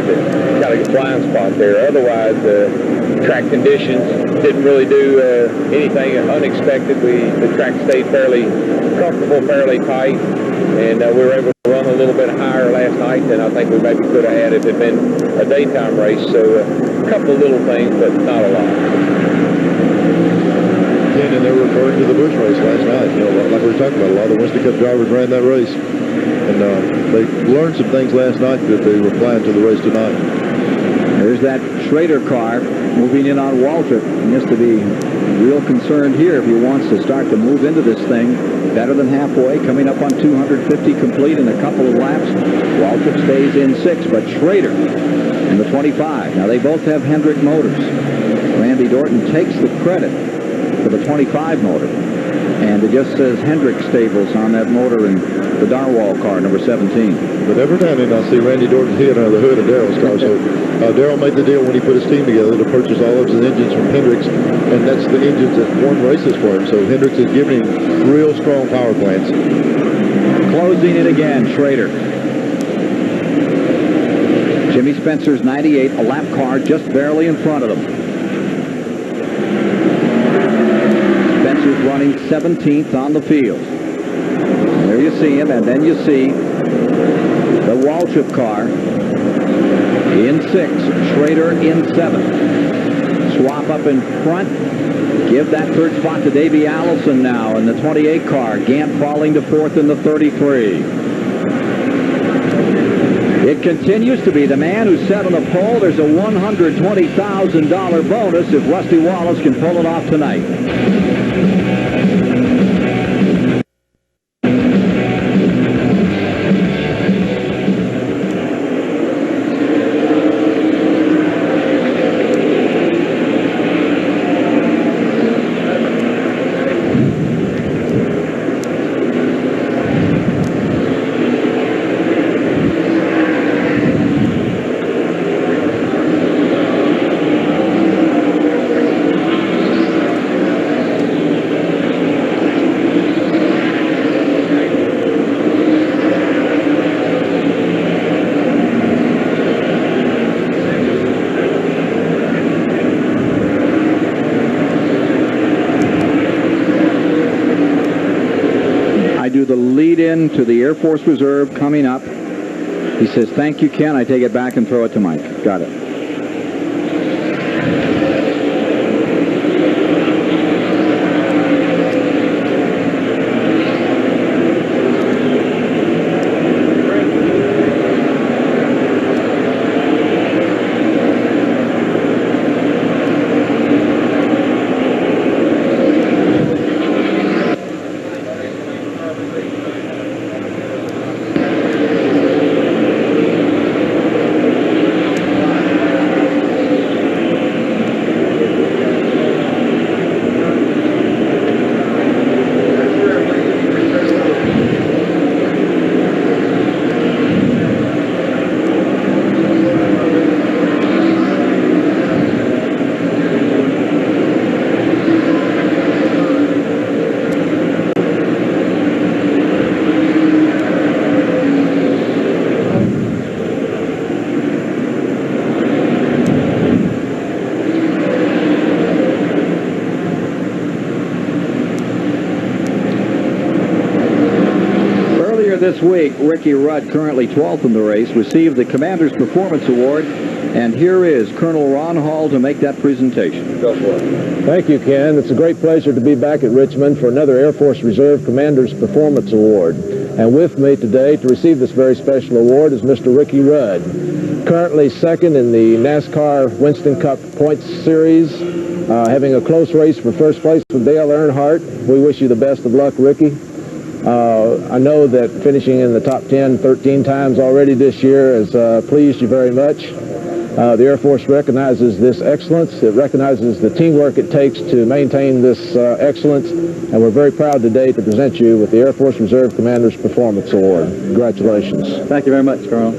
got a blind spot there. Otherwise, track conditions didn't really do anything unexpected. The track stayed fairly comfortable, fairly tight, and we were able to run a little bit higher last night than I think we maybe could have had if it had been a daytime race. So a couple of little things, but not a lot. And they were referring to the Busch race last night. You know, like we were talking about, a lot of the Winston Cup drivers ran that race, and they learned some things last night that they were applying to the race tonight. There's that Schrader car moving in on Waltrip. He has to be real concerned here if he wants to start to move into this thing better than halfway, coming up on 250 complete in a couple of laps. Waltrip stays in 6, but Schrader in the 25. Now, they both have Hendrick motors. Randy Dorton takes the credit for the 25 motor, and it just says Hendrick Stables on that motor in the Darwall car, number 17. But every now and then I see Randy Dorton's head under the hood of Darrell's car. So Darrell made the deal when he put his team together to purchase all of his engines from Hendricks, and that's the engines that won races for him. So Hendricks is giving him real strong power plants. Closing in again, Schrader. Jimmy Spencer's 98, a lap car just barely in front of them. Spencer's running 17th on the field. There you see him, and then you see the Waltrip car in 6, Schrader in 7. Swap up in front. Give that 3rd spot to Davey Allison now in the 28 car. Gant falling to 4th in the 33. It continues to be the man who's set on the pole. There's a $120,000 bonus if Rusty Wallace can pull it off tonight. in to the Air Force Reserve coming up. He says, thank you, Ken. I take it back and throw it to Mike. Got it. This week, Ricky Rudd, currently 12th in the race, received the Commander's Performance Award, and here is Colonel Ron Hall to make that presentation. Go for it. Thank you, Ken. It's a great pleasure to be back at Richmond for another Air Force Reserve Commander's Performance Award. And with me today to receive this very special award is Mr. Ricky Rudd, currently second in the NASCAR Winston Cup points series, having a close race for first place with Dale Earnhardt. We wish you the best of luck, Ricky. I know that finishing in the top 10 13 times already this year has pleased you very much. The Air Force recognizes this excellence. It recognizes the teamwork it takes to maintain this excellence, and we're very proud today to present you with the Air Force Reserve Commander's Performance Award. Congratulations. Thank you very much, Colonel.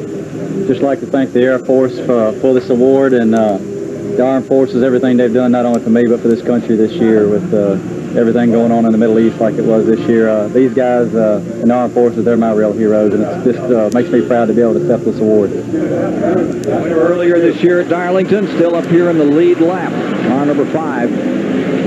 Just like to thank the Air Force for this award, and the Armed Forces, everything they've done, not only for me, but for this country this year with everything going on in the Middle East like it was this year. These guys in the Armed Forces, they're my real heroes, and it just makes me proud to be able to accept this award. Winner earlier this year at Darlington, still up here in the lead lap. Car number 5.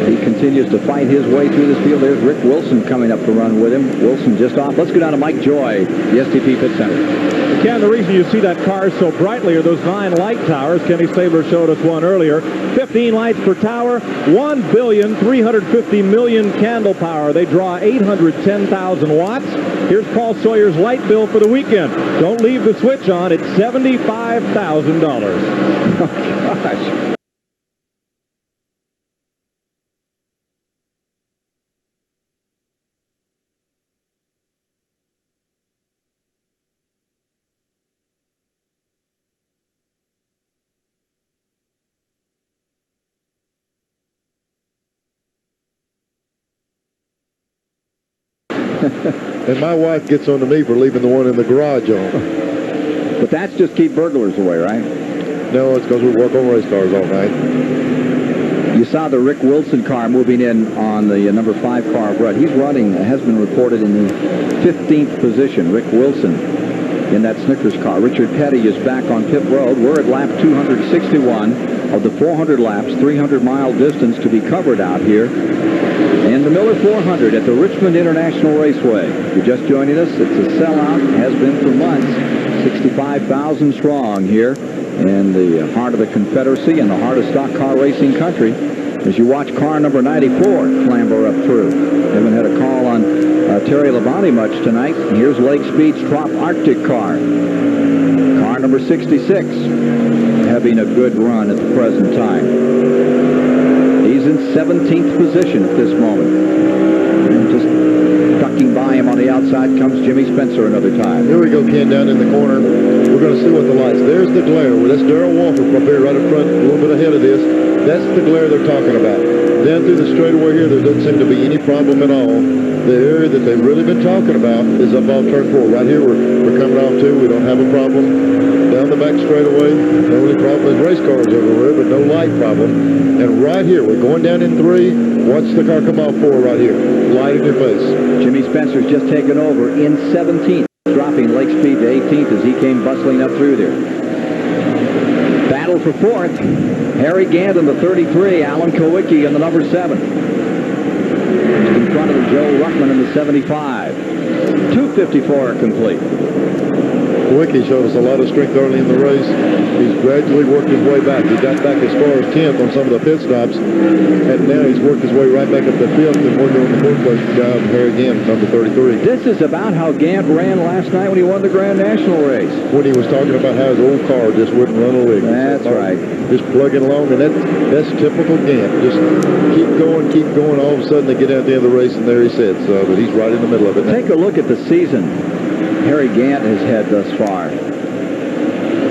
He continues to fight his way through this field. There's Rick Wilson coming up to run with him. Wilson just off. Let's go down to Mike Joy, the STP Pit Center. Ken, the reason you see that car so brightly are those 9 light towers. Kenny Stabler showed us one earlier. 15 lights per tower, 1,350,000,000 candle power. They draw 810,000 watts. Here's Paul Sawyer's light bill for the weekend. Don't leave the switch on. It's $75,000. Oh, gosh. And my wife gets on to me for leaving the one in the garage on. But that's just keep burglars away, right? No, it's because we work on race cars all night. You saw the Rick Wilson car moving in on the number 5 car of Rudd. He's running, has been reported in the 15th position. Rick Wilson in that Snickers car. Richard Petty is back on pit road. We're at lap 261 of the 400 laps, 300-mile distance to be covered out here. And the Miller 400 at the Richmond International Raceway. If you're just joining us, it's a sellout. It has been for months. 65,000 strong here in the heart of the Confederacy and the heart of stock car racing country. As you watch car number 94 clamber up through. Haven't had a call on Terry Labonte much tonight. Here's Lake Speed's Trop Arctic car. Car number 66 having a good run at the present time. He's in 17th position at this moment. And just ducking by him on the outside comes Jimmy Spencer another time. Here we go, Ken, down in the corner. We're going to see what the lights. There's the glare. Well, that's Darrell Walton up here right up front, a little bit ahead of this. That's the glare they're talking about. Down through the straightaway here, there doesn't seem to be any problem at all. The area that they've really been talking about is up off turn 4. Right here, we're coming off 2. We don't have a problem. Down the back straightaway, the only problem is race cars everywhere, but no light problem. And right here, we're going down in 3. Watch the car come off 4 right here. Light in your face. Jimmy Spencer's just taken over in 17th, dropping Lake Speed to 18th as he came bustling up through there. Battle for 4th. Harry Gant in the 33, Alan Kowicki in the number 7. Just in front of Joe Ruckman in the 75. 254 complete. Wicky showed us a lot of strength early in the race. He's gradually worked his way back. He got back as far as 10th on some of the pit stops, and now he's worked his way right back up to 5th and working on the fourth place job here again, number 33. This is about how Gant ran last night when he won the Grand National race. When he was talking about how his old car just wouldn't run a lick. That's right. Just plugging along, and that's typical Gant. Just keep going. All of a sudden they get out the end of the race, and there he sits. But he's right in the middle of it now. Take a look at the season Harry Gant has had thus far.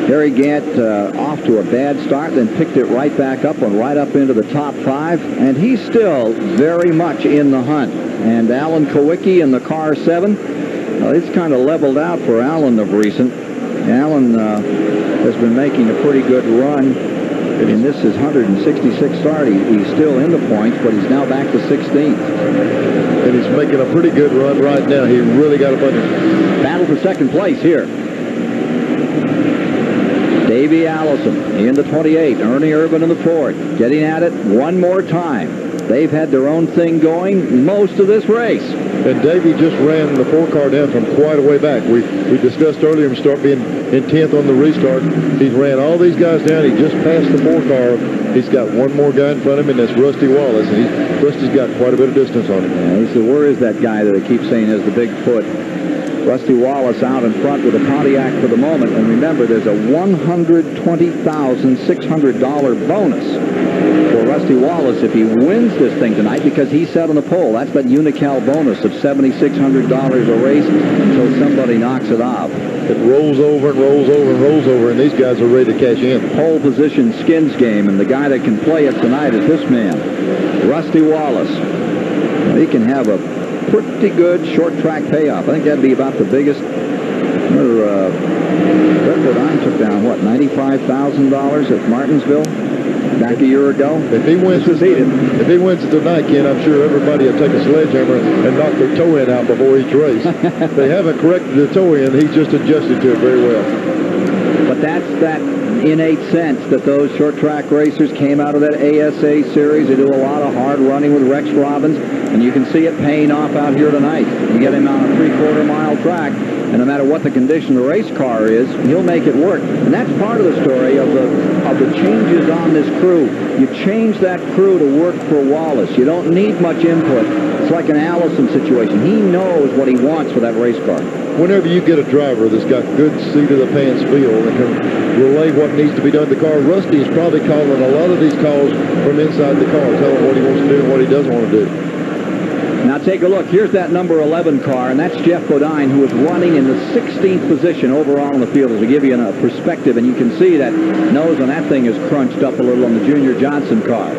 Harry Gant off to a bad start, then picked it right back up and right up into the top 5, and he's still very much in the hunt. And Alan Kowicki in the car 7, it's kind of leveled out for Alan of recent. Alan has been making a pretty good run, and this is 166 start. He's still in the points, but he's now back to 16th. And he's making a pretty good run right now. He really got a bunch of... Battle for second place here. Davey Allison in the 28, Ernie Irvin in the 4th, getting at it one more time. They've had their own thing going most of this race. And Davey just ran the 4 car down from quite a way back. We discussed earlier him start being in 10th on the restart. He's ran all these guys down. He just passed the 4 car. He's got one more guy in front of him, and that's Rusty Wallace. And Rusty's got quite a bit of distance on him. Yeah, he said, where is that guy that I keep saying has the big foot? Rusty Wallace out in front with a Pontiac for the moment. And remember, there's a $120,600 bonus for Rusty Wallace if he wins this thing tonight, because he set on the pole. That's that Unical bonus of $7,600 a race until somebody knocks it off. It rolls over and rolls over and rolls over, and these guys are ready to cash in. Pole position skins game, and the guy that can play it tonight is this man, Rusty Wallace. He can have a pretty good short track payoff. I think that'd be about the biggest. Brett Bodine took down, what, $95,000 at Martinsville back a year ago? If he wins it tonight, Ken, I'm sure everybody will take a sledgehammer and knock their toe end out before each race. They haven't corrected the toe end. He's just adjusted to it very well. But that's that innate sense that those short track racers came out of that ASA series. They do a lot of hard running with Rex Robbins, and you can see it paying off out here tonight. You get him on a 3/4 mile track, and no matter what the condition of the race car is, he'll make it work. And that's part of the story of the changes on this crew. You change that crew to work for Wallace. You don't need much input. It's like an Allison situation. He knows what he wants for that race car. Whenever you get a driver that's got good seat-of-the-pants feel and can relay what needs to be done to the car, Rusty is probably calling a lot of these calls from inside the car, telling what he wants to do and what he doesn't want to do. Now take a look. Here's that number 11 car, and that's Jeff Bodine, who is running in the 16th position overall in the field, as we give you a perspective. And you can see that nose on that thing is crunched up a little on the Junior Johnson car.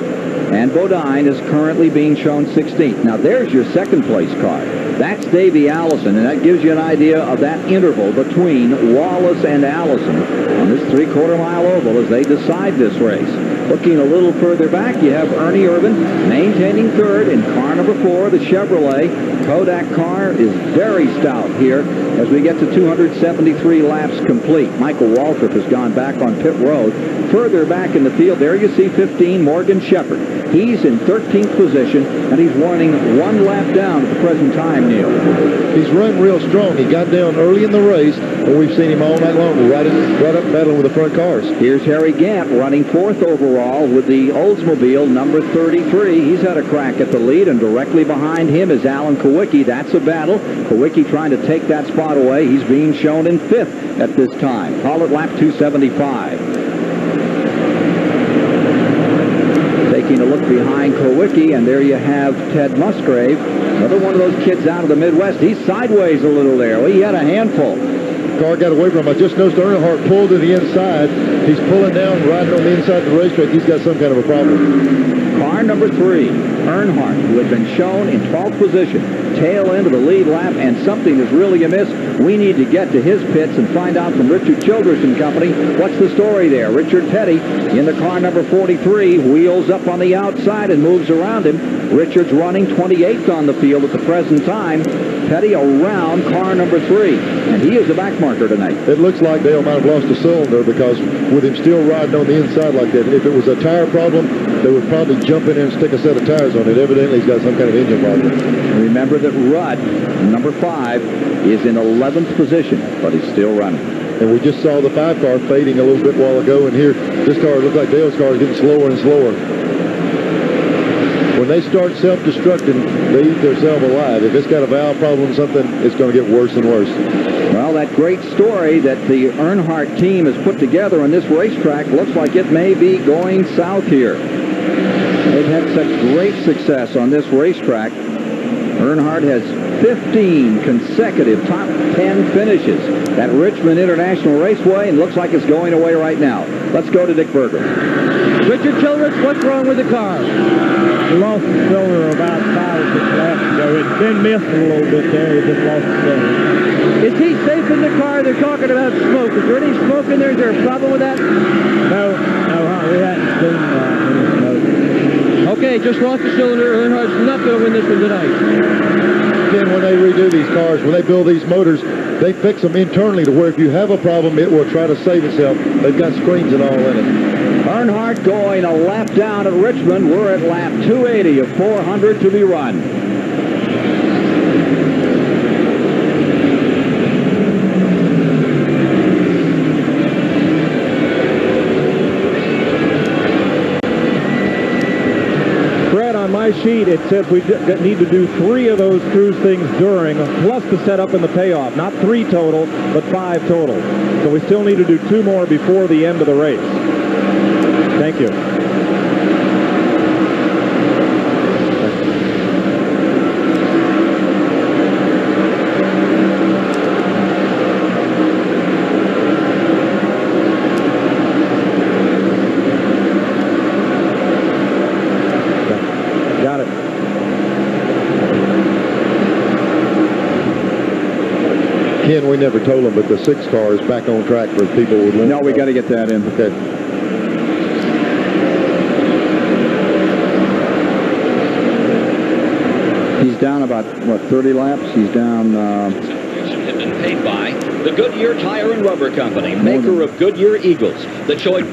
And Bodine is currently being shown 16th. Now there's your second place car. That's Davey Allison, and that gives you an idea of that interval between Wallace and Allison on this 3/4 mile oval as they decide this race. Looking a little further back, you have Ernie Irvin maintaining third in car number 4, the Chevrolet. Kodak car is very stout here as we get to 273 laps complete. Michael Waltrip has gone back on pit road. Further back in the field, there you see 15, Morgan Shepherd. He's in 13th position, and he's running one lap down at the present time, Neil. He's run real strong. He got down early in the race, and we've seen him all night long right up battling with the front cars. Here's Harry Gant running 4th overall with the Oldsmobile number 33. He's had a crack at the lead, and directly behind him is Alan Kowicki. That's a battle. Kowicki trying to take that spot away. He's being shown in 5th at this time. Call it lap 275. Taking a look behind Kowicki, and there you have Ted Musgrave, another one of those kids out of the Midwest. He's sideways a little there. Well, he had a handful. Car got away from him. I just noticed Earnhardt pulled to the inside. He's pulling down, riding on the inside of the racetrack. He's got some kind of a problem. Car number 3, Earnhardt, who had been shown in 12th position, tail end of the lead lap, and something is really amiss. We need to get to his pits and find out from Richard Childress and company what's the story there. Richard Petty in the car number 43, wheels up on the outside and moves around him. Richard's running 28th on the field at the present time. Petty around car number 3, and he is a back marker tonight. It looks like Dale might have lost a cylinder, because with him still riding on the inside like that, if it was a tire problem, they would probably jump in there and stick a set of tires on it. Evidently, he's got some kind of engine problem. Remember that Rudd, number 5, is in 11th position, but he's still running. And we just saw the 5 car fading a little bit while ago, and here, this car looks like Dale's car is getting slower and slower. When they start self-destructing, they eat themselves alive. If it's got a valve problem or something, it's going to get worse and worse. Well, that great story that the Earnhardt team has put together on this racetrack looks like it may be going south here. They've had such great success on this racetrack. Earnhardt has 15 consecutive top 10 finishes at Richmond International Raceway, and looks like it's going away right now. Let's go to Dick Berger. Richard Childress, what's wrong with the car? We lost the cylinder about 5 or 6 laps ago. It's been missed a little bit there. We just lost the cylinder. Is he safe in the car? They're talking about smoke. Is there any smoke in there? Is there a problem with that? No, we hadn't seen any smoke. Okay, just lost the cylinder. Earnhardt's not going to win this one tonight. Then when they redo these cars, when they build these motors, they fix them internally to where if you have a problem, it will try to save itself. They've got screens and all in it. Earnhardt going a lap down at Richmond. We're at lap 280 of 400 to be run. Fred, on my sheet, it says we need to do 3 of those cruise things during, plus the setup and the payoff. Not 3 total, but 5 total. So we still need to do 2 more before the end of the race. Thank you. Got it. Ken, we never told them, but the 6 car is back on track for people who want. No, we got to get that in. Okay. He's down about, what, 30 laps? He's down... Have been paid by the Goodyear Tire and Rubber Company, maker of Goodyear Eagles. The choice...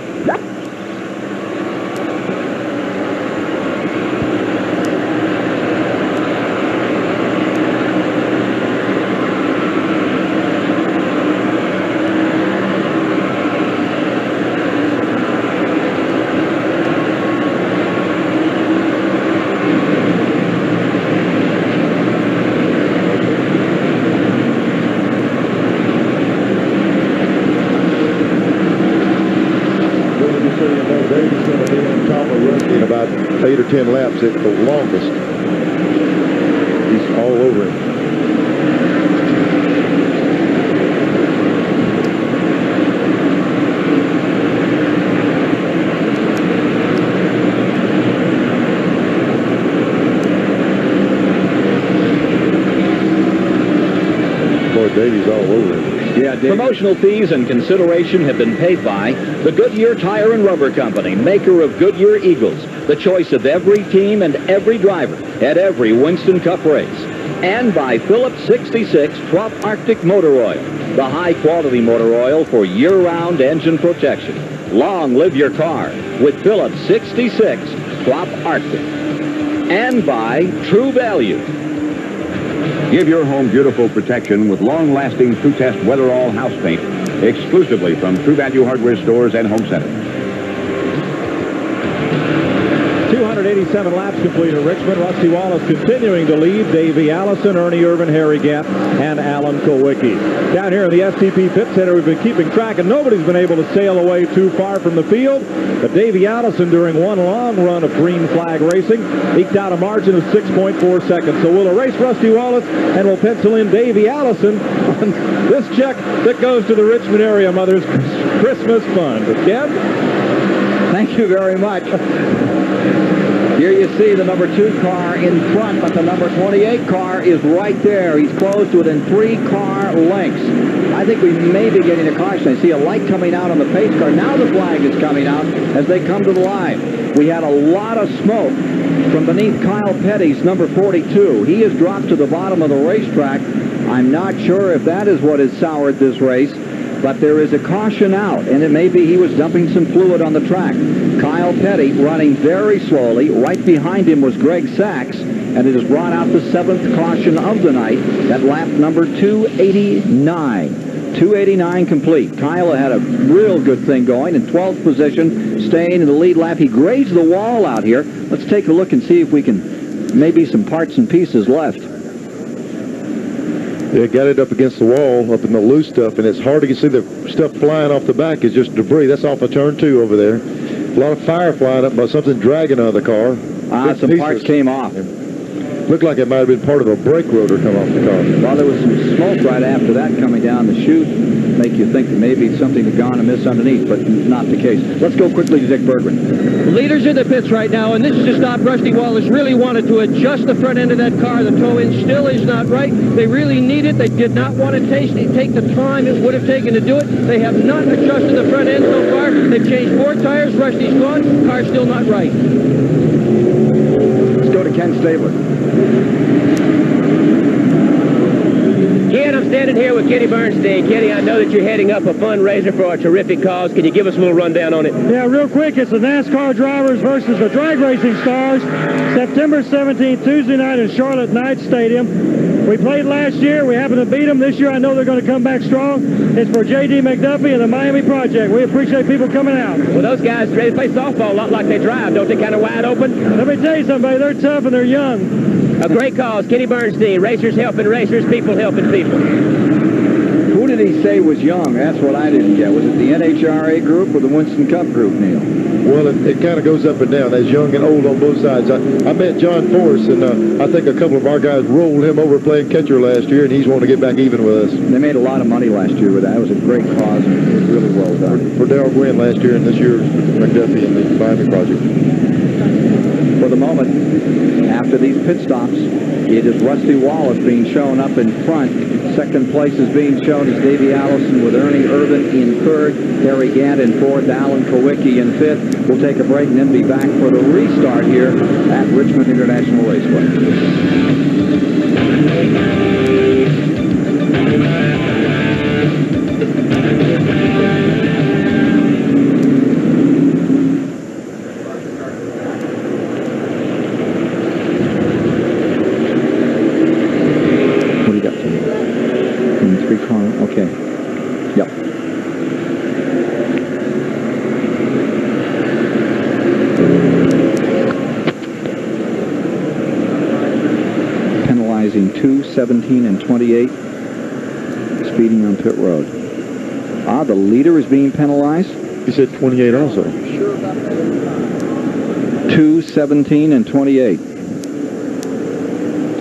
In about 8 or 10 laps at the longest. He's all over it. Boy, Davey's all over it. Yeah, Davey. Promotional fees and consideration have been paid by the Goodyear Tire and Rubber Company, maker of Goodyear Eagles, the choice of every team and every driver at every Winston Cup race. And by Phillips 66 Trop Arctic Motor Oil, the high-quality motor oil for year-round engine protection. Long live your car with Phillips 66 Trop Arctic. And by True Value. Give your home beautiful protection with long-lasting True Test Weatherall house paint exclusively from True Value hardware stores and home centers. 287 laps complete at Richmond. Rusty Wallace continuing to lead. Davey Allison, Ernie Irvin, Harry Gant, and Alan Kulwicki. Down here in the STP Pit Center, we've been keeping track, and nobody's been able to sail away too far from the field. But Davey Allison, during one long run of green flag racing, eked out a margin of 6.4 seconds. So we'll erase Rusty Wallace, and we'll pencil in Davey Allison on this check that goes to the Richmond Area Mothers Christmas Fund. Ken? Thank you very much. Here you see the number 2 car in front, but the number 28 car is right there. He's close to within 3 car lengths. I think we may be getting a caution. I see a light coming out on the pace car. Now the flag is coming out as they come to the line. We had a lot of smoke from beneath Kyle Petty's number 42. He has dropped to the bottom of the racetrack. I'm not sure if that is what has soured this race. but there is a caution out, and it may be he was dumping some fluid on the track. Kyle Petty running very slowly. Right behind him was Greg Sachs, and it has brought out the 7th caution of the night at lap number 289. 289 complete. Kyle had a real good thing going in 12th position, staying in the lead lap. He grazed the wall out here. Let's take a look and see if we can, maybe some parts and pieces left. Yeah, got it up against the wall, up in the loose stuff, and it's hard to see the stuff flying off the back. It's just debris. That's off of turn 2 over there. A lot of fire flying up by something dragging out of the car. Some parts came off. Looked like it might have been part of a brake rotor come off the car. Well, there was some smoke right after that coming down the chute. Make you think that maybe something had gone amiss underneath, but not the case. Let's go quickly to Dick Bergman. Leaders in the pits right now, and this is to stop Rusty Wallace. Really wanted to adjust the front end of that car. The toe-in still is not right. They really need it. They did not want to take the time it would have taken to do it. They have not adjusted the front end so far. They've changed 4 tires. Rusty's gone. Car's still not right. Let's go to Ken Stabler. Ken, I'm standing here with Kenny Bernstein. Kenny, I know that you're heading up a fundraiser for a terrific cause. Can you give us a little rundown on it? Yeah, real quick. It's the NASCAR drivers versus the drag racing stars. September 17th, Tuesday night in Charlotte Knight Stadium. We played last year. We happened to beat them. This year, I know they're going to come back strong. It's for J.D. McDuffie and the Miami Project. We appreciate people coming out. Well, those guys ready to play softball a lot like they drive. Don't they kind of wide open? Let me tell you something, they're tough and they're young. A great cause. Kenny Bernstein, racers helping racers, people helping people. Who did he say was young? That's what I didn't get. Was it the NHRA group or the Winston Cup group, Neil? Well, it kind of goes up and down. There's young and old on both sides. I met John Force, and I think a couple of our guys rolled him over playing catcher last year, and he's wanting to get back even with us. They made a lot of money last year with that. It was a great cause, and it was really well done. For Darrell Gwynn last year, and this year McDuffie and the Miami Project. For the moment, after these pit stops, it is Rusty Wallace being shown up in front. Second place is being shown as Davey Allison with Ernie Irvin in third, Harry Gant in fourth, Alan Kowicki in fifth. We'll take a break and then be back for the restart here at Richmond International Raceway. Okay. Yep. Penalizing 2, 17, and 28. Speeding on pit road. The leader is being penalized. He said 28 also. 2, 17, and 28.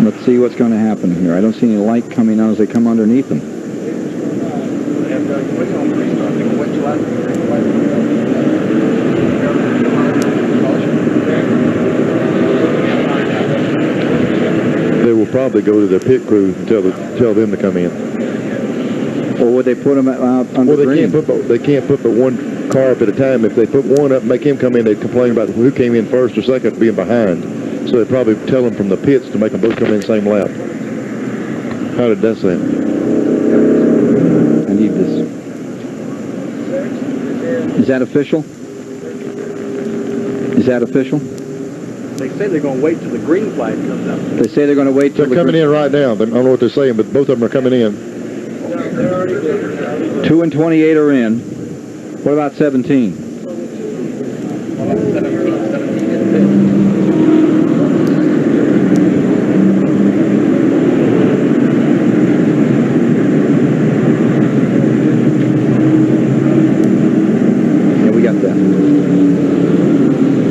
Let's see what's going to happen here. I don't see any light coming on as they come underneath them. They will probably go to their pit crew and tell them to come in. Or would they put them out under green? They can't put but one car up at a time. If they put one up and make him come in, they'd complain about who came in first or second being behind. So they probably tell them from the pits to make them both come in the same lap. How did that sound? I need this. Is that official? Is that official? They say they're going to wait till the green flag comes up. They say they're going to wait till they're coming in right now. I don't know what they're saying, but both of them are coming in. 2 and 28 are in. What about 17?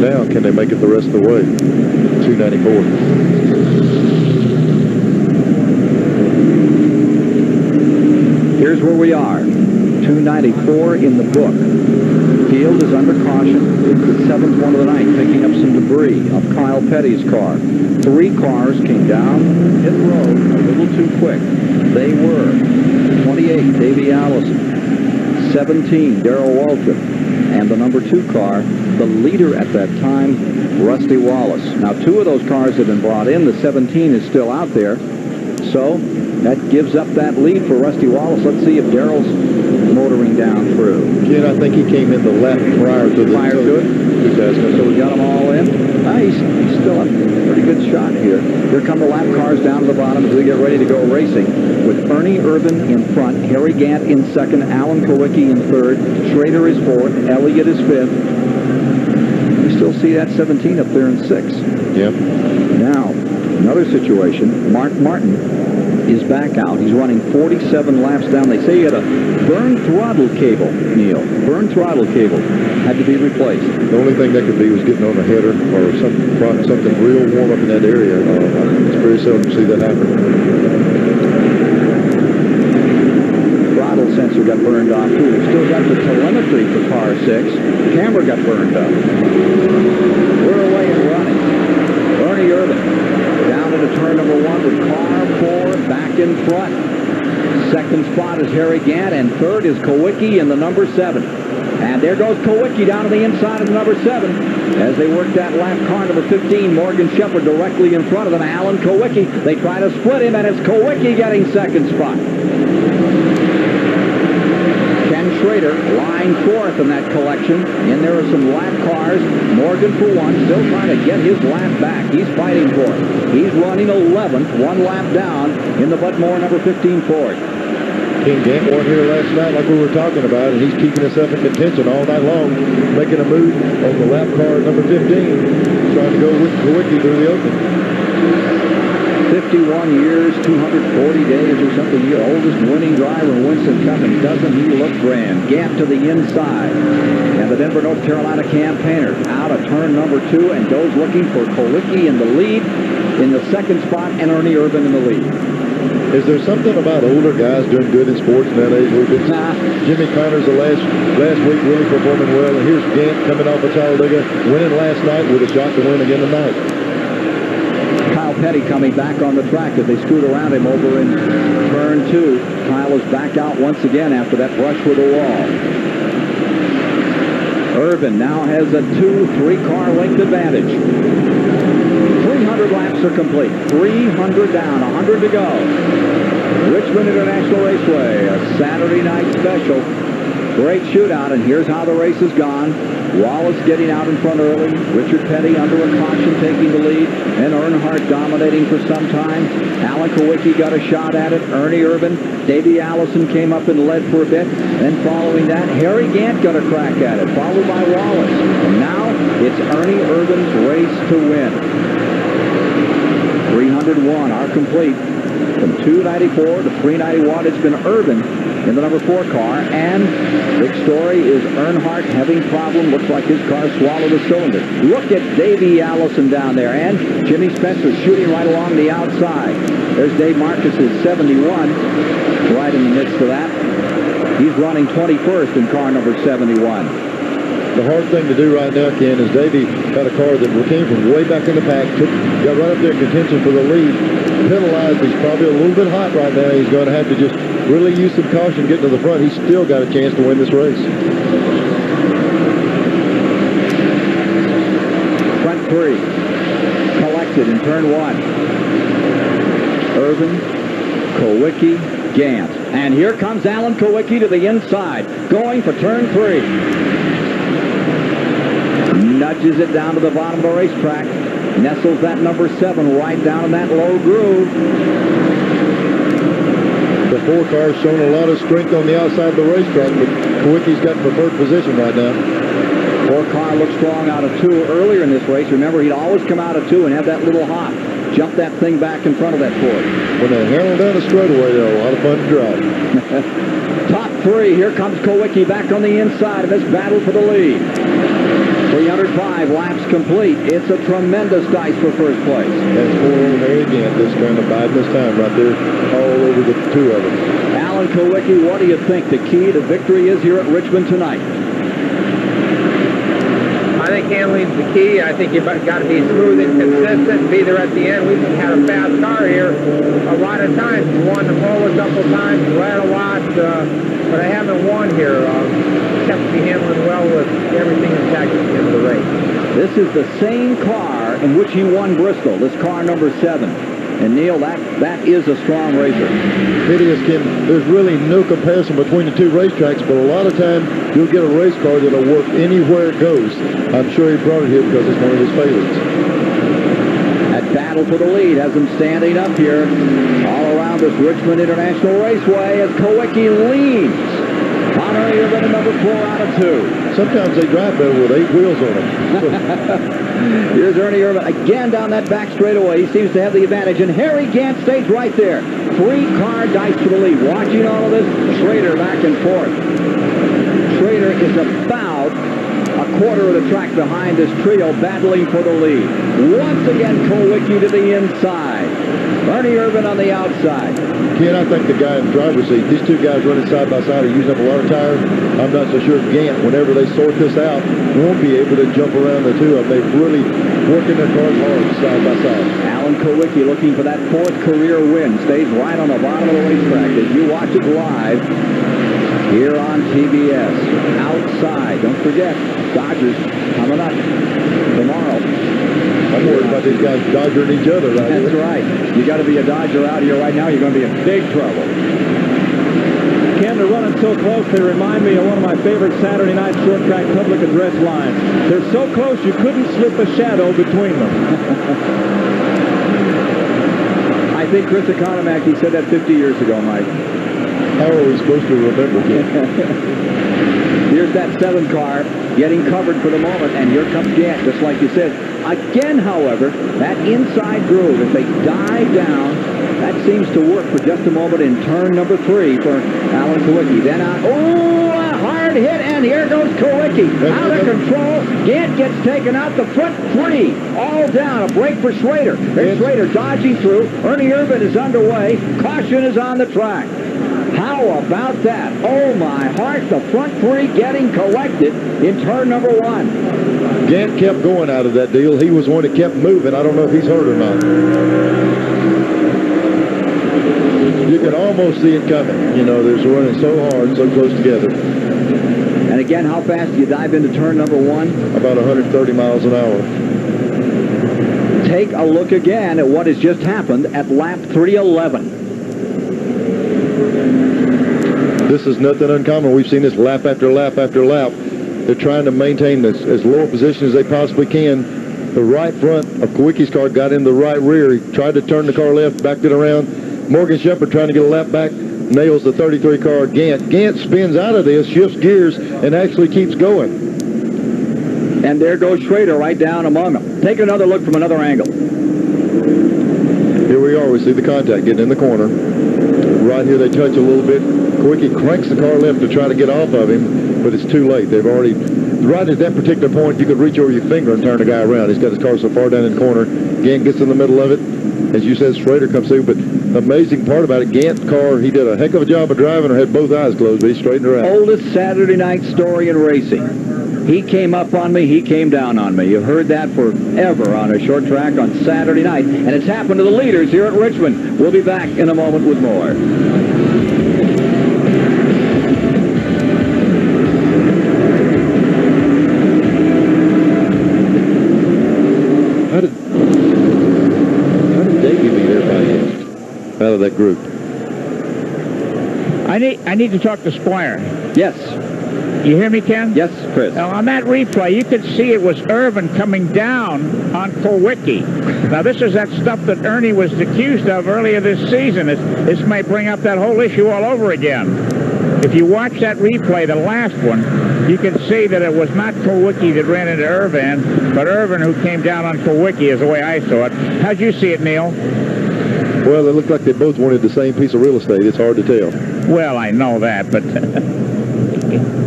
Now, can they make it the rest of the way? 294. Here's where we are. 294 in the book. Field is under caution. It's the 7th one of the night, picking up some debris of Kyle Petty's car. 3 cars came down pit road a little too quick. They were 28, Davey Allison, 17, Darrell Walton, and the number 2 car, the leader at that time, Rusty Wallace. Now, 2 of those cars have been brought in. The 17 is still out there. So that gives up that lead for Rusty Wallace. Let's see if Darrell's motoring down through. Ken, I think he came in the left prior to the... Prior to it? So we got them all in. He's still a pretty good shot here. Here come the lap cars down to the bottom as we get ready to go racing, with Ernie Urban in front, Harry Gant in second, Alan Kowicki in third, Schrader is fourth, Elliott is fifth. You still see that 17 up there in sixth. Yep. Now, another situation, Mark Martin is back out. He's running 47 laps down. They say he had a burned throttle cable, Neil. Burned throttle cable. Had to be replaced. The only thing that could be was getting on a header or something real warm up in that area. It's very seldom to see that happen. Throttle sensor got burned off, too. We've still got the telemetry for car 6. Camera got burned up. We're away and running. Ernie Urban down into turn number 1 with car 4 back in front. Second spot is Harry Gant, and third is Kowicki in the number 7. And there goes Kowicki down to the inside of the number 7. As they work that lap, car number 15, Morgan Shepherd directly in front of them, Alan Kowicki. They try to split him, and it's Kowicki getting second spot. Ken Schrader lying fourth in that collection. And there are some lap cars. Morgan, for one, still trying to get his lap back. He's fighting for it. He's running 11th, one lap down in the Bud Moore number 15 Ford. King Gant won here last night like we were talking about, and he's keeping himself in contention all night long, making a move on the lap car number 15, trying to go with Kowicki through the open. 51 years, 240 days or something. The oldest winning driver in Winston Cup, and doesn't he look grand? Gant to the inside. And the Denver, North Carolina campaigner out of turn number 2 and goes looking for Kowicki in the lead in the second spot, and Ernie Urban in the lead. Is there something about older guys doing good in sports in that age? Jimmy Connors the last week really performing well, and here's Gant coming off of Talladega, winning last night with a shot to win again tonight. Kyle Petty coming back on the track as they scoot around him over in turn 2. Kyle is back out once again after that brush with the wall. Urban now has a 2-3 car length advantage. 300 laps are complete. 300 down, 100 to go. Richmond International Raceway, a Saturday night special. Great shootout, and here's how the race has gone. Wallace getting out in front early. Richard Petty under a caution taking the lead. And Earnhardt dominating for some time. Alan Kowicki got a shot at it. Ernie Urban. Davey Allison came up and led for a bit. Then following that, Harry Gant got a crack at it, followed by Wallace. And now it's Ernie Urban's race to win. 301 are complete. From 294 to 391, it's been Urban in the number 4 car, and big story is Earnhardt having problem. Looks like his car swallowed a cylinder. Look at Davey Allison down there, and Jimmy Spencer shooting right along the outside. There's Dave Marcus's 71 right in the midst of that. He's running 21st in car number 71. The hard thing to do right now, Ken, is Davey got a car that came from way back in the pack, got right up there in contention for the lead, penalized. He's probably a little bit hot right now. He's going to have to just really use some caution getting to the front. He's still got a chance to win this race. Front 3 collected in turn 1. Urban, Kowicki, Gant. And here comes Alan Kowicki to the inside, going for turn 3. Nudges it down to the bottom of the racetrack. Nestles that number 7 right down in that low groove. The 4 car's shown a lot of strength on the outside of the racetrack, but Kowicki's got preferred position right now. 4 car looked strong out of 2 earlier in this race. Remember, he'd always come out of 2 and have that little hop. Jump that thing back in front of that Ford. When they handle down the straightaway, though, a lot of fun to drive. Top 3, here comes Kowicki back on the inside of this battle for the lead. 305 laps complete. It's a tremendous dice for first place. That's poor old Harry Gant just trying to bide this time right there all over the 2 of them. Alan Kowicki, what do you think the key to victory is here at Richmond tonight? I think handling's the key. I think you've got to be smooth and consistent and be there at the end. We've had a fast car here a lot of times. We won the pole a couple times, led a lot, but I haven't won here. Kept me handling well with everything intact at the end of the race. This is the same car in which he won Bristol, this car number 7. And Neil, that is a strong racer. It is, Ken. There's really no comparison between the two racetracks, but a lot of time you'll get a race car that'll work anywhere it goes. I'm sure he brought it here because it's one of his favorites. That battle for the lead has him standing up here all around this Richmond International Raceway as Kowicki leads. Ernie Irvin, number 4 out of 2. Sometimes they drive better with 8 wheels on them. Here's Ernie Irvin again down that back straightaway. He seems to have the advantage, and Harry Gant stays right there. 3-car dice for the lead. Watching all of this, Schrader back and forth. Schrader is about a quarter of the track behind this trio, battling for the lead. Once again, Kowicki to the inside. Ernie Irvin on the outside. Ken, I think the guy in the driver's seat, these two guys running side by side are using up a lot of tires. I'm not so sure if Gant, whenever they sort this out, won't be able to jump around the two of them. They're really working their cars hard side by side. Alan Kowicki looking for that 4th career win. Stays right on the bottom of the racetrack as you watch it live here on TBS. Outside, don't forget, Dodgers coming up tomorrow. I'm worried about these guys dodging each other right That's here. right. You got to be a Dodger out here right now. You're going to be in big trouble. Ken, they're running so close, they remind me of one of my favorite Saturday night short track public address lines. They're so close you couldn't slip a shadow between them. I think Chris Economaki said that 50 years ago, Mike. How are we supposed to remember that? Here's that 7 car getting covered for the moment, and here comes Gant, just like you said. Again, however, that inside groove, if they dive down, that seems to work for just a moment in turn number 3 for Alan Kowicki. Then out, a hard hit, and here goes Kowicki. Out of control. Gant gets taken out. The front 3 all down. A break for Schrader. There's Schrader dodging through. Ernie Irvin is underway. Caution is on the track. How about that? Oh, my heart. The front 3 getting collected in turn number 1. Gant kept going out of that deal. He was one that kept moving. I don't know if he's hurt or not. You can almost see it coming. You know, they're running so hard, so close together. And again, how fast do you dive into turn number 1? About 130 miles an hour. Take a look again at what has just happened at lap 311. This is nothing uncommon. We've seen this lap after lap after lap. They're trying to maintain this as low a position as they possibly can. The right front of Kowicki's car got in the right rear. He tried to turn the car left, backed it around. Morgan Shepherd trying to get a lap back, nails the 33 car Gant. Gant spins out of this, shifts gears, and actually keeps going. And there goes Schrader right down among them. Take another look from another angle. Here we are. We see the contact getting in the corner. Right here they touch a little bit. Kowicki cranks the car left to try to get off of him, but it's too late. They've already, right at that particular point, you could reach over your finger and turn the guy around. He's got his car so far down in the corner. Gant gets in the middle of it. As you said, Schrader comes through, but the amazing part about it, Gant's car, he did a heck of a job of driving or had both eyes closed, but he straightened her out. Oldest Saturday night story in racing. He came up on me, he came down on me. You've heard that forever on a short track on Saturday night, and it's happened to the leaders here at Richmond. We'll be back in a moment with more. How did Davey be there by him out of that group? I need to talk to Squire. Yes. You hear me, Ken? Yes, Chris. Now, on that replay, you could see it was Irvin coming down on Kowicki. Now, this is that stuff that Ernie was accused of earlier this season. This may bring up that whole issue all over again. If you watch that replay, the last one, you can see that it was not Kowicki that ran into Irvin, but Irvin who came down on Kowicki is the way I saw it. How'd you see it, Neil? Well, it looked like they both wanted the same piece of real estate. It's hard to tell. Well, I know that, but...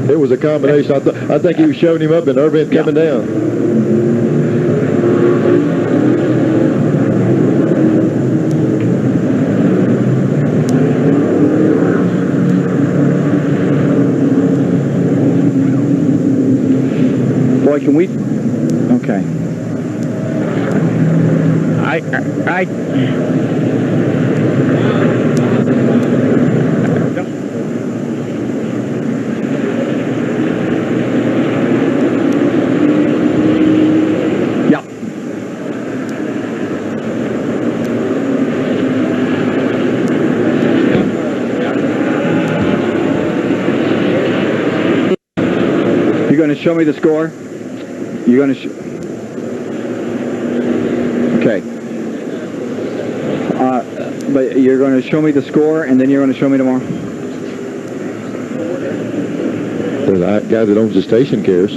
It was a combination. I think he was shoving him up and Irvin coming down. Boy, can we... Okay. going to show me the score? You're going to okay. But you're going to show me the score, and then you're going to show me tomorrow? The guy that owns the station cares.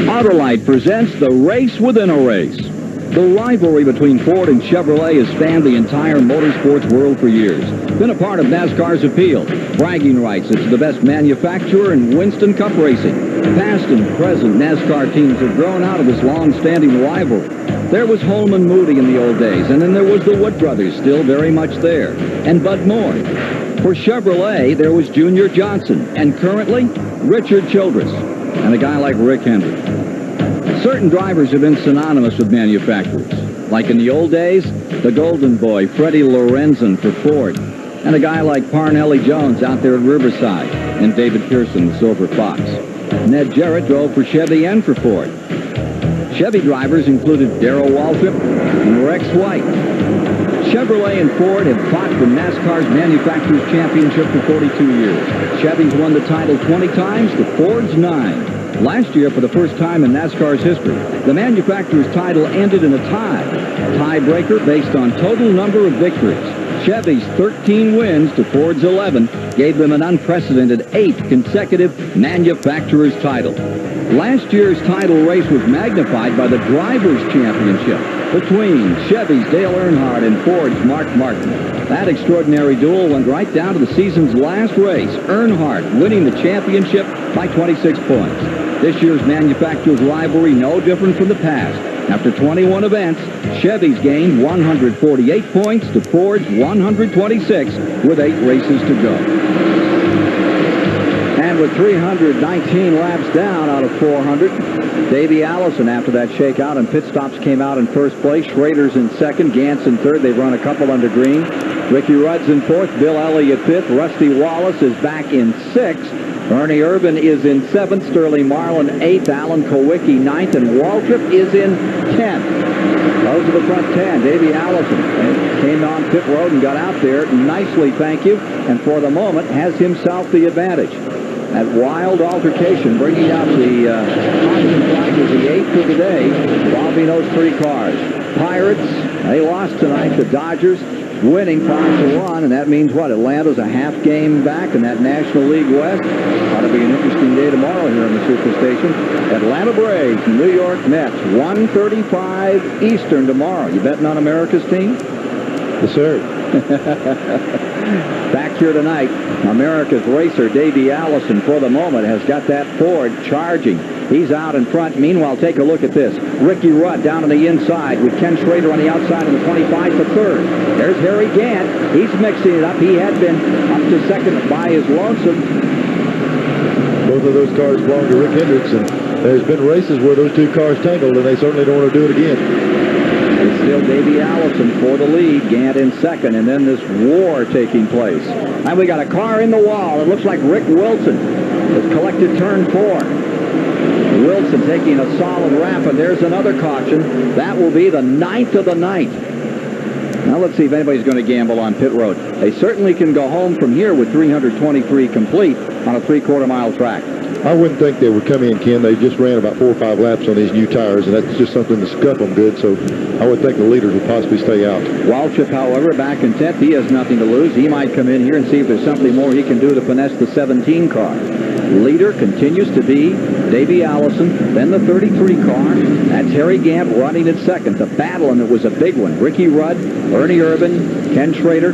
Autolite presents the race within a race. The rivalry between Ford and Chevrolet has spanned the entire motorsports world for years. Been a part of NASCAR's appeal. Bragging rights, it's the best manufacturer in Winston Cup racing. Past and present NASCAR teams have grown out of this long-standing rivalry. There was Holman Moody in the old days, and then there was the Wood brothers, still very much there, and Bud Moore. For Chevrolet, there was Junior Johnson, and currently, Richard Childress, and a guy like Rick Hendrick. Certain drivers have been synonymous with manufacturers. Like in the old days, the Golden Boy, Freddie Lorenzen for Ford, and a guy like Parnelli Jones out there at Riverside, and David Pearson, the Silver Fox. Ned Jarrett drove for Chevy and for Ford. Chevy drivers included Darrell Waltrip and Rex White. Chevrolet and Ford have fought for NASCAR's Manufacturers Championship for 42 years. Chevy's won the title 20 times, the Ford's 9. Last year, for the first time in NASCAR's history, the manufacturer's title ended in a tiebreaker based on total number of victories. Chevy's 13 wins to Ford's 11 gave them an unprecedented 8 consecutive manufacturer's title. Last year's title race was magnified by the Drivers' Championship between Chevy's Dale Earnhardt and Ford's Mark Martin. That extraordinary duel went right down to the season's last race, Earnhardt winning the championship by 26 points. This year's manufacturer's rivalry no different from the past. After 21 events, Chevy's gained 148 points to Ford's 126 with 8 races to go. And with 319 laps down out of 400, Davey Allison, after that shakeout and pit stops, came out in first place. Schrader's in second, Gant's in third. They've run a couple under green. Ricky Rudd's in fourth, Bill Elliott fifth. Rusty Wallace is back in sixth. Ernie Irvin is in seventh, Sterling Marlin eighth, Alan Kowicki ninth, and Waltrip is in 10th. Those are the front 10. Davey Allison came on pit road and got out there nicely, thank you, and for the moment has himself the advantage. That wild altercation bringing out the Austin flag is the 8th of the day involving those 3 cars. Pirates, they lost tonight. The Dodgers winning 5-1, and that means what? Atlanta's a half game back in that National League West. Ought to be an interesting day tomorrow here on the Superstation. Atlanta Braves, New York Mets, 1:35 Eastern tomorrow. You betting on America's team? Yes, sir. Back here tonight, America's racer, Davey Allison, for the moment, has got that Ford charging. He's out in front. Meanwhile, take a look at this. Ricky Rudd down on the inside with Ken Schrader on the outside in the 25 to third. There's Harry Gant. He's mixing it up. He had been up to second by his lonesome. Both of those cars belong to Rick Hendricks, and there's been races where those 2 cars tangled, and they certainly don't want to do it again. It's still Davey Allison for the lead, Gant in second, and then this war taking place. And we got a car in the wall. It looks like Rick Wilson has collected turn 4. Wilson taking a solid wrap, and there's another caution. That will be the 9th of the night. Now let's see if anybody's going to gamble on pit road. They certainly can go home from here with 323 complete on a 3/4 mile track. I wouldn't think they would come in, Ken. They just ran about 4 or 5 laps on these new tires, and that's just something to scuff them good, so I would think the leaders would possibly stay out. Waltrip, however, back in 10th. He has nothing to lose. He might come in here and see if there's something more he can do to finesse the 17 car. Leader continues to be Davey Allison, then the 33 car. That's Harry Gant running at second. The battle, and it was a big one. Ricky Rudd, Ernie Irvin, Ken Schrader.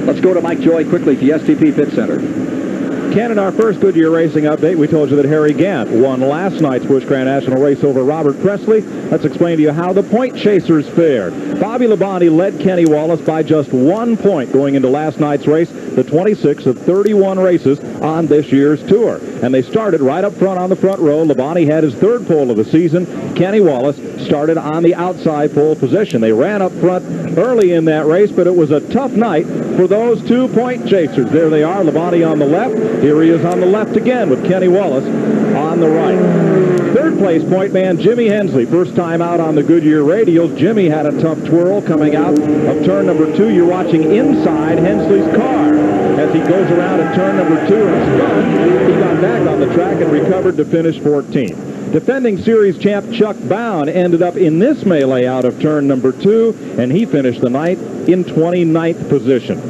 Let's go to Mike Joy quickly at the STP Pit Center. Ken, in our first Goodyear Racing update, we told you that Harry Gant won last night's Busch Grand National race over Robert Presley. Let's explain to you how the point chasers fared. Bobby Labonte led Kenny Wallace by just 1 point going into last night's race, the 26th of 31 races on this year's tour. And they started right up front on the front row. Labonte had his 3rd pole of the season. Kenny Wallace started on the outside pole position. They ran up front early in that race, but it was a tough night for those 2 point chasers. There they are, Labonte on the left. Here he is on the left again with Kenny Wallace on on the right. Third place point man Jimmy Hensley, first time out on the Goodyear radials. Jimmy had a tough twirl coming out of turn number 2. You're watching inside Hensley's car as he goes around at turn number 2 and spun. He got back on the track and recovered to finish 14th. Defending series champ Chuck Bound ended up in this melee out of turn number 2, and he finished the night in 29th position.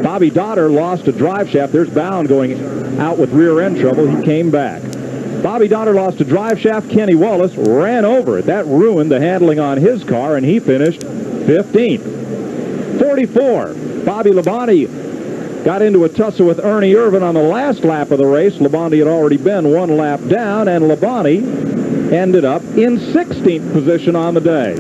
Bobby Dotter lost a drive shaft. There's Bound going out with rear end trouble. He came back. Bobby Dotter lost a drive shaft. Kenny Wallace ran over it. That ruined the handling on his car, and he finished 15th. 44, Bobby Labonte got into a tussle with Ernie Irvin on the last lap of the race. Labonte had already been one lap down, and Labonte ended up in 16th position on the day.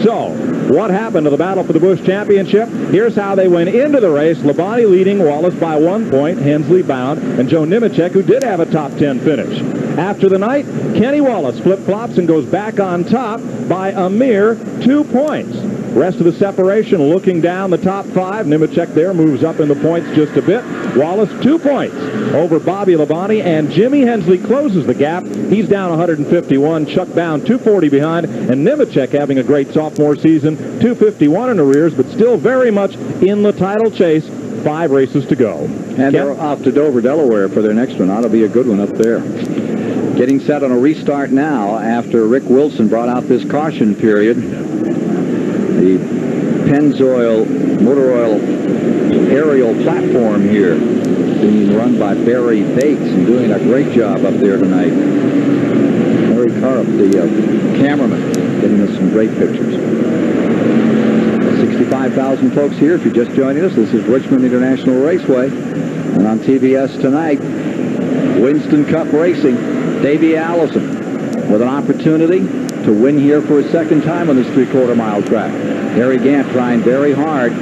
So, what happened to the battle for the Busch Championship? Here's how they went into the race. Labonte leading Wallace by 1 point, Hensley, Bound, and Joe Nemechek, who did have a top 10 finish. After the night, Kenny Wallace flip-flops and goes back on top by a mere 2 points. Rest of the separation looking down the top 5. Nemechek there moves up in the points just a bit. Wallace 2 points over Bobby Labonte, and Jimmy Hensley closes the gap. He's down 151. Chuck Bound 240 behind, and Nemechek having a great sophomore season, 251 in arrears, but still very much in the title chase. 5 races to go. And they're off to Dover, Delaware for their next one. That'll be a good one up there. Getting set on a restart now after Rick Wilson brought out this caution period. The Pennzoil motor oil aerial platform here being run by Barry Bates and doing a great job up there tonight. Larry Carp, the cameraman, getting us some great pictures. 65,000 folks here. If you're just joining us, this is Richmond International Raceway. And on TBS tonight, Winston Cup Racing, Davey Allison with an opportunity to win here for a second time on this 3/4 mile track. Harry Gant trying very hard,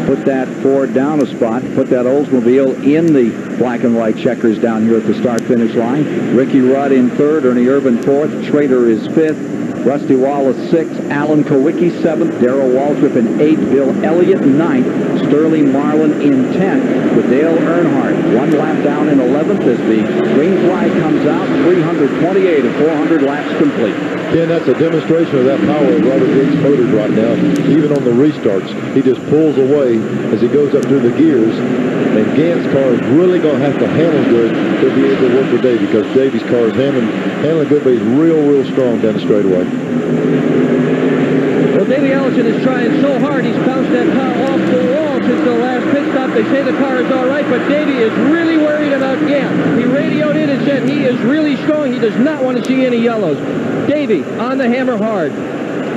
put that Ford down a spot, put that Oldsmobile in the black and white checkers down here at the start-finish line. Ricky Rudd in 3rd, Ernie Irvin 4th, Schrader is 5th, Rusty Wallace 6th, Alan Kowicki 7th, Darrell Waltrip in 8th, Bill Elliott 9th, Sterling Marlin in 10th, with Dale Earnhardt 1 lap down in 11th as the green flag comes out, 328 of 400 laps complete. Ken, that's a demonstration of that power of Robert Gates' motors right now. Even on the restarts, he just pulls away as he goes up through the gears. And Gant's car is really going to have to handle good to be able to work with Davey, because Davey's car is handling good, but he's real strong down the straightaway. Well, Davey Allison is trying so hard. He's bounced that car off the wall since the last pit stop. They say the car is all right, but Davey is really worried about Gant. He radioed in and said he is really strong. He does not want to see any yellows. Davey on the hammer hard.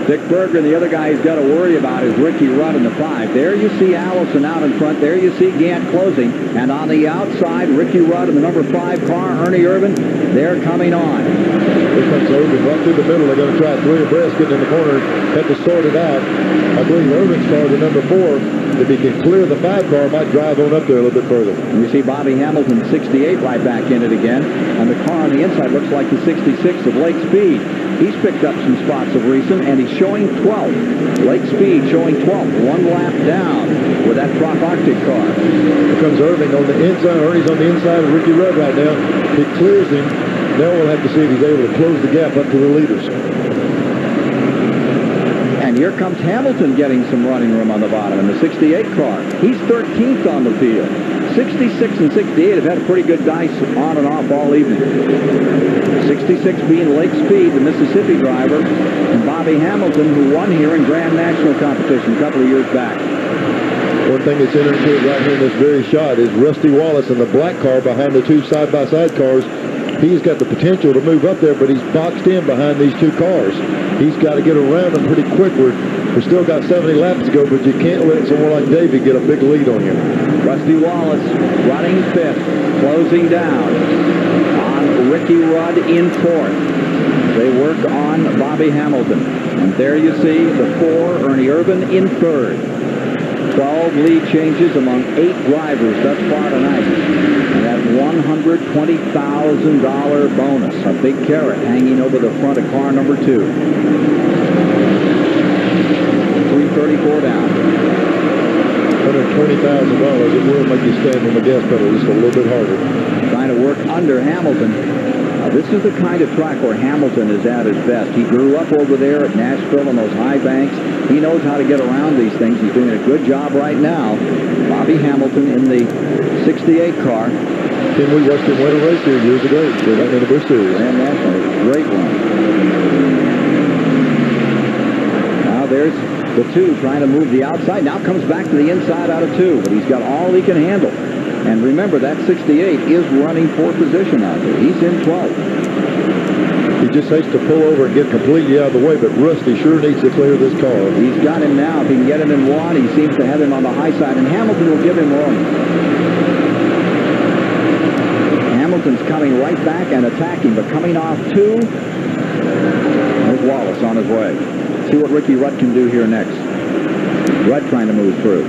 Dick Berger, the other guy he's got to worry about is Ricky Rudd in the 5. There you see Allison out in front. There you see Gant closing. And on the outside, Ricky Rudd in the number 5 car, Ernie Irvin, they're coming on. Here comes Irvin right through the middle. They're going to try 3 abreast, getting in the corner, have to sort it out. I believe Irvin's car, the number 4, if he can clear the 5 car, might drive on up there a little bit further. And you see Bobby Hamilton, 68, right back in it again. And the car on the inside looks like the 66 of Lake Speed. He's picked up some spots of recent, and he's showing 12th. Lake Speed showing 12th, 1 lap down with that Trop Arctic car. Here comes Irving on the inside. Ernie's on the inside of Ricky Rudd right now. He clears him. Now we'll have to see if he's able to close the gap up to the leaders. And here comes Hamilton getting some running room on the bottom in the 68 car. He's 13th on the field. 66 and 68 have had a pretty good dice on and off all evening. 66 being Lake Speed, the Mississippi driver, and Bobby Hamilton, who won here in Grand National competition a couple of years back. One thing that's interesting right here in this very shot is Rusty Wallace in the black car behind the 2 side-by-side cars. He's got the potential to move up there, but he's boxed in behind these 2 cars. He's got to get around them pretty quick. We've still got 70 laps to go, but you can't let someone like Davey get a big lead on you. Rusty Wallace running 5th, closing down on Ricky Rudd in 4th. They work on Bobby Hamilton. And there you see the 4, Ernie Irvin in 3rd. 12 lead changes among 8 drivers thus far tonight. And that $120,000 bonus, a big carrot hanging over the front of car number 2. 334 down. $120,000. It will make you stand on the gas pedal just a little bit harder. Trying to work under Hamilton. A This is the kind of track where Hamilton is at his best. He grew up over there at Nashville on those high banks. He knows how to get around these things. He's doing a good job right now. Bobby Hamilton in the 68 car. Can we watched him win a race here years ago in the Busch Series? And National, great one. Now there's the 2 trying to move the outside. Now comes back to the inside out of 2, but he's got all he can handle. And remember, that 68 is running for position out there. He's in 12th. He just hates to pull over and get completely out of the way, but Rusty sure needs to clear this car. He's got him now. If he can get him in 1, he seems to have him on the high side, and Hamilton will give him room. Hamilton's coming right back and attacking, but coming off 2. There's Wallace on his way. See what Ricky Rudd can do here next. Rudd trying to move through.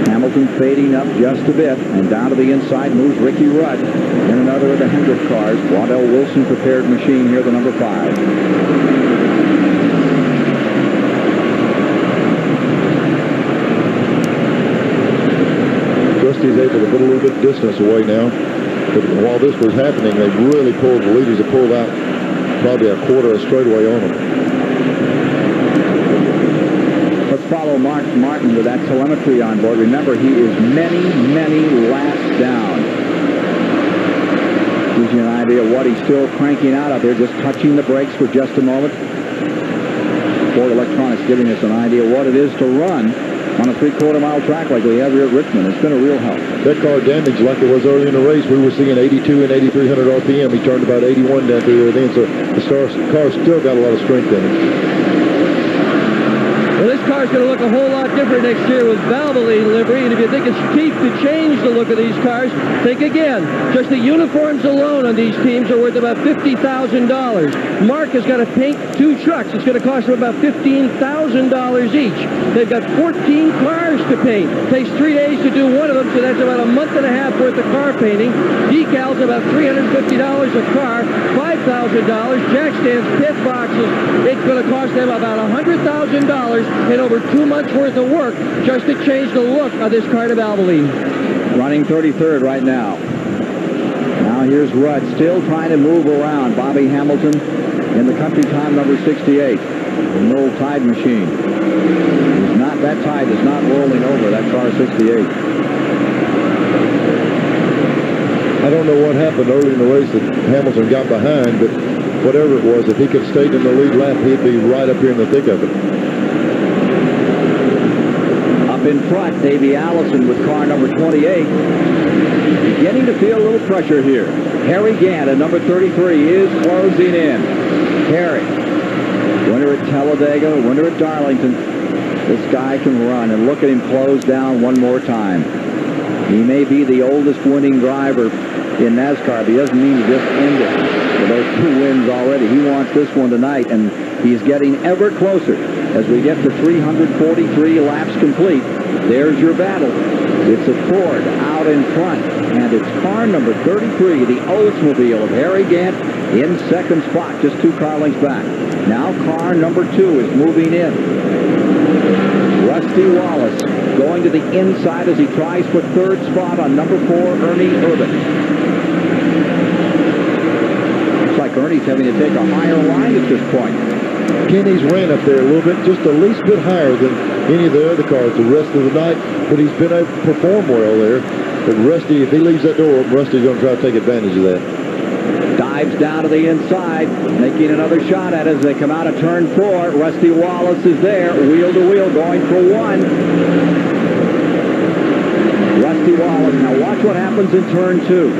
Hamilton fading up just a bit, and down to the inside moves Ricky Rudd. In another of the Hendrick cars, Waddell Wilson prepared machine here, the number 5. Rusty's able to put a little bit of distance away now. But while this was happening, they really pulled, the leaders have pulled out probably a quarter of straightaway on them. Let's follow Mark Martin with that telemetry on board. Remember, he is many, many laps down. Gives you an idea of what he's still cranking out there, just touching the brakes for just a moment. Ford Electronics giving us an idea of what it is to run on a 3/4 mile track like we have here at Richmond. It's been a real help. That car damaged like it was early in the race. We were seeing 82 and 8,300 RPM. He turned about 81 down through there then, so the car still got a lot of strength in it. Well, this car's going to look a whole lot different next year with Valvoline livery, and if you think it's cheap to change the look of these cars, think again. Just the uniforms alone on these teams are worth about $50,000. Mark has got to paint 2 trucks. It's going to cost him about $15,000 each. They've got 14 cars to paint. It takes 3 days to do one of them, so that's about a month and a half worth of car painting. Decals about $350 a car, $5,000. Jack stands, pit boxes. It's going to cost them about $100,000 and over 2 months worth of work just to change the look of this car to Valvoline. Running 33rd right now. Now here's Rudd still trying to move around. Bobby Hamilton in the country time number 68. An old Tide machine. He's not, that Tide is not rolling over that car 68. I don't know what happened early in the race that Hamilton got behind, but whatever it was, if he could stay in the lead lap, he'd be right up here in the thick of it. In front, Davey Allison with car number 28. Beginning to feel a little pressure here. Harry Gant at number 33 is closing in. Harry, winner at Talladega, winner at Darlington. This guy can run, and look at him close down one more time. He may be the oldest winning driver in NASCAR, but he doesn't mean to just end it with those 2 wins already. He wants this one tonight, and he's getting ever closer. As we get to 343 laps complete, there's your battle. It's a Ford out in front, and it's car number 33, the Oldsmobile of Harry Gant, in second spot, just 2 car lengths back. Now car number 2 is moving in. Rusty Wallace going to the inside as he tries for 3rd spot on number 4, Ernie Irvin. Looks like Ernie's having to take a higher line at this point. Kenny's ran up there a little bit, just the least bit higher than any of the other cars the rest of the night, but he's been able to perform well there. But Rusty, if he leaves that door open, Rusty's going to try to take advantage of that. Dives down to the inside, making another shot at it as they come out of turn 4. Rusty Wallace is there, wheel to wheel, going for 1. Rusty Wallace. Now watch what happens in turn 2.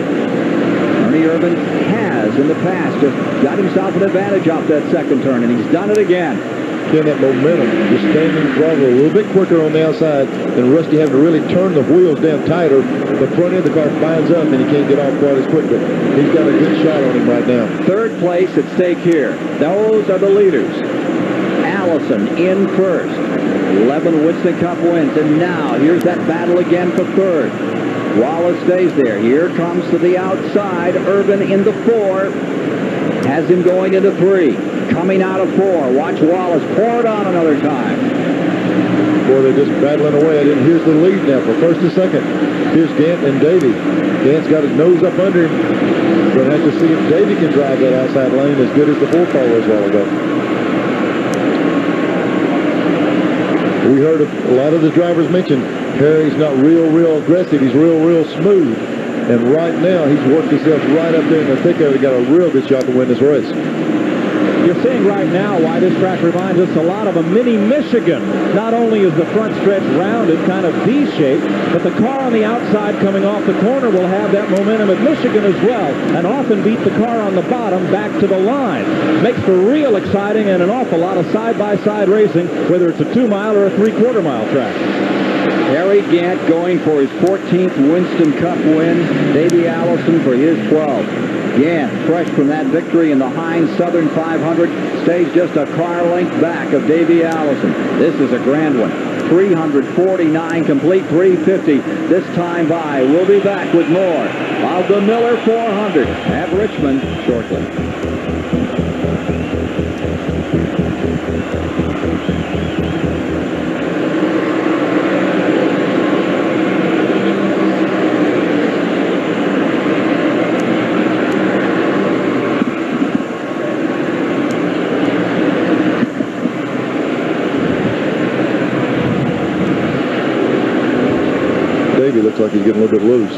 Ernie Irvin has, in the past, just got himself an advantage off that second turn, and he's done it again. Getting that momentum, just standing throttle a little bit quicker on the outside, and Rusty having to really turn the wheels down tighter. The front end of the car binds up, and he can't get off quite as quick, but he's got a good shot on him right now. 3rd place at stake here. Those are the leaders. Allison in 1st. 11 Winston Cup wins, and now here's that battle again for 3rd. Wallace stays there. Here comes to the outside. Irvin in the 4. Has him going into 3. Coming out of 4. Watch Wallace pour it on another time. Boy, they're just battling away. And here's the lead now for 1st and 2nd. Here's Gant and Davey. Gant's got his nose up under him. We'll have to see if Davey can drive that outside lane as good as the 4 car was a while ago. We heard a lot of the drivers mention Harry's not real aggressive. He's real smooth. And right now, he's worked himself right up there in the thick of it. He got a real good shot to win this race. You're seeing right now why this track reminds us a lot of a mini Michigan. Not only is the front stretch rounded, kind of V-shaped, but the car on the outside coming off the corner will have that momentum at Michigan as well, and often beat the car on the bottom back to the line. Makes for real exciting and an awful lot of side-by-side racing, whether it's a 2-mile or a 3/4 mile track. Harry Gant going for his 14th Winston Cup win. Davey Allison for his 12th. Gant, fresh from that victory in the Heinz Southern 500, stays just a car length back of Davey Allison. This is a grand one. 349 complete, 350 this time by. We'll be back with more of the Miller 400 at Richmond shortly. Looks like he's getting a little bit loose.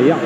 Yeah.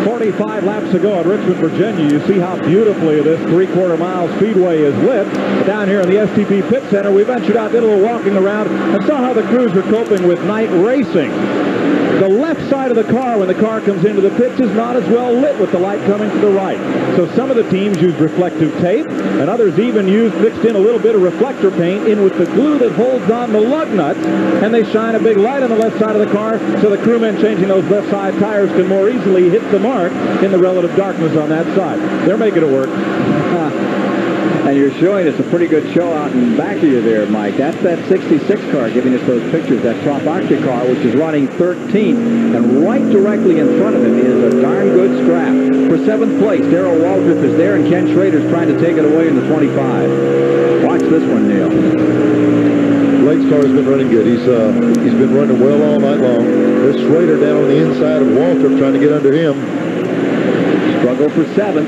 45 laps to go at Richmond, Virginia. You see how beautifully this 3/4 mile speedway is lit. Down here in the STP Pit Center, we ventured out, did a little walking around, and saw how the crews were coping with night racing. The left side of the car, when the car comes into the pits, is not as well lit with the light coming to the right. So some of the teams use reflective tape, and others even use mixed in a little bit of reflector paint in with the glue that holds on the lug nuts, and they shine a big light on the left side of the car so the crewmen changing those left side tires can more easily hit the mark in the relative darkness on that side. They're making it work. And you're showing us a pretty good show out in back of you there, Mike. That's that 66 car giving us those pictures, that top octa car, which is running 13th. And right directly in front of him is a darn good scrap. For 7th place, Darrell Waldrop is there, and Ken Schrader's trying to take it away in the 25. Watch this one, Neil. Blake's car has been running good. He's been running well all night long. There's Schrader down on the inside of Waldrop trying to get under him. Struggle for 7th.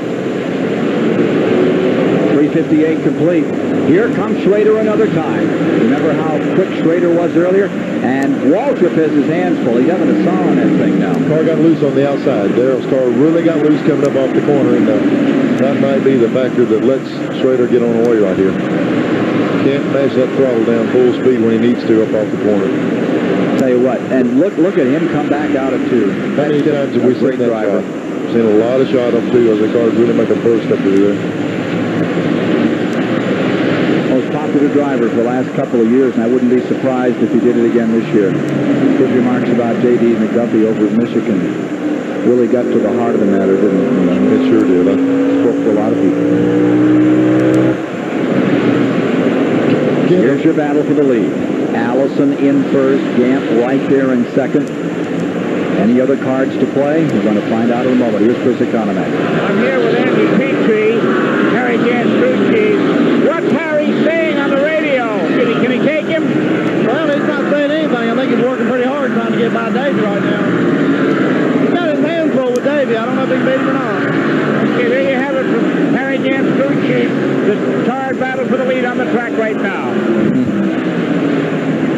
3:58 complete. Here comes Schrader another time. Remember how quick Schrader was earlier? And Waldrop has his hands full. He's having a saw on that thing now. Car got loose on the outside. Darrell's car really got loose coming up off the corner, and that might be the factor that lets Schrader get on the way right here. Can't mash that throttle down full speed when he needs to up off the corner. Tell you what, and look at him come back out of 2. How many times have we seen that driver? Seen a lot of shot up 2 as the cars really make a burst up through there. Most popular driver for the last couple of years, and I wouldn't be surprised if he did it again this year. His remarks about J.D. McDuffie over at Michigan really got to the heart of the matter, didn't it? It sure did. Spoke to a lot of people. Here's your back. battle for the lead. Allison in first, Gant right there in second. Any other cards to play? We're going to find out in a moment. Here's Chris Economax. I'm here with Andy Petrie, Harry Gant's crew chief. What's Harry saying on the radio? Can he take him? Well, he's not saying anything. I think he's working pretty hard trying to get by Davey right now. He's got his hands full with Davey. I don't know if he can beat him or not. Okay, there you have it from Harry Gant's crew chief. The tired battle for the lead on the track right now.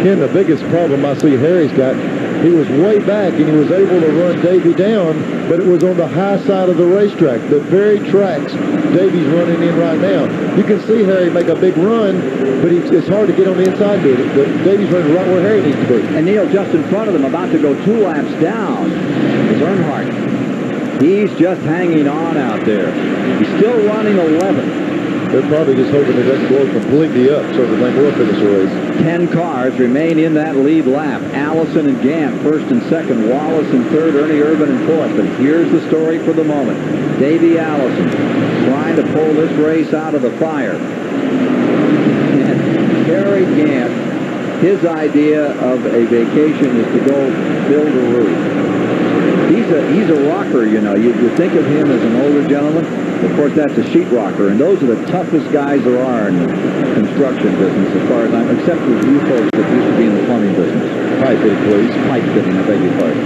Ken, the biggest problem I see Harry's got, he was way back and he was able to run Davey down, but it was on the high side of the racetrack, the very tracks Davey's running in right now. You can see Harry make a big run, but it's hard to get on the inside of it. But Davey's running right where Harry needs to be. And Neil, just in front of them, about to go 2 laps down, is Earnhardt. He's just hanging on out there. He's still running 11. They're probably just hoping it doesn't blow completely up so that they will finish the race. 10 cars remain in that lead lap. Allison and Gant first and second. Wallace in third. Ernie Irvin in fourth. But here's the story for the moment. Davey Allison trying to pull this race out of the fire. And Harry Gant, his idea of a vacation is to go build a roof. He's a rocker, you know. You think of him as an older gentleman. Of course, that's a sheet rocker, and those are the toughest guys there are in the construction business, as far as I'm, except for you folks that used to be in the plumbing business. Pipe fitting, please. Pipe fitting, I beg your pardon.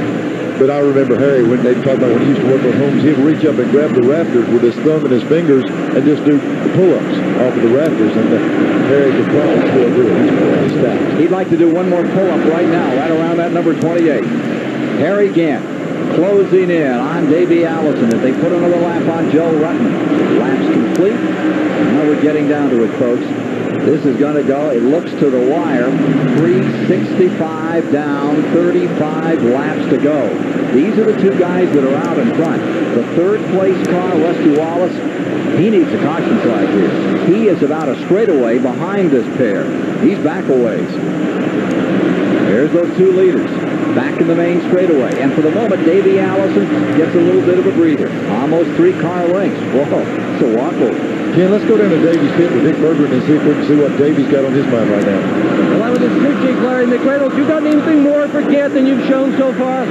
But I remember Harry, when they talked about when he used to work on homes, he'd reach up and grab the rafters with his thumb and his fingers and just do pull-ups off of the rafters, and Harry could probably still do it. He's stacked. He'd like to do one more pull-up right now, right around that number 28. Harry Gant closing in on Davey Allison as they put another lap on Joe Ruttman. Laps complete. Now we're getting down to it, folks. This is going to go, it looks to the wire, 365 down, 35 laps to go. These are the two guys that are out in front. The third place car, Rusty Wallace, he needs a caution flag here. He is about a straightaway behind this pair. He's back a ways. There's those two leaders. Back in the main straightaway. And for the moment, Davey Allison gets a little bit of a breather. Almost 3 car lengths. Whoa, it's a walkover. Ken, let's go down to Davey's pit with Dick Bergeron and see if we can see what Davey's got on his mind right now. Well, I was his crew chief, Larry McReynolds. You got anything more for Gant than you've shown so far?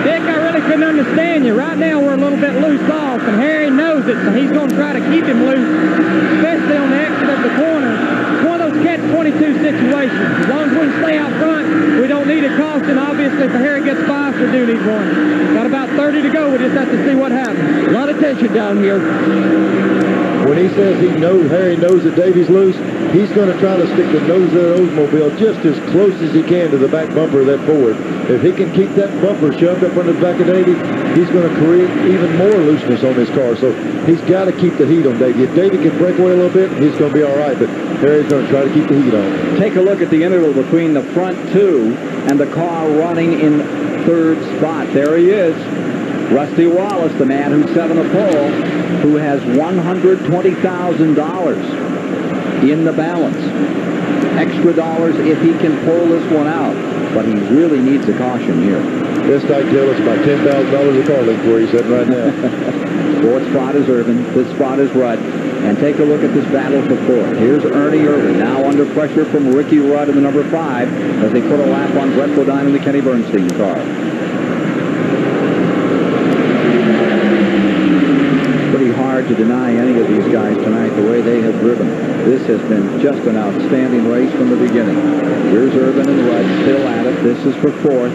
Dick, I really couldn't understand you. Right now, we're a little bit loose off, and Harry knows it, so he's going to try to keep him loose, especially on the exit of the corner. It's one of those catch-22 situations. As long as we stay out front, we don't need a caution. Obviously, if Harry gets by us, we do need one. Got about 30 to go. We just have to see what happens. A lot of tension down here. When he says Harry knows that Davey's loose, he's going to try to stick the nose of the Oldsmobile just as close as he can to the back bumper of that Ford. If he can keep that bumper shoved up under the back of Davey, he's going to create even more looseness on his car. So he's got to keep the heat on Davey. If Davey can break away a little bit, he's going to be all right. But Harry's going to try to keep the heat on. Take a look at the interval between the front two and the car running in third spot. There he is. Rusty Wallace, the man who set on the pole, who has $120,000 in the balance. Extra dollars if he can pull this one out. But he really needs a caution here. Best I can tell, it's about $10,000 a car length where he's sitting right now. Fourth spot is Irvin. Fifth spot is Rudd. And take a look at this battle for fourth. Here's Ernie Irvin, now under pressure from Ricky Rudd in the number 5 as they put a lap on Brett Bodine in the Kenny Bernstein car. Pretty hard to deny any of these guys tonight the way they have driven. This has been just an outstanding race from the beginning. Here's Irvin and Rudd still at it. This is for fourth.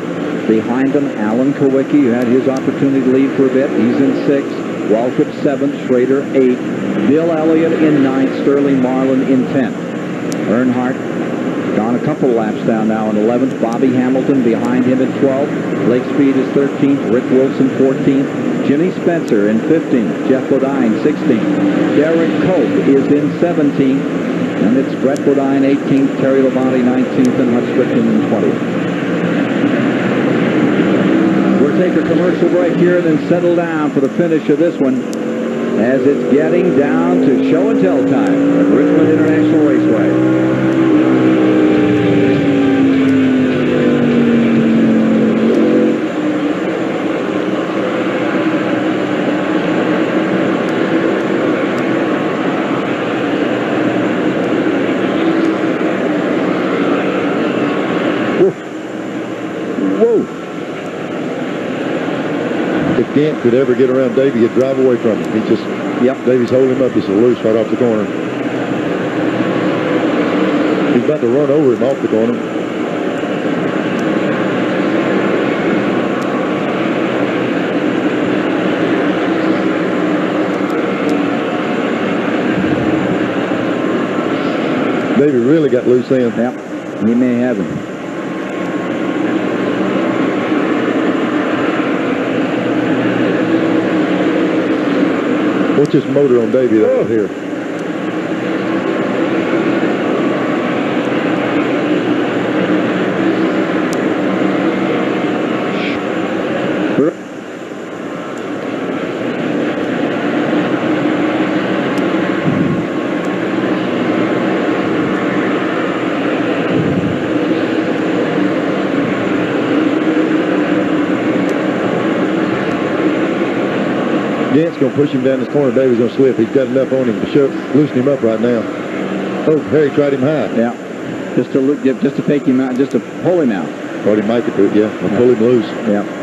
Behind them, Alan Kowicki, who had his opportunity to lead for a bit. He's in 6th. Waltrip 7th. Schrader 8th. Bill Elliott in 9th. Sterling Marlin in 10th. Earnhardt gone a couple laps down now in 11th. Bobby Hamilton behind him in 12th. Blake Speed is 13th. Rick Wilson 14th. Jimmy Spencer in 15th. Jeff Bodine 16th. Derek Cope is in 17th. And it's Brett Bodine 18th. Terry Labonte 19th. And Hutch Strickland in 20th. We'll take a commercial break here and then settle down for the finish of this one as it's getting down to show and tell time at Richmond International Raceway. Gant could ever get around Davey, he'd drive away from him. He just, Davey's holding him up. He's loose right off the corner. He's about to run over him off the corner. Davey really got loose then. Yep, he may have him. What's this motor on Davey out here? Gant's going to push him down this corner. Davey's going to slip. He's got enough on him to loosen him up right now. Oh, Harry tried him high. Yeah, just to take him out, just to pull him out. Thought he might could do it, yeah. Pull him loose. Yeah.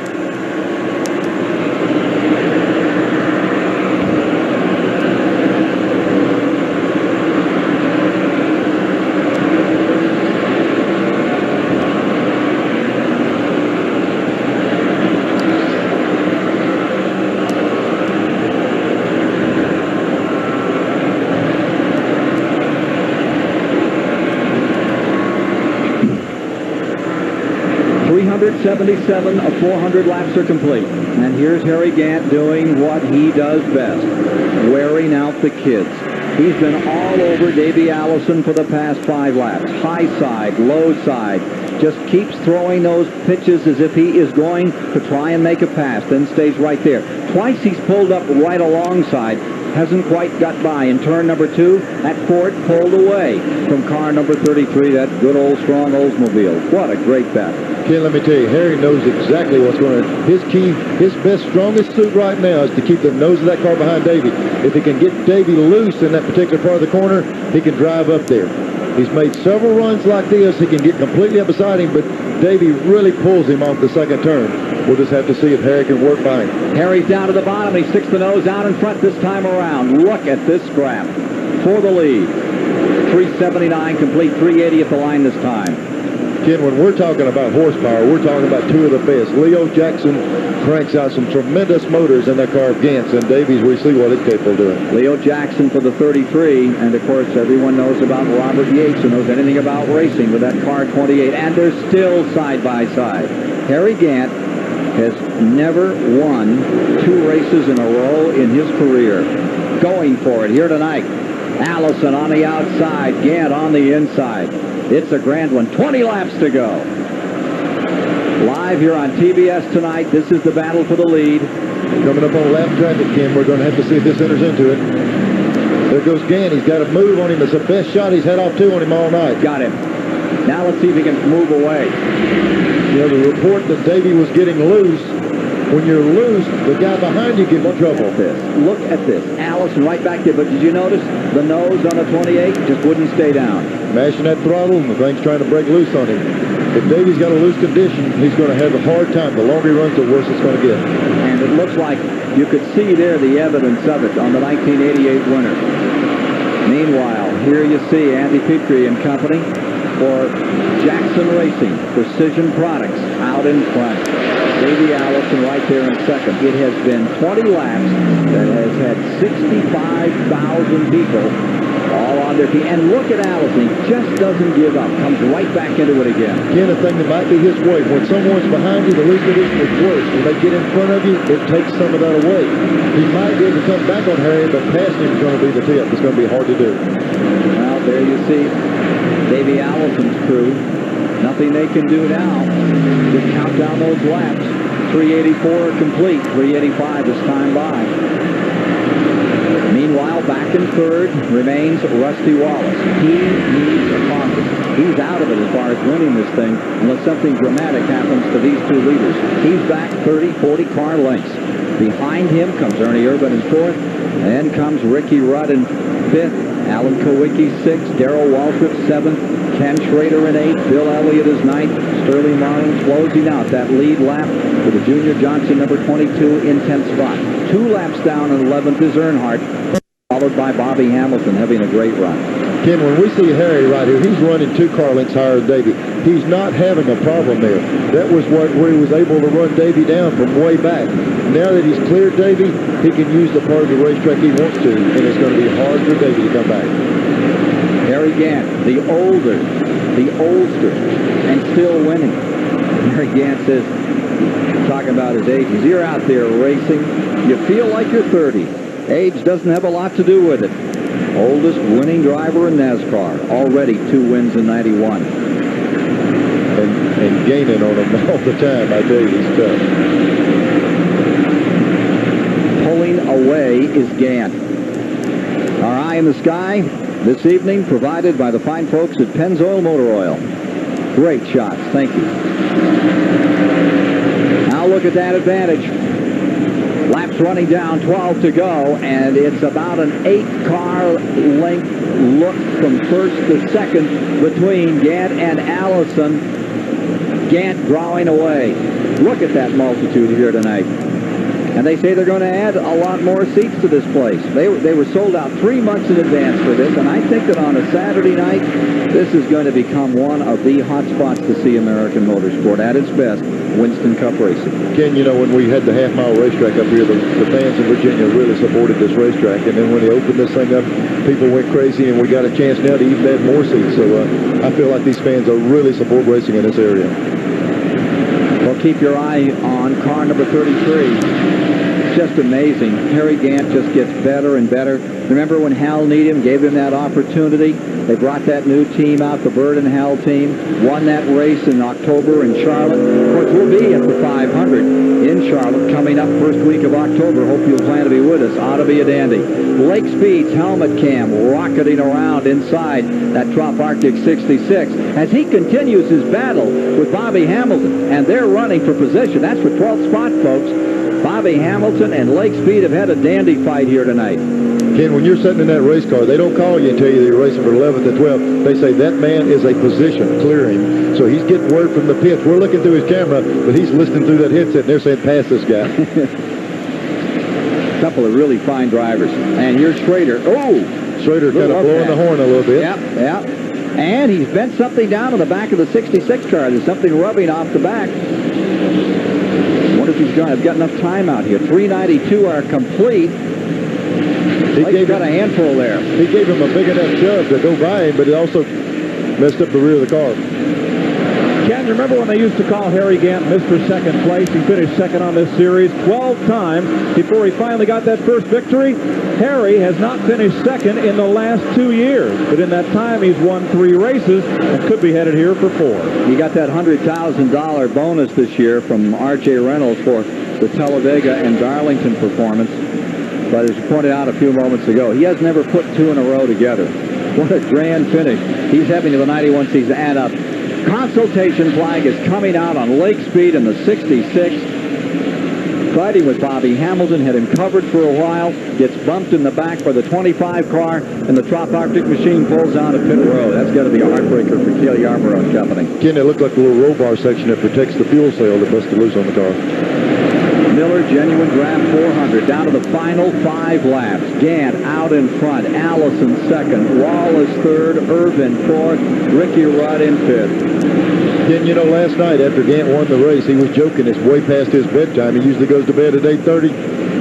.77 of 400 laps are complete. And here's Harry Gant doing what he does best, wearing out the kids. He's been all over Davey Allison for the past 5 laps. High side, low side. Just keeps throwing those pitches as if he is going to try and make a pass, then stays right there. Twice he's pulled up right alongside. Hasn't quite got by. In turn number 2, that Ford pulled away from car number 33, that good old strong Oldsmobile. What a great battle. Ken, let me tell you, Harry knows exactly what's going on. His key, his best, strongest suit right now is to keep the nose of that car behind Davey. If he can get Davey loose in that particular part of the corner, he can drive up there. He's made several runs like this. He can get completely up beside him, but Davey really pulls him off the second turn. We'll just have to see if Harry can work by him. Harry's down to the bottom. He sticks the nose out in front this time around. Look at this scrap for the lead. 379 complete, 380 at the line this time. Ken, when we're talking about horsepower, we're talking about 2 of the best. Leo Jackson cranks out some tremendous motors in that car of Gant's, and Davies, we see what it's capable of doing. Leo Jackson for the 33, and of course everyone knows about Robert Yates, who knows anything about racing with that car 28, and they're still side by side. Harry Gant has never won 2 races in a row in his career. Going for it here tonight. Allison on the outside, Gant on the inside. It's a grand one. 20 laps to go. Live here on TBS tonight. This is the battle for the lead. Coming up on lap traffic, Ken. We're going to have to see if this enters into it. There goes Gant. He's got a move on him. It's the best shot he's had off 2 on him all night. Got him. Now let's see if he can move away. You know, the report that Davey was getting loose. When you're loose, the guy behind you gives you trouble. Look at this. Allison right back there. But did you notice the nose on the 28 just wouldn't stay down? Mashing that throttle, and the thing's trying to break loose on him. If Davey's got a loose condition, he's going to have a hard time. The longer he runs, the worse it's going to get. And it looks like you could see there the evidence of it on the 1988 winner. Meanwhile, here you see Andy Petrie and company for Jackson Racing, Precision Products, out in front. Davey Allison right there in second. It has been 20 laps that has had 65,000 people all on their feet. And look at Allison. He just doesn't give up. Comes right back into it again. Again, a thing that might be his way. When someone's behind you, the loose condition is worse. When they get in front of you, it takes some of that away. He might be able to come back on Harry, but passing him is going to be the tip. It's going to be hard to do. Well, there you see Davey Allison's crew. Nothing they can do now. Just count down those laps. 384 complete. 385 is time by. Meanwhile, back in third remains Rusty Wallace. He needs a caution. He's out of it as far as winning this thing unless something dramatic happens to these 2 leaders. He's back 30, 40 car lengths. Behind him comes Ernie Urban in 4th. And then comes Ricky Rudd in 5th. Alan Kowicki 6th. Darrell Waltrip 7th. Ken Schrader in 8th. Bill Elliott is 9th. Sterling Marlin closing out that lead lap with the Junior Johnson, number 22, in 10th spot. 2 laps down, and 11th is Earnhardt, followed by Bobby Hamilton, having a great run. Ken, when we see Harry right here, he's running 2 car lengths higher than Davey. He's not having a problem there. That was where he was able to run Davey down from way back. Now that he's cleared Davey, he can use the part of the racetrack he wants to, and it's going to be hard for Davey to come back. Harry Gant, the oldster, and still winning. Harry Gant says, talking about his age, you're out there racing, you feel like you're 30. Age doesn't have a lot to do with it. Oldest winning driver in NASCAR. Already 2 wins in 91. And gaining on him all the time, I tell you, he's tough. Pulling away is Gant. Our eye in the sky this evening provided by the fine folks at Pennzoil Motor Oil. Great shots. Thank you. Now look at that advantage. Laps running down, 12 to go, and it's about an 8-car length look from first to second between Gant and Allison. Gant drawing away. Look at that multitude here tonight. And they say they're going to add a lot more seats to this place. They were sold out 3 months in advance for this, and I think that on a Saturday night, this is going to become one of the hot spots to see American motorsport at its best, Winston Cup racing. Ken, you know, when we had the half-mile racetrack up here, the fans in Virginia really supported this racetrack, and then when they opened this thing up, people went crazy, and we got a chance now to even add more seats. So I feel like these fans are really support racing in this area. Well, keep your eye on car number 33. Just amazing. Harry Gant just gets better and better. Remember when Hal Needham gave him that opportunity? They brought that new team out, the Bird and Hal team, won that race in October in Charlotte. Of course, we'll be at the 500 in Charlotte coming up first week of October. Hope you'll plan to be with us. Ought to be a dandy. Lake Speed's helmet cam rocketing around inside that Trop Arctic 66 as he continues his battle with Bobby Hamilton, and they're running for position. That's for 12th spot, folks. Bobby Hamilton and Lake Speed have had a dandy fight here tonight. Ken, when you're sitting in that race car, they don't call you and tell you they're racing for 11th and 12th. They say that man is a position, clear him. So he's getting word from the pits. We're looking through his camera, but he's listening through that headset, and they're saying, pass this guy. A couple of really fine drivers. And here's Schrader. Oh! Schrader kind of blowing the horn a little bit. Yep. And he's bent something down on the back of the 66 car. There's something rubbing off the back. Wonder if he's got enough time out here. 392 are complete. He's got a handful there. He gave him a big enough shove to go by him, but it also messed up the rear of the car. Ken, remember when they used to call Harry Gant Mr. Second Place? He finished second on this series 12 times before he finally got that first victory. Harry has not finished second in the last 2 years, but in that time he's won 3 races and could be headed here for 4. He got that $100,000 bonus this year from R.J. Reynolds for the Talladega and Darlington performance. But as you pointed out a few moments ago, he has never put 2 in a row together. What a grand finish. He's having the 91 season add up. Consultation flag is coming out on Lake Speed in the 66. Fighting with Bobby Hamilton, had him covered for a while, gets bumped in the back by the 25 car, and the Trop Arctic machine pulls out of pit road. That's got to be a heartbreaker for Cale Yarborough and company. Ken, it looked like a little roll bar section that protects the fuel cell that busted loose on the car. Miller, genuine draft 400, down to the final 5 laps. Gant out in front, Allison second, Wallace third, Irvin fourth, Ricky Rudd in 5th. Ken, you know, last night after Gant won the race, he was joking it's way past his bedtime. He usually goes to bed at 8:30.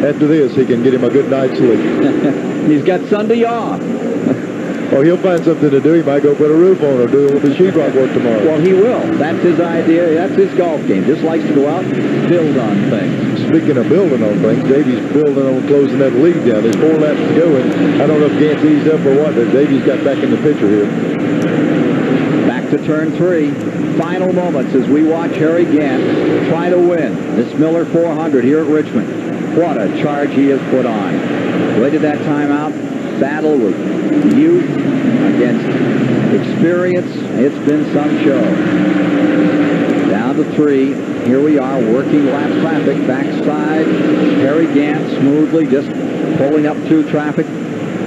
After this, he can get him a good night's sleep. He's got Sunday off. Oh, he'll find something to do. He might go put a roof on or do a little bit of sheetrock work tomorrow. Well, he will. That's his idea. That's his golf game. Just likes to go out and build on things. Speaking of building on things, Davey's building on closing that lead down. There's 4 laps to go, and I don't know if Gant's eased up or what, but Davey's got back in the picture here. Back to turn 3. Final moments as we watch Harry Gant try to win this Miller 400 here at Richmond. What a charge he has put on. Waited that time out. Battle with youth against experience. It's been some show. Down to 3. Here we are, working lap traffic. Backside, Harry Gant smoothly just pulling up through traffic.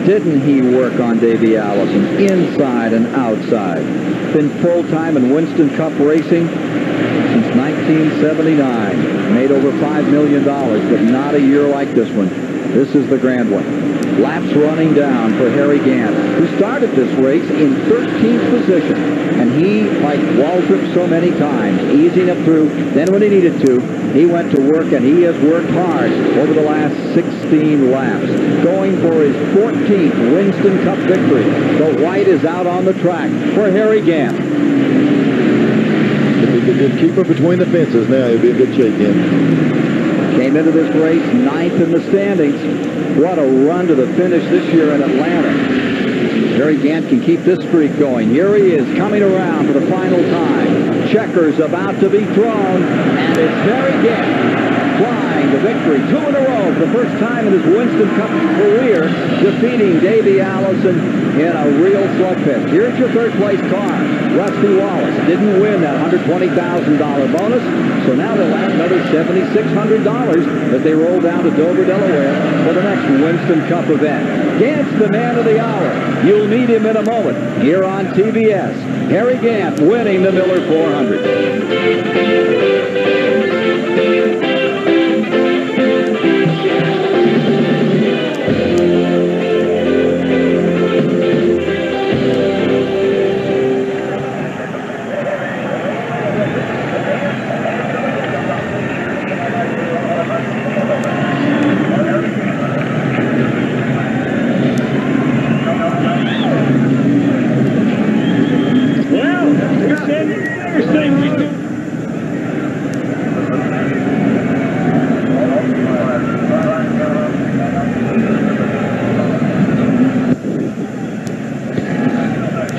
didn't he work on Davey Allison, inside and outside? Been full-time in Winston Cup racing since 1979. Made over $5 million, but not a year like this one. This is the grand one. Laps running down for Harry Gant, who started this race in 13th position. And he, like Walton so many times, easing it through. Then when he needed to, he went to work, and he has worked hard over the last 16 laps, going for his 14th Winston Cup victory. The white is out on the track for Harry Gant. If he could just keep her between the fences now, he'll be in good shape again. Came into this race 9th in the standings. What a run to the finish this year in Atlanta. Harry Gant can keep this streak going. Here he is coming around for the final time. Checkers about to be thrown, and it's Harry Gant flying to victory. 2 in a row for the first time in his Winston Cup career, defeating Davey Allison in a real slugfest. Here's your third-place car. Rusty Wallace didn't win that $120,000 bonus, so now they'll have another $7,600 as they roll down to Dover, Delaware for the next Winston Cup event. Gant's the man of the hour. You'll meet him in a moment here on TBS. Harry Gant winning the Miller 400.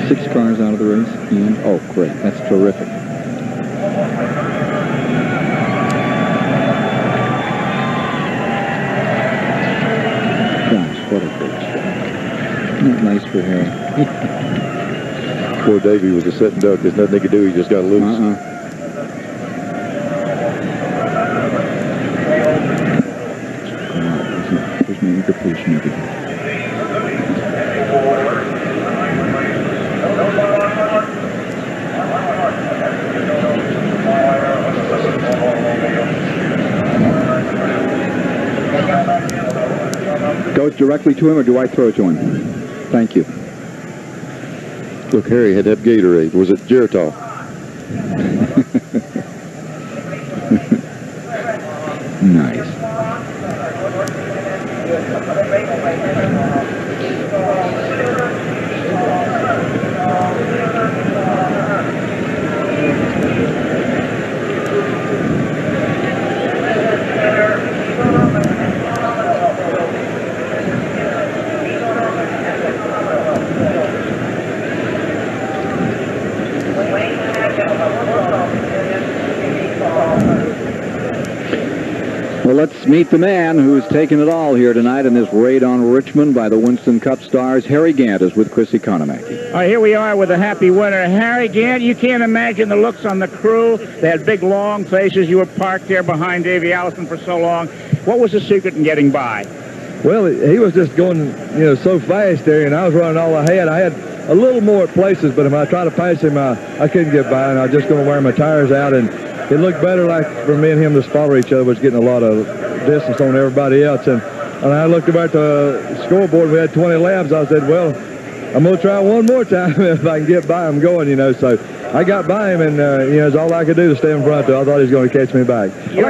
6 cars out of the race. Ian. Oh, great. That's terrific. Gosh, what a great shot. Isn't that nice for Harry? Poor Davey was a sitting duck. There's nothing he could do. He just got loose. There's no interpretation of it. Goes directly to him, or do I throw it to him? Thank you. Look, Harry had that Gatorade. Was it Geritol? Nice. Well, let's meet the man who's taken it all here tonight in this raid on Richmond by the Winston Cup stars. Harry Gant is with Chris Economaki. Here we are with a happy winner, Harry Gant. You can't imagine the looks on the crew. They had big, long faces. You were parked there behind Davey Allison for so long. What was the secret in getting by? Well, he was just going, so fast there, and I was running all I had. I had a little more at places, but if I tried to pass him, I couldn't get by, and I was just going to wear my tires out, and it looked better like for me and him to follow each other, was getting a lot of distance on everybody else. And when I looked about the scoreboard, we had 20 laps. I said, well, I'm going to try one more time if I can get by him going, So I got by him, and, it's all I could do to stay in front of. I thought he was going to catch me back. You're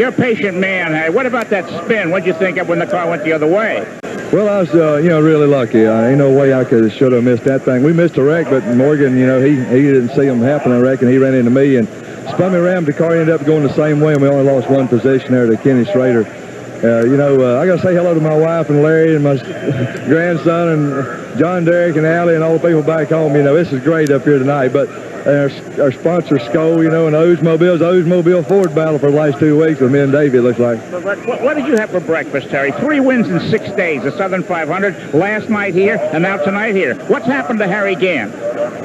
a patient man, Harry. What about that spin? What did you think of when the car went the other way? Well, I was, really lucky. Ain't no way I should have missed that thing. We missed a wreck, but Morgan, he didn't see him happen, I reckon. He ran into me and spun me around. The car ended up going the same way, and we only lost one position there to Kenny Schrader. I got to say hello to my wife and Larry and my grandson and John Derrick and Allie and all the people back home. This is great up here tonight. But our sponsor, Skoll, and Oldsmobile Ford battle for the last 2 weeks with me and Davey, it looks like. What did you have for breakfast, Terry? 3 wins in 6 days. The Southern 500, last night here, and now tonight here. What's happened to Harry Gant?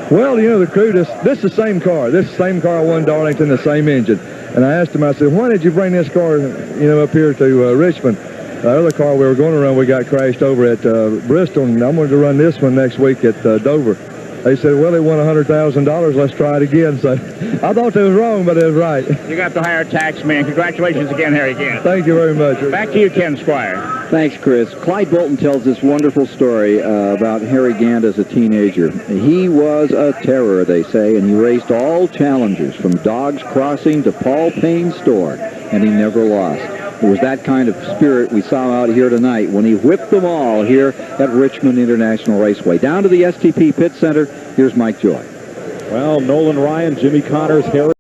Well, the crew, this is the same car. This is the same car I won Darlington, the same engine. And I asked him, I said, why did you bring this car, up here to Richmond? The other car we were going to run, we got crashed over at Bristol, and I wanted to run this one next week at Dover. They said, well, they won $100,000. Let's try it again. So I thought they was wrong, but it was right. You got the higher tax, man. Congratulations again, Harry Gant. Thank you very much. Back to you, Ken Squire. Thanks, Chris. Clyde Bolton tells this wonderful story about Harry Gant as a teenager. He was a terror, they say, and he raced all challengers from Dogs Crossing to Paul Payne's store, and he never lost. It was that kind of spirit we saw out here tonight when he whipped them all here at Richmond International Raceway. Down to the STP Pit Center, here's Mike Joy. Well, Nolan Ryan, Jimmy Connors, Harry